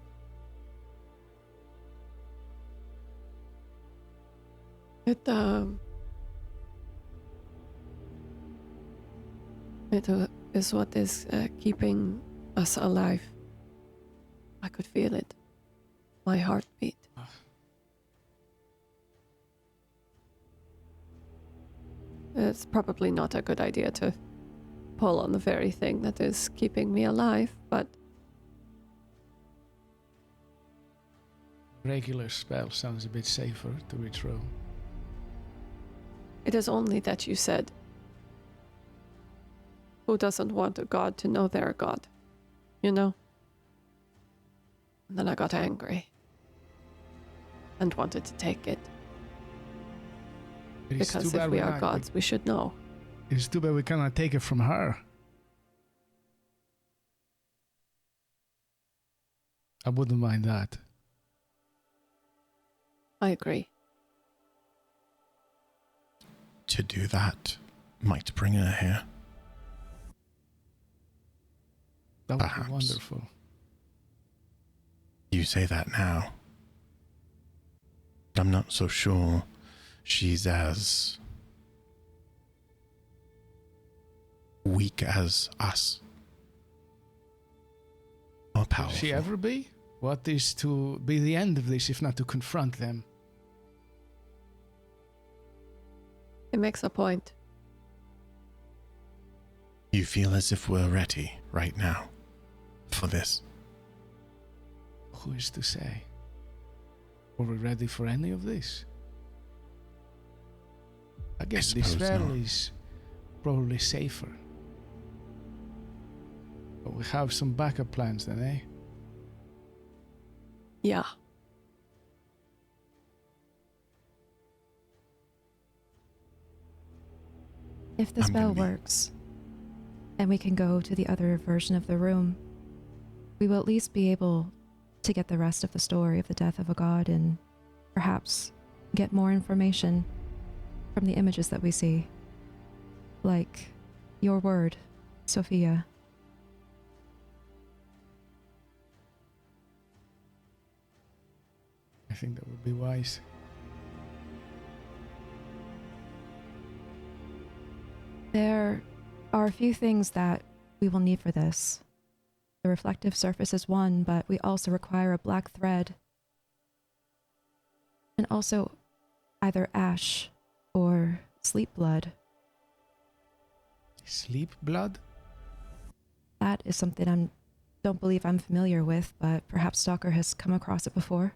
It is what is keeping us alive. I could feel it. My heartbeat. It's probably not a good idea to pull on the very thing that is keeping me alive, but Regular spell sounds a bit safer to withdraw. it is only that you said, who doesn't want a god to know they're a god? You know? And then I got angry and wanted to take it. It's Because too if bad we are gods, we should know. It's too bad we cannot take it from her. I wouldn't mind that. I agree. To do that might bring her here. That would Perhaps. be wonderful. You say that now. I'm not so sure she's as weak as us. Or Will powerful. she ever be? What is to be the end of this if not to confront them? It makes a point. You feel as if we're ready right now for this. Who is to say? Are we ready for any of this? I guess this suppose spell not. is probably safer. But we have some backup plans then, eh? Yeah. If the I'm spell gonna be- works, and we can go to the other version of the room, we will at least be able to get the rest of the story of the death of a god and perhaps get more information from the images that we see. Like your word, Sophia. I think that would be wise. There are a few things that we will need for this. The reflective surface is one, but we also require a black thread. And also either ash or sleep blood. Sleep blood? That is something I don't believe I'm familiar with, but perhaps Stalker has come across it before.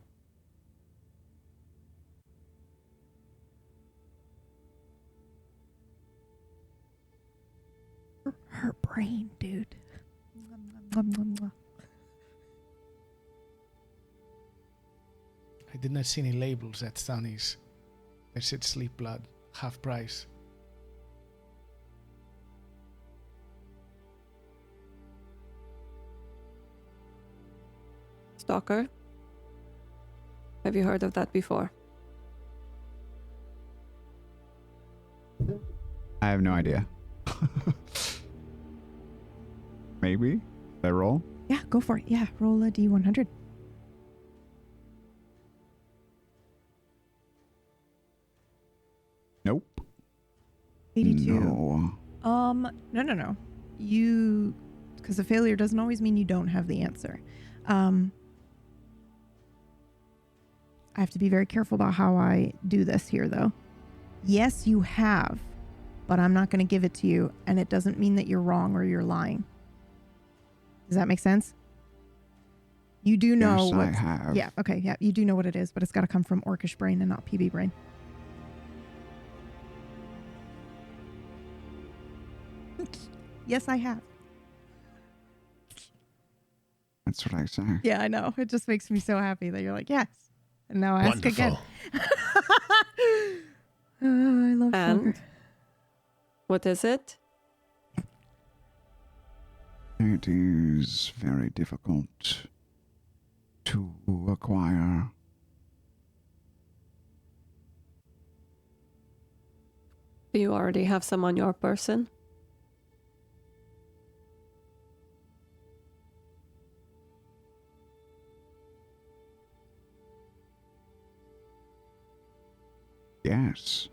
Her brain, dude. Mwah, mwah, mwah. I did not see any labels at Sunny's. They said sleep blood, half price. Stalker? Have you heard of that before? I have no idea. Maybe? Did I roll? Yeah, go for it. Yeah, roll a D100. Nope. 82. No. No. You, because a failure doesn't always mean you don't have the answer. I have to be very careful about how I do this here, though. Yes, you have, but I'm not going to give it to you, and it doesn't mean that you're wrong or you're lying. Does that make sense? You do know Yes, what. I have. Yeah. Okay. Yeah. You do know what it is, but it's got to come from Orcish brain and not PB brain. Yes, I have. That's what I say. Yeah, I know. It just makes me so happy that you're like, yes. And now ask Wonderful. again. Oh, I love And? sugar. What is it? It is very difficult to acquire. Do you already have some on your person? Yes.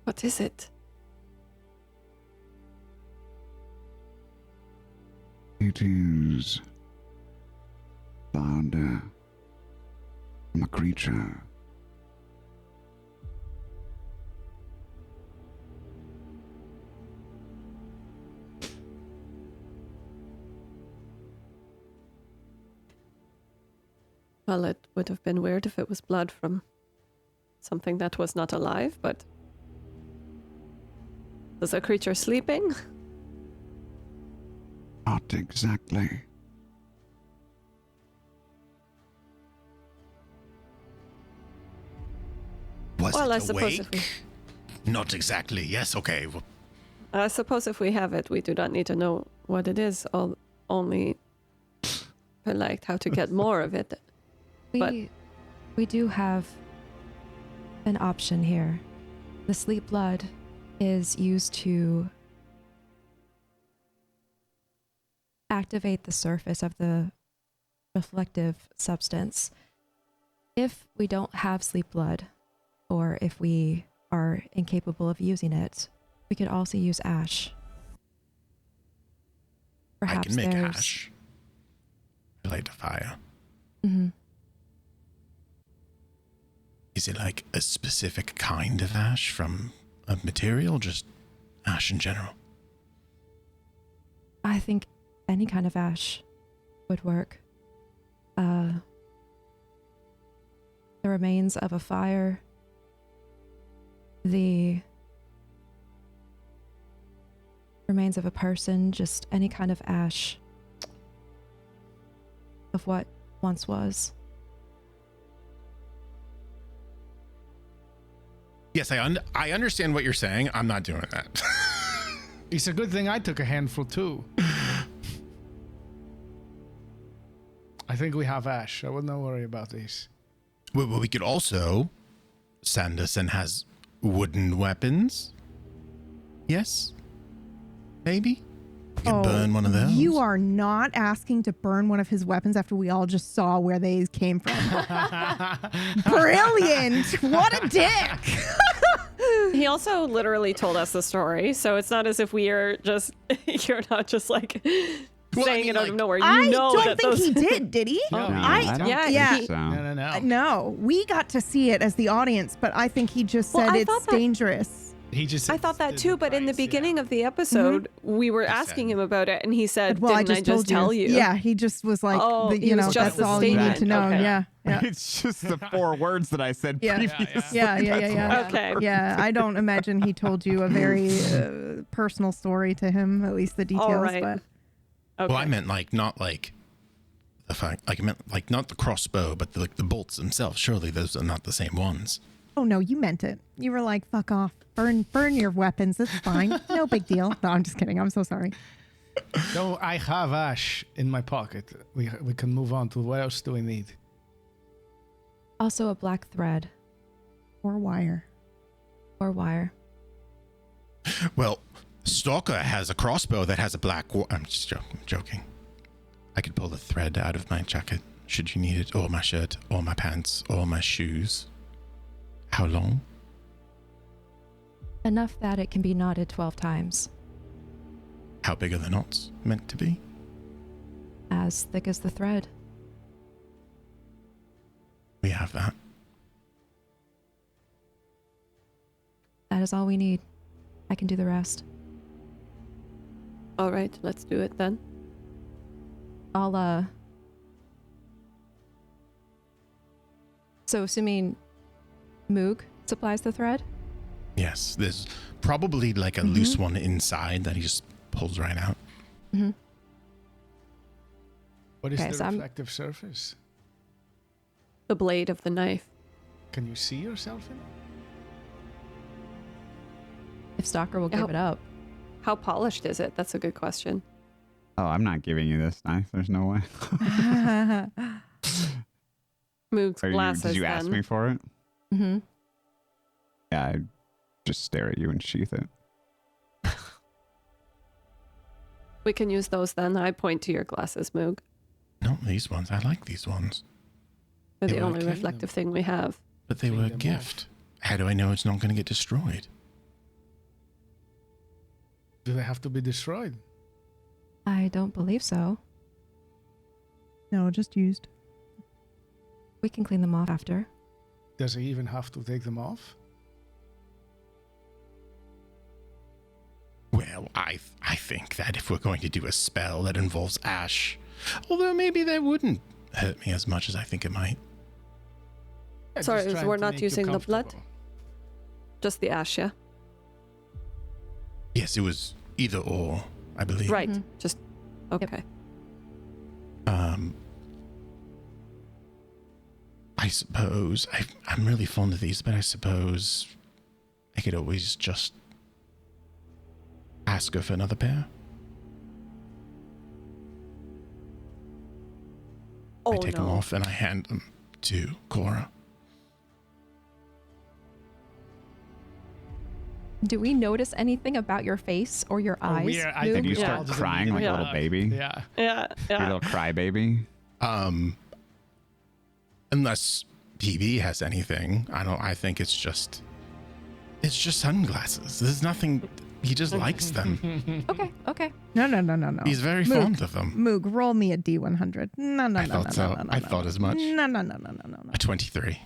What is it? it is blood from a creature. Well, it would have been weird if it was blood from something that was not alive, but... Was a creature sleeping? Not exactly. Was Well, it I suppose if awake? Not exactly. Yes, okay. I suppose if we have it, we do not need to know what it is, only like how to get more of it. We do have an option here. The sleep blood is used to activate the surface of the reflective substance. If we don't have sleep blood, or if we are incapable of using it, we could also use ash. I can make there's- ash. I light a fire. Mhm. Is it like a specific kind of ash from a material, just ash in general? I think any kind of ash would work. The remains of a fire, the remains of a person, just any kind of ash of what once was. Yes, I understand what you're saying. I'm not doing that. It's a good thing I took a handful too. I think we have ash. I would not worry about this. Well, we could also... Sanderson has wooden weapons. Yes? Maybe? We could burn one of those. You are not asking to burn one of his weapons after we all just saw where they came from. Brilliant! What a dick! He also literally told us the story, so it's not as if we are just... You're not just like... Well, saying it out of nowhere. You I know don't that think those... he did he? No, I don't think yeah. so. No. No, we got to see it as the audience, but I think he just Well, said I it's thought that- dangerous. He just. I thought that did too, but in the price, yeah. beginning of the episode, we were He asking said- him about it, and he said, Well, "Didn't I just told tell you?" Yeah, he just was like, Oh, he you was know, just that's a all you need to statement. know. Okay. Yeah, yeah. It's just the 4 words that I said Yeah. previously. Yeah. Okay. Yeah, I don't imagine he told you a very personal story to him, at least the details. All right. But Okay. Well, I meant like not like the fact, like I meant like not the crossbow, but the bolts themselves. Surely those are not the same ones. oh no, you meant it. You were like, fuck off, burn your weapons. It's fine, no big deal. No, I'm just kidding. I'm so sorry. No, I have ash in my pocket. We can move on to what else do we need? Also a black thread Or wire. or wire. Well, Stalker has a crossbow that has a black. I'm just joking. I could pull the thread out of my jacket should you need it, or my shirt, or my pants, or my shoes. How long? Enough that it can be knotted 12 times, How big are the knots meant to be? as thick as the thread. We have that. That is all we need. I can do the rest. All right, let's do it then. I'll, So assuming Moog supplies the thread? Yes, there's probably like a loose one inside that he just pulls right out. Mm-hmm. What is Okay, the so I'm- reflective surface? The blade of the knife. Can you see yourself in it? If Stalker will give Oh. it up. How polished is it? That's a good question. Oh, I'm not giving you this knife. There's no way. Moog's glasses. Did you ask then. me for it? Mm-hmm. Yeah, I'd just stare at you and sheath it. We can use those then. I point to your glasses, Moog. No, these ones. I like these ones. They're They the were only clean reflective thing we have. But they Clean were a them gift. How do I know it's not going to get destroyed? Do they have to be destroyed? I don't believe so. No, just used. We can clean them off after. Does he even have to take them off? Well, I think that if we're going to do a spell that involves ash, although maybe that wouldn't hurt me as much as I think it might. Yeah, Sorry, just trying we're to not make you using the blood? comfortable. Just the ash, yeah? Yes, it was either or, I believe. Right. Mhm. Just okay. I suppose I'm really fond of these, but I suppose I could always just ask her for another pair. Oh, I take them no. off and I hand them to Cora. Do we notice anything about your face or your eyes? I think Did you we're all start just crying like a immediately- little baby? Yeah. Yeah, Your little cry baby? Unless PB has anything, I think it's just sunglasses. There's nothing. He just likes them. Okay. No. He's very Moog. fond of them. Moog, roll me a D100. No. I thought so. I thought as much. No. A 23.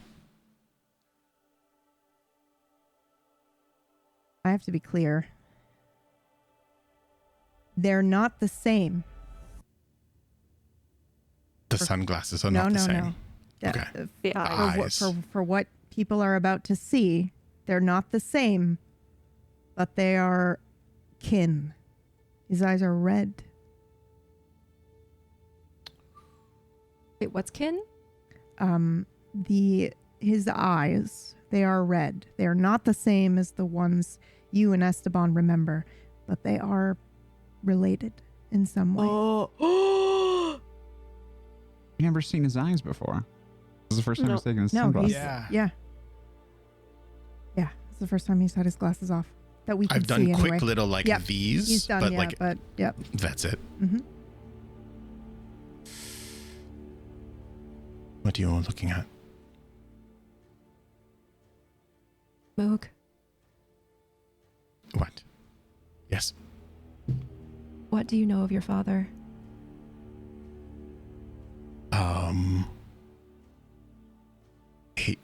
I have to be clear. They're not the same. The sunglasses are not the same. Okay. The eyes. For what people are about to see, they're not the same, but they are kin. His eyes are red. Wait, what's kin? His eyes, they are red. They are not the same as the ones you and Esteban remember, but they are related in some way. Oh. You never seen his eyes before. This is the first time No. he's taking his No, sunglasses. yeah. It's the first time he's had his glasses off that we can I've done see quick anyway. little like Yep. these, He's done, but yeah, like but yep. that's it. Mm-hmm. What are you all looking at? Moog. What? Yes. What do you know of your father?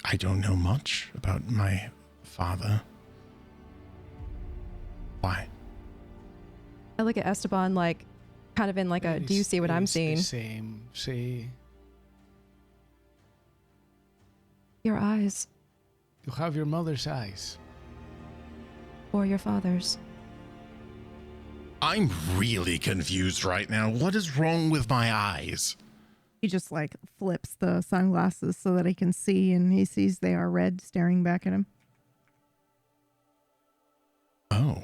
I don't know much about my father. Why? I look at Esteban like, kind of in like a, do you see what I'm seeing? Same. See, Your eyes you have your mother's eyes. or your father's. I'm really confused right now. What is wrong with my eyes? He just like flips the sunglasses so that he can see, and he sees they are red staring back at him. Oh.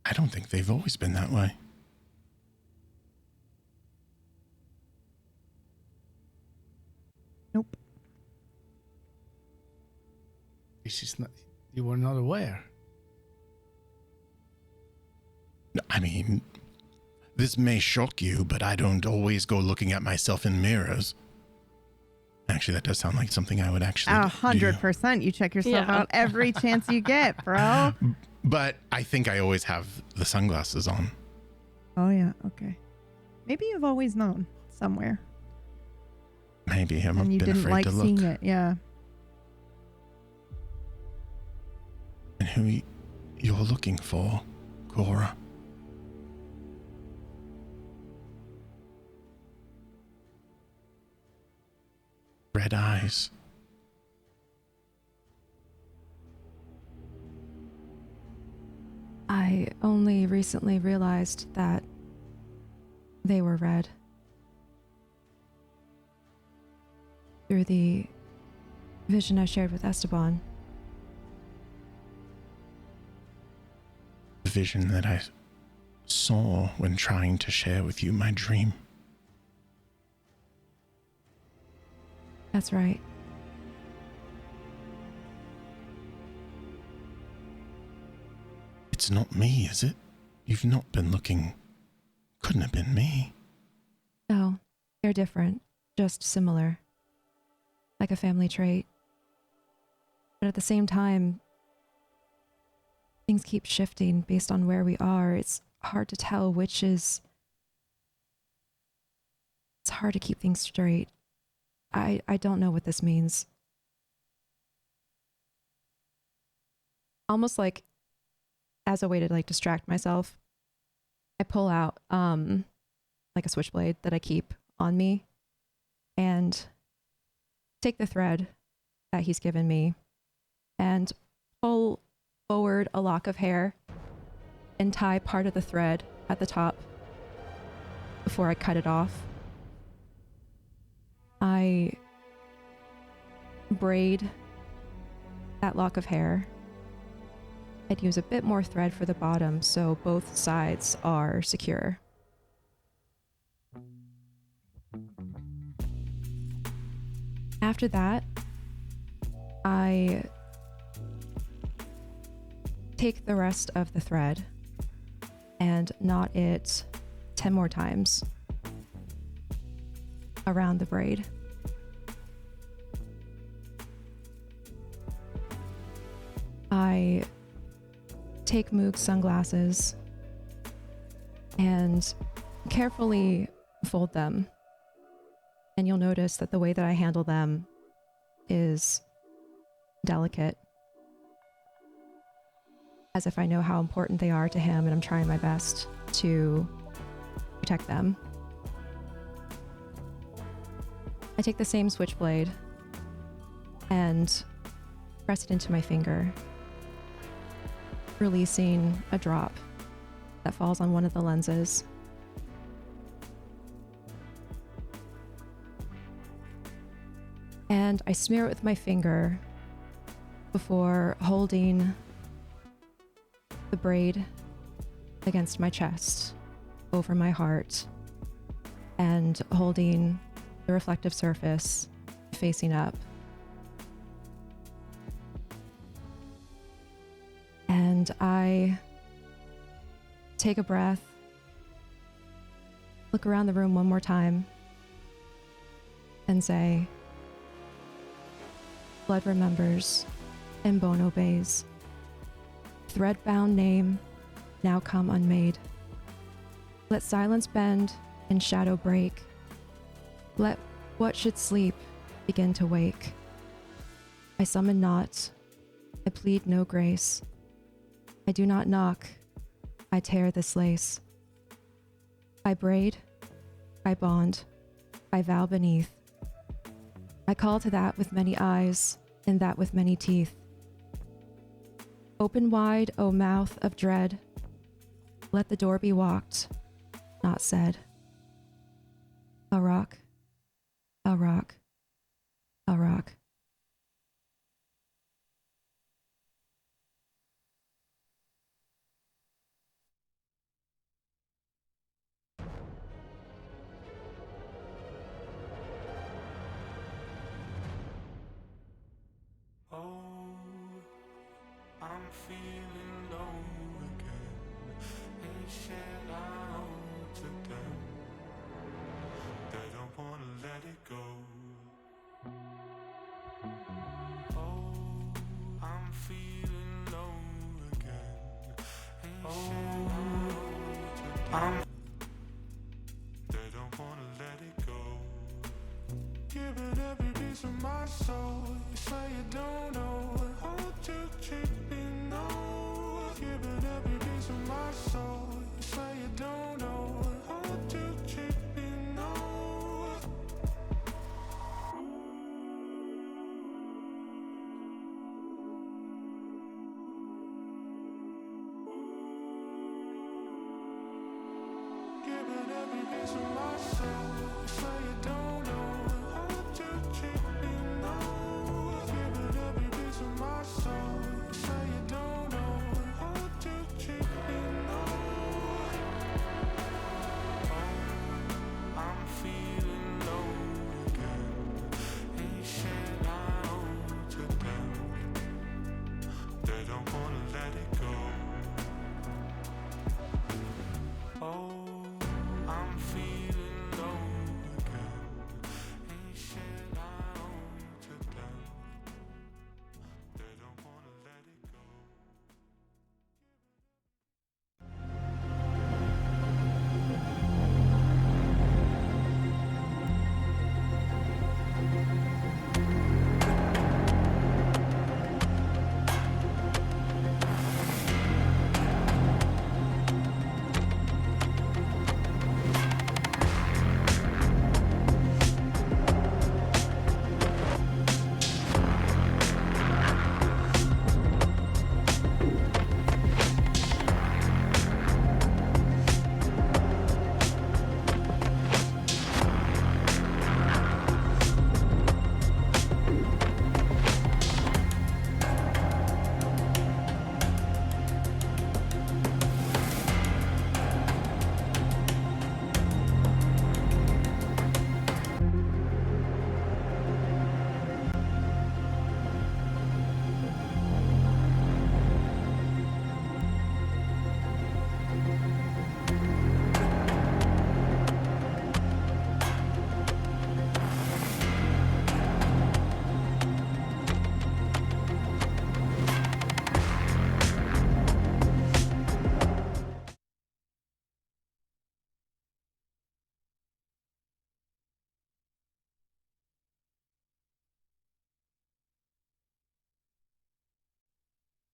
I don't think they've always been that way. Nope. This is not. You were not aware. I mean, this may shock you, but I don't always go looking at myself in mirrors. Actually, that does sound like something I would actually 100%. You check yourself out every chance you get, bro. But I think I always have the sunglasses on. Oh, yeah. Okay. Maybe you've always known somewhere. Maybe I've And you been didn't afraid like to look. seeing it. Yeah. And who you're looking for, Cora? Red eyes. I only recently realized that they were red. Through the vision I shared with Esteban. The vision that I saw when trying to share with you my dream. That's right. It's not me, is it? You've not been looking. Couldn't have been me. No, they're different, just similar. Like a family trait. But at the same time, things keep shifting based on where we are. It's hard to tell which is... It's hard to keep things straight. I don't know what this means. Almost like as a way to like distract myself, I pull out like a switchblade that I keep on me and take the thread that he's given me and pull forward a lock of hair and tie part of the thread at the top before I cut it off. I braid that lock of hair. I'd use a bit more thread for the bottom so both sides are secure. After that, I take the rest of the thread and knot it 10 more times around the braid. I take Moog's sunglasses and carefully fold them. And you'll notice that the way that I handle them is delicate, as if I know how important they are to him and I'm trying my best to protect them. I take the same switchblade and press it into my finger, releasing a drop that falls on one of the lenses. And I smear it with my finger before holding the braid against my chest, over my heart, and holding the reflective surface facing up. And I take a breath, look around the room one more time, and say, blood remembers, and bone obeys. Thread-bound name, now come unmade. Let silence bend and shadow break. Let what should sleep begin to wake. I summon not, I plead no grace. I do not knock, I tear this lace. I braid, I bond, I vow beneath. I call to that with many eyes, and that with many teeth. Open wide, O mouth of dread. Let the door be walked, not said. A rock, a rock, a rock. I'm feeling low again. Ain't shit I owe to them. They don't wanna let it go. Oh, I'm feeling low again. Ain't shit I owe to them. They don't wanna let it go. Giving every piece of my soul. You say you don't know. Hold you treat me no. Giving every piece of my soul. You say you don't